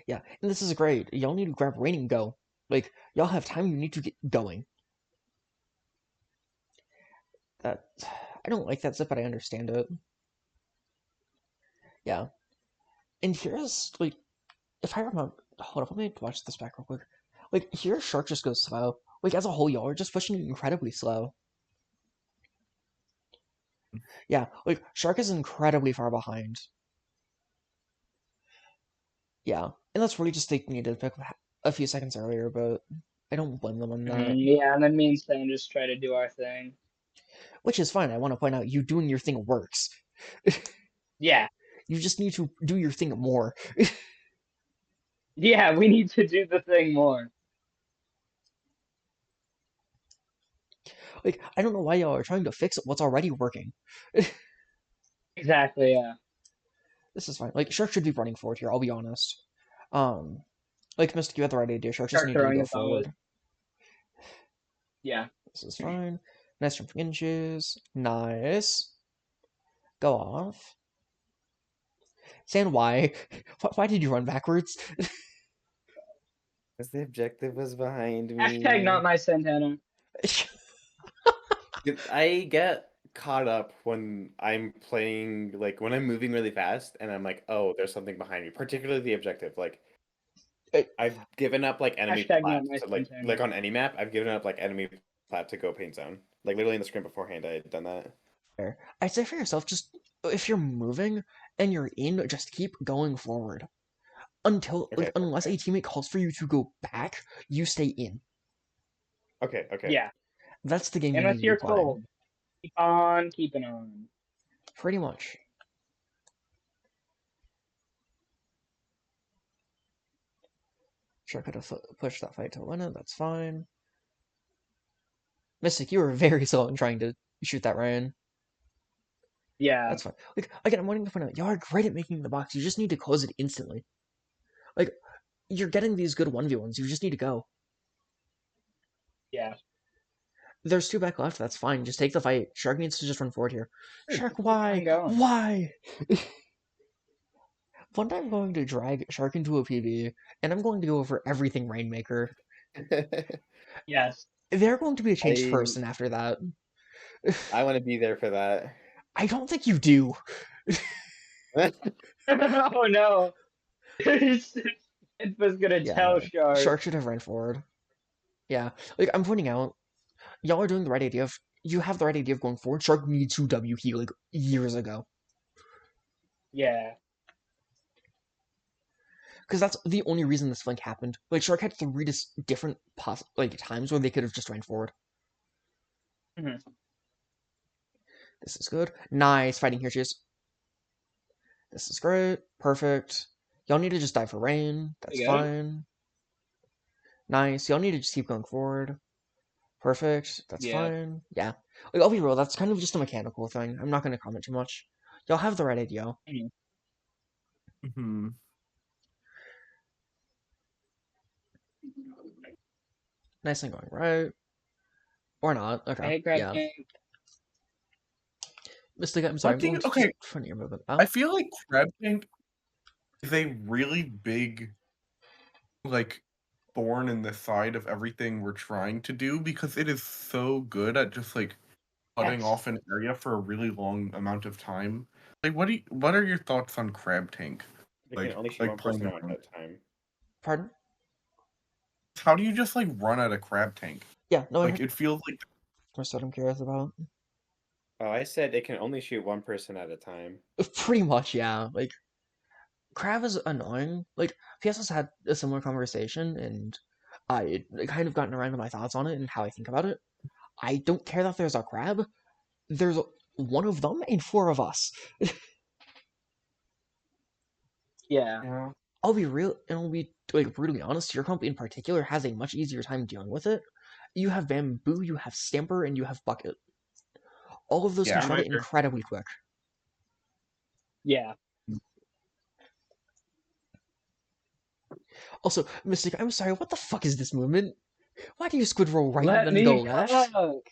Yeah, and this is great. Y'all need to grab Rain and go. Like, y'all have time, you need to get going. That, I don't like that zip, but I understand it. Yeah. And here's, like, if I remember, hold up, let me watch this back real quick. Like, here Shark just goes slow. Like, as a whole, y'all are just pushing it incredibly slow. Yeah, like, Shark is incredibly far behind. Yeah, and that's really just they needed to pick a few seconds earlier, but I don't blame them on that. Yeah, and then me and Stan just try to do our thing. Which is fine, I want to point out, you doing your thing works. Yeah. You just need to do your thing more. Yeah, we need to do the thing more. Like, I don't know why y'all are trying to fix what's already working. Exactly. Yeah. This is fine. Like, Shark should be running forward here, I'll be honest. Like, Mystic, you had the right idea. Shark just Start needed to throwing go as always. forward. Yeah. This is fine. Nice jumping inches. Nice. Go off. Sand, why? Why did you run backwards? Because the objective was behind Hashtag not me. my Santana. I get caught up when I'm playing, like when I'm moving really fast and I'm like, oh, there's something behind me, particularly the objective. Like I've given up like enemy Hashtag not plat my to Santana. like on any map, I've given up like enemy plat to go paint zone. Like literally in the screen beforehand, I had done that. Fair. I'd say for yourself, just if you're moving and you're in, just keep going forward. Until, like, Okay, unless a okay, teammate calls for you to go back, you stay in. okay. Yeah. That's the game you need Unless to be you're playing. told. Keep on keeping on. Pretty much. Sure, could have pushed that fight to win it, that's fine. Mystic, you were very slow in trying to shoot that Ryan. Yeah. That's fine. Like, again, I'm wanting to point out, y'all are great at making the box, you just need to close it instantly. Like, you're getting these good 1v1s, you just need to go. Yeah. There's 2 back left, that's fine, just take the fight. Shark needs to just run forward here. Shark, Keep why? on going. Why? One day I'm going to drag Shark into a PB, and I'm going to go over everything Rainmaker. Yes. They're going to be a changed I person after that. I want to be there for that. I don't think you do. Oh no. It was gonna Yeah, tell Shark. Shark should have ran forward. Yeah, like, I'm pointing out, y'all are doing the right idea of, you have the right idea of going forward. Shark needs to W key, like, years ago. Yeah. Because that's the only reason this flank happened. Like, Shark had 3 different times where they could have just ran forward. Mhm. This is good. Nice fighting here, cheers. This is great. Perfect. Y'all need to just die for rain. That's You go. fine. Nice. Y'all need to just keep going forward. Perfect. That's Yeah. fine. Yeah. Like, I'll be real, that's kind of just a mechanical thing. I'm not going to comment too much. Y'all have the right idea. Mhm. Hmm. Nice and going right. Or not. I Okay. hate Crab Yeah. King. Mystic, I'm sorry. I'm thing- going to okay. just front of your movement. I feel like Crab Tank is a really big, like, thorn in the side of everything we're trying to do because it is so good at just like cutting Yes. off an area for a really long amount of time. Like, what are your thoughts on Crab Tank? They Like- can only shoot like one person pulling out them. at a time. Pardon? How do you just like run at a Crab Tank? Yeah, no, I Like, heard it feels like that's what I'm curious about. Oh, I said it can only shoot one person at a time. Pretty much, yeah. Like, Crab is annoying. Like, PSS had a similar conversation, and I kind of gotten around to my thoughts on it and how I think about it. I don't care that there's a crab. There's one of them and four of us. Yeah. Yeah. I'll be real, and I'll be like brutally honest. Your comp in particular has a much easier time dealing with it. You have Bamboo, you have Stamper, and you have Bucket. All of those Yeah, can shred I it agree. incredibly quick. Yeah. Also, Mystic, I'm sorry, what the fuck is this movement? Why do you squid roll right Let and then me go left? cook.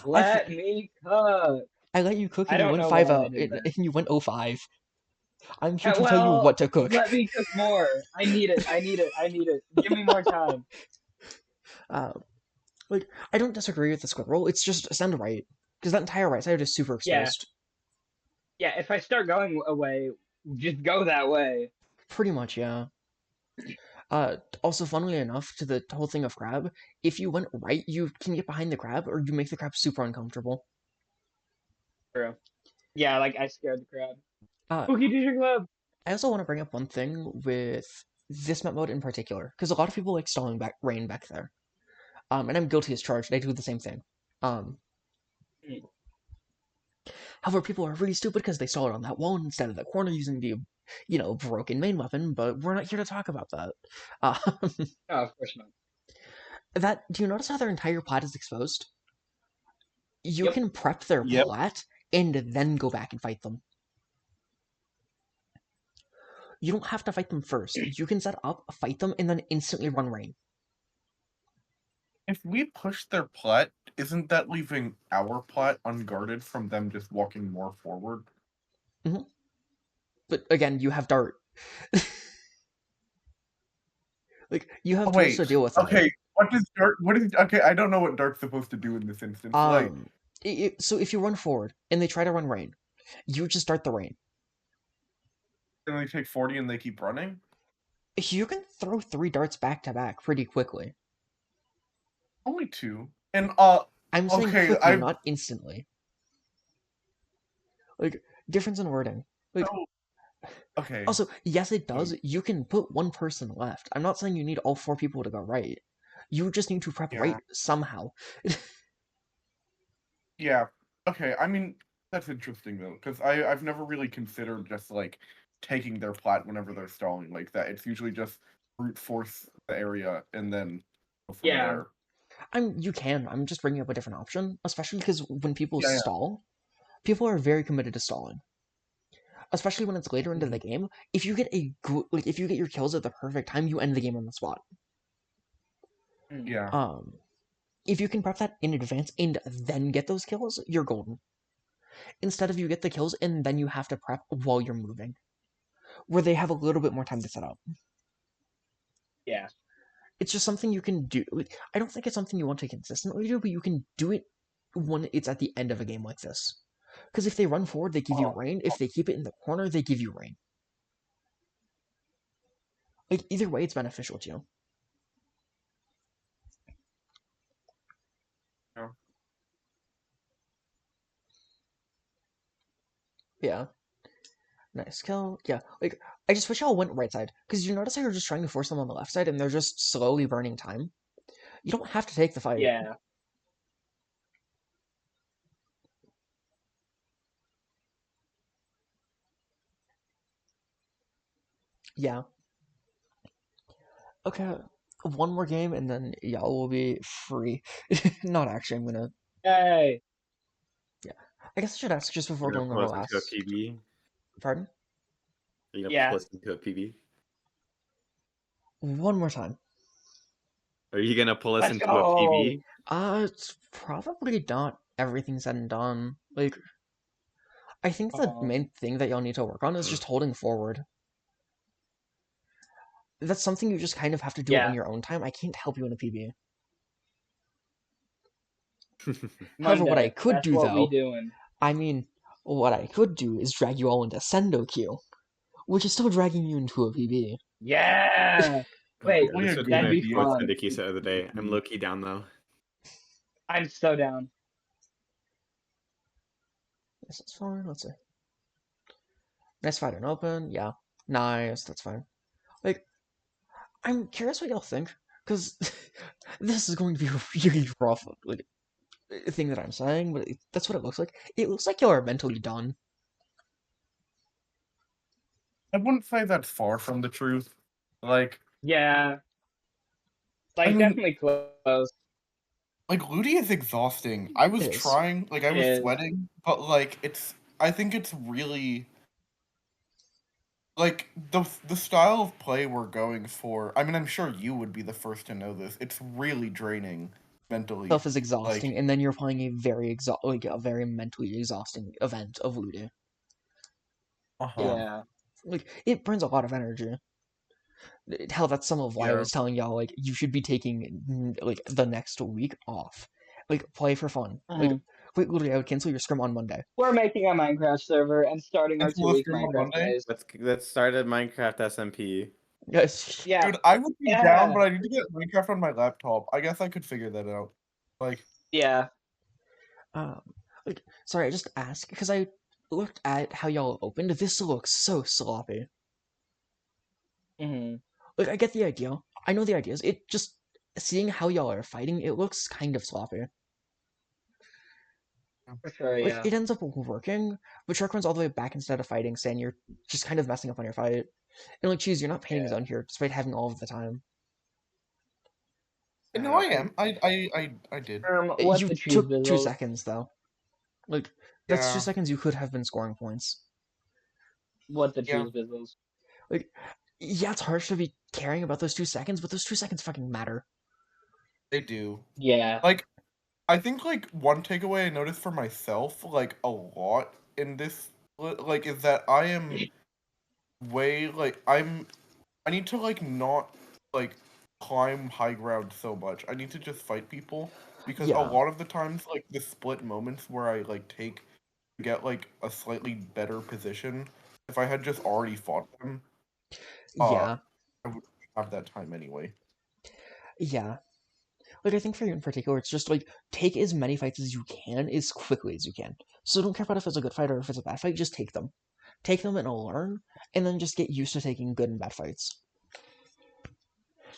Let me cook. I let you cook I and you don't went know 5 why I out, did and that. you went 0-5. I'm here to tell you Well, what to cook. let me cook more. I need it. I need it. I need it. Give me more time. Like, I don't disagree with the squid roll, it's just send right. Because that entire right side is super Yeah. exposed. Yeah, if I start going away, just go that way. Pretty much, yeah. Also, funnily enough, to the whole thing of crab, if you went right, you can get behind the crab, or you make the crab super uncomfortable. True. Yeah, like I scared the crab. Uh, Cookie Teacher Club. I also want to bring up one thing with this map mode in particular, because a lot of people like stalling back rain back there. And I'm guilty as charged. I do the same thing. However, people are really stupid because they stall it on that wall instead of the corner using the, broken main weapon. But we're not here to talk about that. Oh, of course not. Do you notice how their entire plat is exposed? You Yep. can prep their Yep. plat and then go back and fight them. You don't have to fight them first. You can set up, fight them, and then instantly run rain. if we push their plat, isn't that leaving our plat unguarded from them just walking more forward? But again, you have dart. Like, you have Oh, tools wait. to deal with that. Okay, what does Dart? What is? Okay, I don't know what Dart's supposed to do in this instance. Like, So if you run forward and they try to run rain, you just dart the rain. can they take 40 and they keep running? You can throw 3 darts back to back pretty quickly. Only 2. And I'm saying Okay, quickly, not instantly. Like, difference in wording. Like, okay. also, yes, it does. You can put one person left. I'm not saying you need all 4 people to go right. You just need to prep Yeah. right somehow. Yeah. Okay. I mean, that's interesting though, because I've never really considered just like taking their plat whenever they're stalling like that. It's usually just brute force the area and then go from Yeah. there. You can. I'm just bringing up a different option, especially because when people Yeah. stall, people are very committed to stalling. Especially when it's later into the game. If you get if you get your kills at the perfect time, you end the game on the spot. Yeah. If you can prep that in advance and then get those kills, you're golden. Instead of you get the kills and then you have to prep while you're moving, where they have a little bit more time to set up. Yeah. It's just something you can do. I don't think it's something you want to consistently do, but you can do it when it's at the end of a game like this. Because if they run forward, they give you rain. If they keep it in the corner, they give you rain. Like, either way, it's beneficial to you. Yeah. Nice kill. Yeah, like, I just wish y'all went right side. Because you notice how you're just trying to force them on the left side and they're just slowly burning time? You don't have to take the fight. Yeah. Yeah. Okay, one more game and then y'all will be free. Not actually, I'm gonna... Hey. I guess I should ask just before You're going gonna over post last... into a PB. Pardon? You're gonna Yeah. post into a PB. One more time. Are you gonna pull us Let's into a go. PB? It's probably not everything said and done. Like, I think the main thing that y'all need to work on is just holding forward. That's something you just kind of have to do on Yeah. your own time. I can't help you in a PB. However, Monday. what I could That's do, what we though, doing. I mean, what I could do is drag you all into Sendo Q, which is still dragging you into a PB. Yeah. Wait, Yeah, this would be that'd my be fourth fun. Syndicate set of the day. I'm low key down though. I'm so down. This is fine. Let's see. Nice fight and open. Yeah. Nice. That's fine. Like, I'm curious what y'all think, because this is going to be a really rough, like, thing that I'm saying, but that's what it looks like. It looks like y'all are mentally done. I wouldn't say that's far from the truth. Like, Yeah. Like, I mean- definitely close. like Ludi is exhausting. I was It is. trying, like I It was is. sweating, but like I think it's really like the style of play we're going for. I mean, I'm sure you would be the first to know this. It's really draining mentally. Stuff is exhausting, and then you're playing a very a very mentally exhausting event of Ludo. Yeah. Like, it burns a lot of energy. Hell, that's some of why I Yeah. was telling y'all, like, you should be taking, like, the next week off. Like, play for fun. Like, wait, literally, I would cancel your scrim on Monday. We're making a Minecraft server and starting our Cancel the 2-week stream on Minecraft Monday? days. Let's start a Minecraft SMP. Yes. Yeah. Dude, I would be Yeah. down, but I need to get Minecraft on my laptop. I guess I could figure that out. Like, Yeah. Like, sorry, I just asked, because I looked at how y'all opened. This looks so sloppy. Mm-hmm. Like, I get the idea. I know the ideas. It just, seeing how y'all are fighting, it looks kind of sloppy. For sure, Like, yeah. it ends up working, but Shark runs all the way back instead of fighting, saying you're just kind of messing up on your fight. And, like, geez, you're not painting zone here, despite having all of the time. no, I am. I did. What You the took cheese 2 bizzles? seconds, though. Like, that's 2 Yeah. seconds you could have been scoring points. What the Yeah. cheese bizzles? Like, yeah, it's harsh to be caring about those 2 seconds, but those 2 seconds fucking matter. They do. Yeah. Like, I think like one takeaway I noticed for myself, like a lot in this, like, is that I am way like I need to like not like climb high ground so much. I need to just fight people because Yeah. a lot of the times like the split moments where I like get like a slightly better position, if I had just already fought them, Yeah. I would have that time anyway. Yeah. Like, I think for you in particular, it's just, like, take as many fights as you can, as quickly as you can. So don't care about if it's a good fight or if it's a bad fight, just take them. Take them and learn, and then just get used to taking good and bad fights.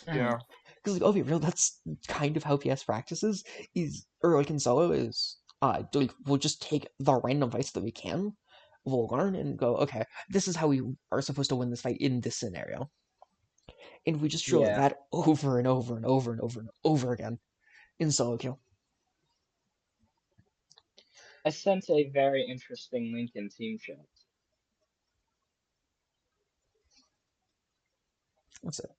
Yeah. Because, like, I'll be real, that's kind of how PS practices, or, like, in solo, is, like, we'll just take the random fights that we can, we'll learn, and go, okay, this is how we are supposed to win this fight in this scenario. And we just drill Yeah. that over and over and over and over and over again in solo queue. I sent a very interesting link in Team Chat. That's it.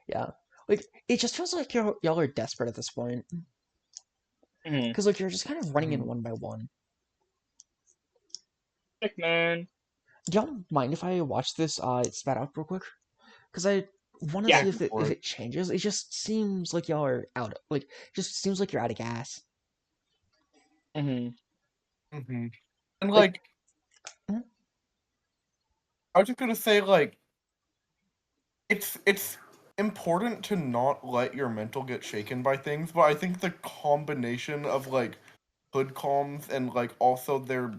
Yeah. Like, it just feels like y'all are desperate at this point. Because, like, you're just kind of running in one by one. Sick man. Do y'all mind if I watch this spat out real quick? Because I want to Yeah, see if it changes. It just seems like y'all are out. Like, just seems like you're out of gas. Mm-hmm. Mm-hmm. And Like- like, I was just gonna say, like, it's important to not let your mental get shaken by things, but I think the combination of like hood comms and like also their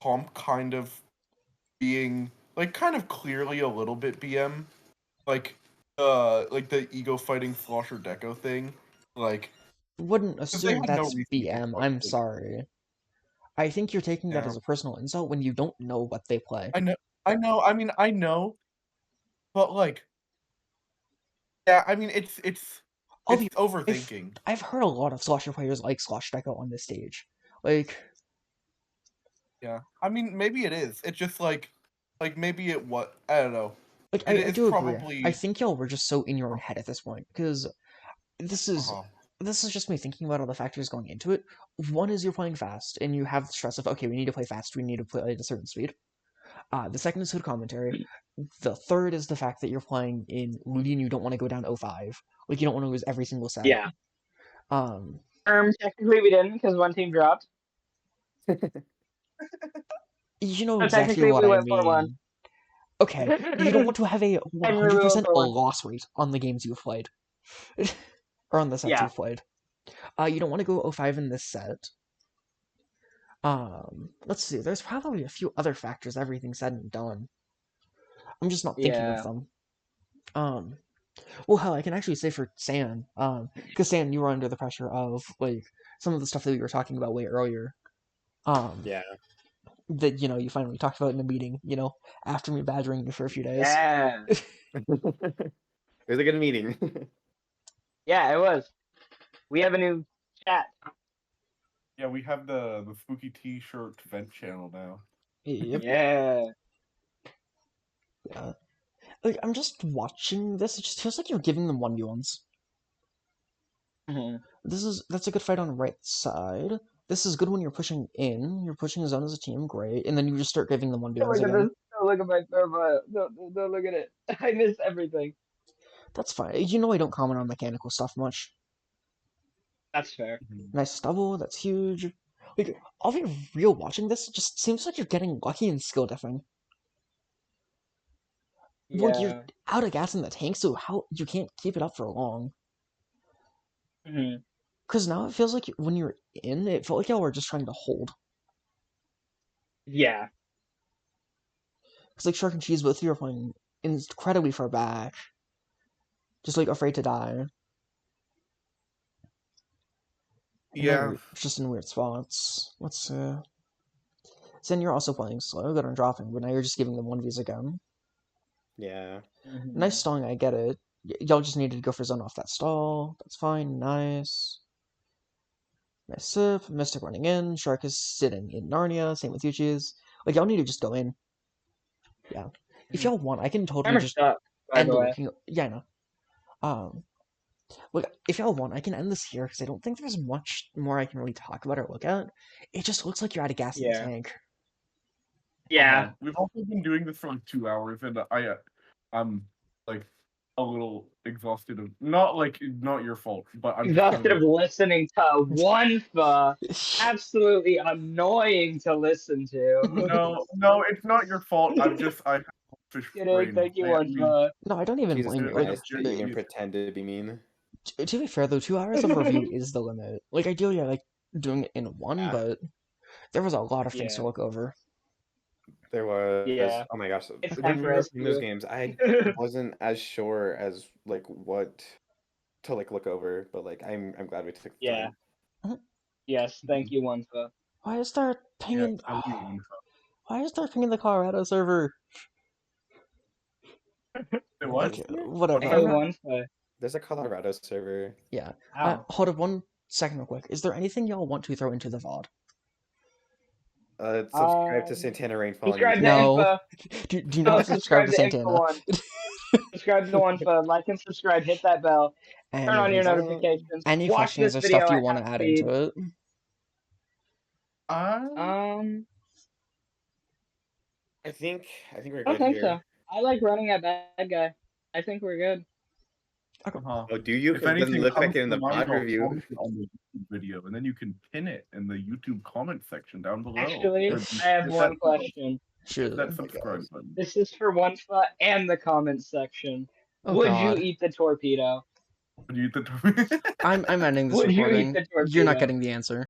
comp kind of being like kind of clearly a little bit BM, like the ego fighting Slosher Deco thing, like Wouldn't they assume had no that's reason to get BM. fucked, I'm like- sorry. I think you're taking that Yeah. as a personal insult when you don't know what they play. I know. I mean, I know, but like, yeah. I mean, it's I'll be- overthinking. I've heard a lot of Slosher players like Slosh Deco on this stage. Like, Yeah. I mean, maybe it is. It's just like maybe it what I don't know. like It I is do agree. probably- I think y'all were just so in your own head at this point. Because this is Uh-huh. this is just me thinking about all the factors going into it. One is you're playing fast, and you have the stress of, okay, we need to play fast, we need to play at a certain speed. The second is good commentary. The third is the fact that you're playing in Ludi and you don't want to go down 0-5. Like, you don't want to lose every single set. Yeah. Um, Technically we didn't because one team dropped. you know So exactly technically what we I went 4-1. mean. Okay, you don't want to have a And we were 100% 4-1. loss rate on the games you've played. Or on the sets Yeah. you've played. You don't want to go 0-5 in this set. Let's see, there's probably a few other factors, everything said and done. I'm just not thinking Yeah. of them. Well, hell, I can actually say for San, because San, you were under the pressure of, like, some of the stuff that we were talking about way earlier. Yeah. That, you finally talked about in a meeting, after me badgering you for a few days. Yeah. It was a good meeting. Yeah, it was. We have a new chat. Yeah, we have the spooky T-shirt vent channel now. Yep. Yeah. Yeah. Like, I'm just watching this, it just feels like you're giving them 1v1s. Mhm. That's a good fight on the right side. This is good when you're pushing in. You're pushing a zone as a team, great. And then you just start giving them 1v1s Look at again. this. Don't look at my profile. Don't look at it. I missed everything. That's fine. I don't comment on mechanical stuff much. That's fair. Nice stubble, that's huge. Like, I'll be real, watching this, it just seems like you're getting lucky in skill diffing. Yeah. Well, you're out of gas in the tank, so how you can't keep it up for long. Mhm. Because now it feels like when you're in, it felt like y'all were just trying to hold. Yeah. Because, like, Shark and Cheese, both of you are playing incredibly far back. Just, like, afraid to die. And Yeah. then just in weird spots. Let's see. Then you're also playing slow, good on dropping, but now you're just giving them 1vs again. Yeah. Mhm. Nice stalling, I get it. Y'all just needed to go for zone off that stall. That's fine, nice. Nice sip, Mystic running in, Shark is sitting in Narnia, same with Yuchi's. Like, y'all need to just go in. Yeah. If y'all want, I can totally Timer just stuck, by end the the way. looking. Yeah, I know. Look, if y'all want, I can end this here, because I don't think there's much more I can really talk about or look at. It just looks like you're out of gas in the Yeah. tank. Yeah. We've also been doing this for like 2 hours, and I'm like a little exhausted of not your fault, but I'm just Exhausted of kind of, listening to one absolutely annoying to listen to. no, it's not your fault. I have fish Kidding, brain. thank you, I mean, No, I don't even Jesus blame you. Like, Christ, didn't even pretend to be mean. to be fair, though, 2 hours of review is the limit. Like, ideally, I like doing it in one, Yeah. but there was a lot of things Yeah. to look over. There was, Yeah. oh my gosh, It's when time we for were us playing those to- games, I wasn't as sure as like what to like look over, but like I'm glad we took the Yeah. time. Yes, thank you, Onfa. Why is there pinging? I leave one. Why is there pinging the Colorado server? Say what? Okay, whatever. Hey, I'm not- Onfa. There's a Colorado server. Yeah. Ow. Hold up 1 second, real quick. Is there anything y'all want to throw into the VOD? Subscribe to Santana Rainfall. on Subscribe to No. Infa. Do not subscribe to Infa Santana. One. Subscribe to Onfa. Like and subscribe. Hit that bell. Turn on your Anyways, notifications. any Watch questions this or video stuff you at want to half add speed. into it? I think we're I good don't think here. so. I like running at bad guy. I think we're good. Uh-huh. Oh, do you? If 'Cause it doesn't anything look like comes it in the to mind, mod I'll review. comment it on the YouTube video, and then you can pin it in the YouTube comment section down below. Actually, Or I have hit one that- question. Sure. hit that subscribe button. This is for Onfa and the comment section. Oh, Would God. you eat the torpedo? Would you eat the I'm ending this Would you eat recording. the You're not torpedo? getting the answer.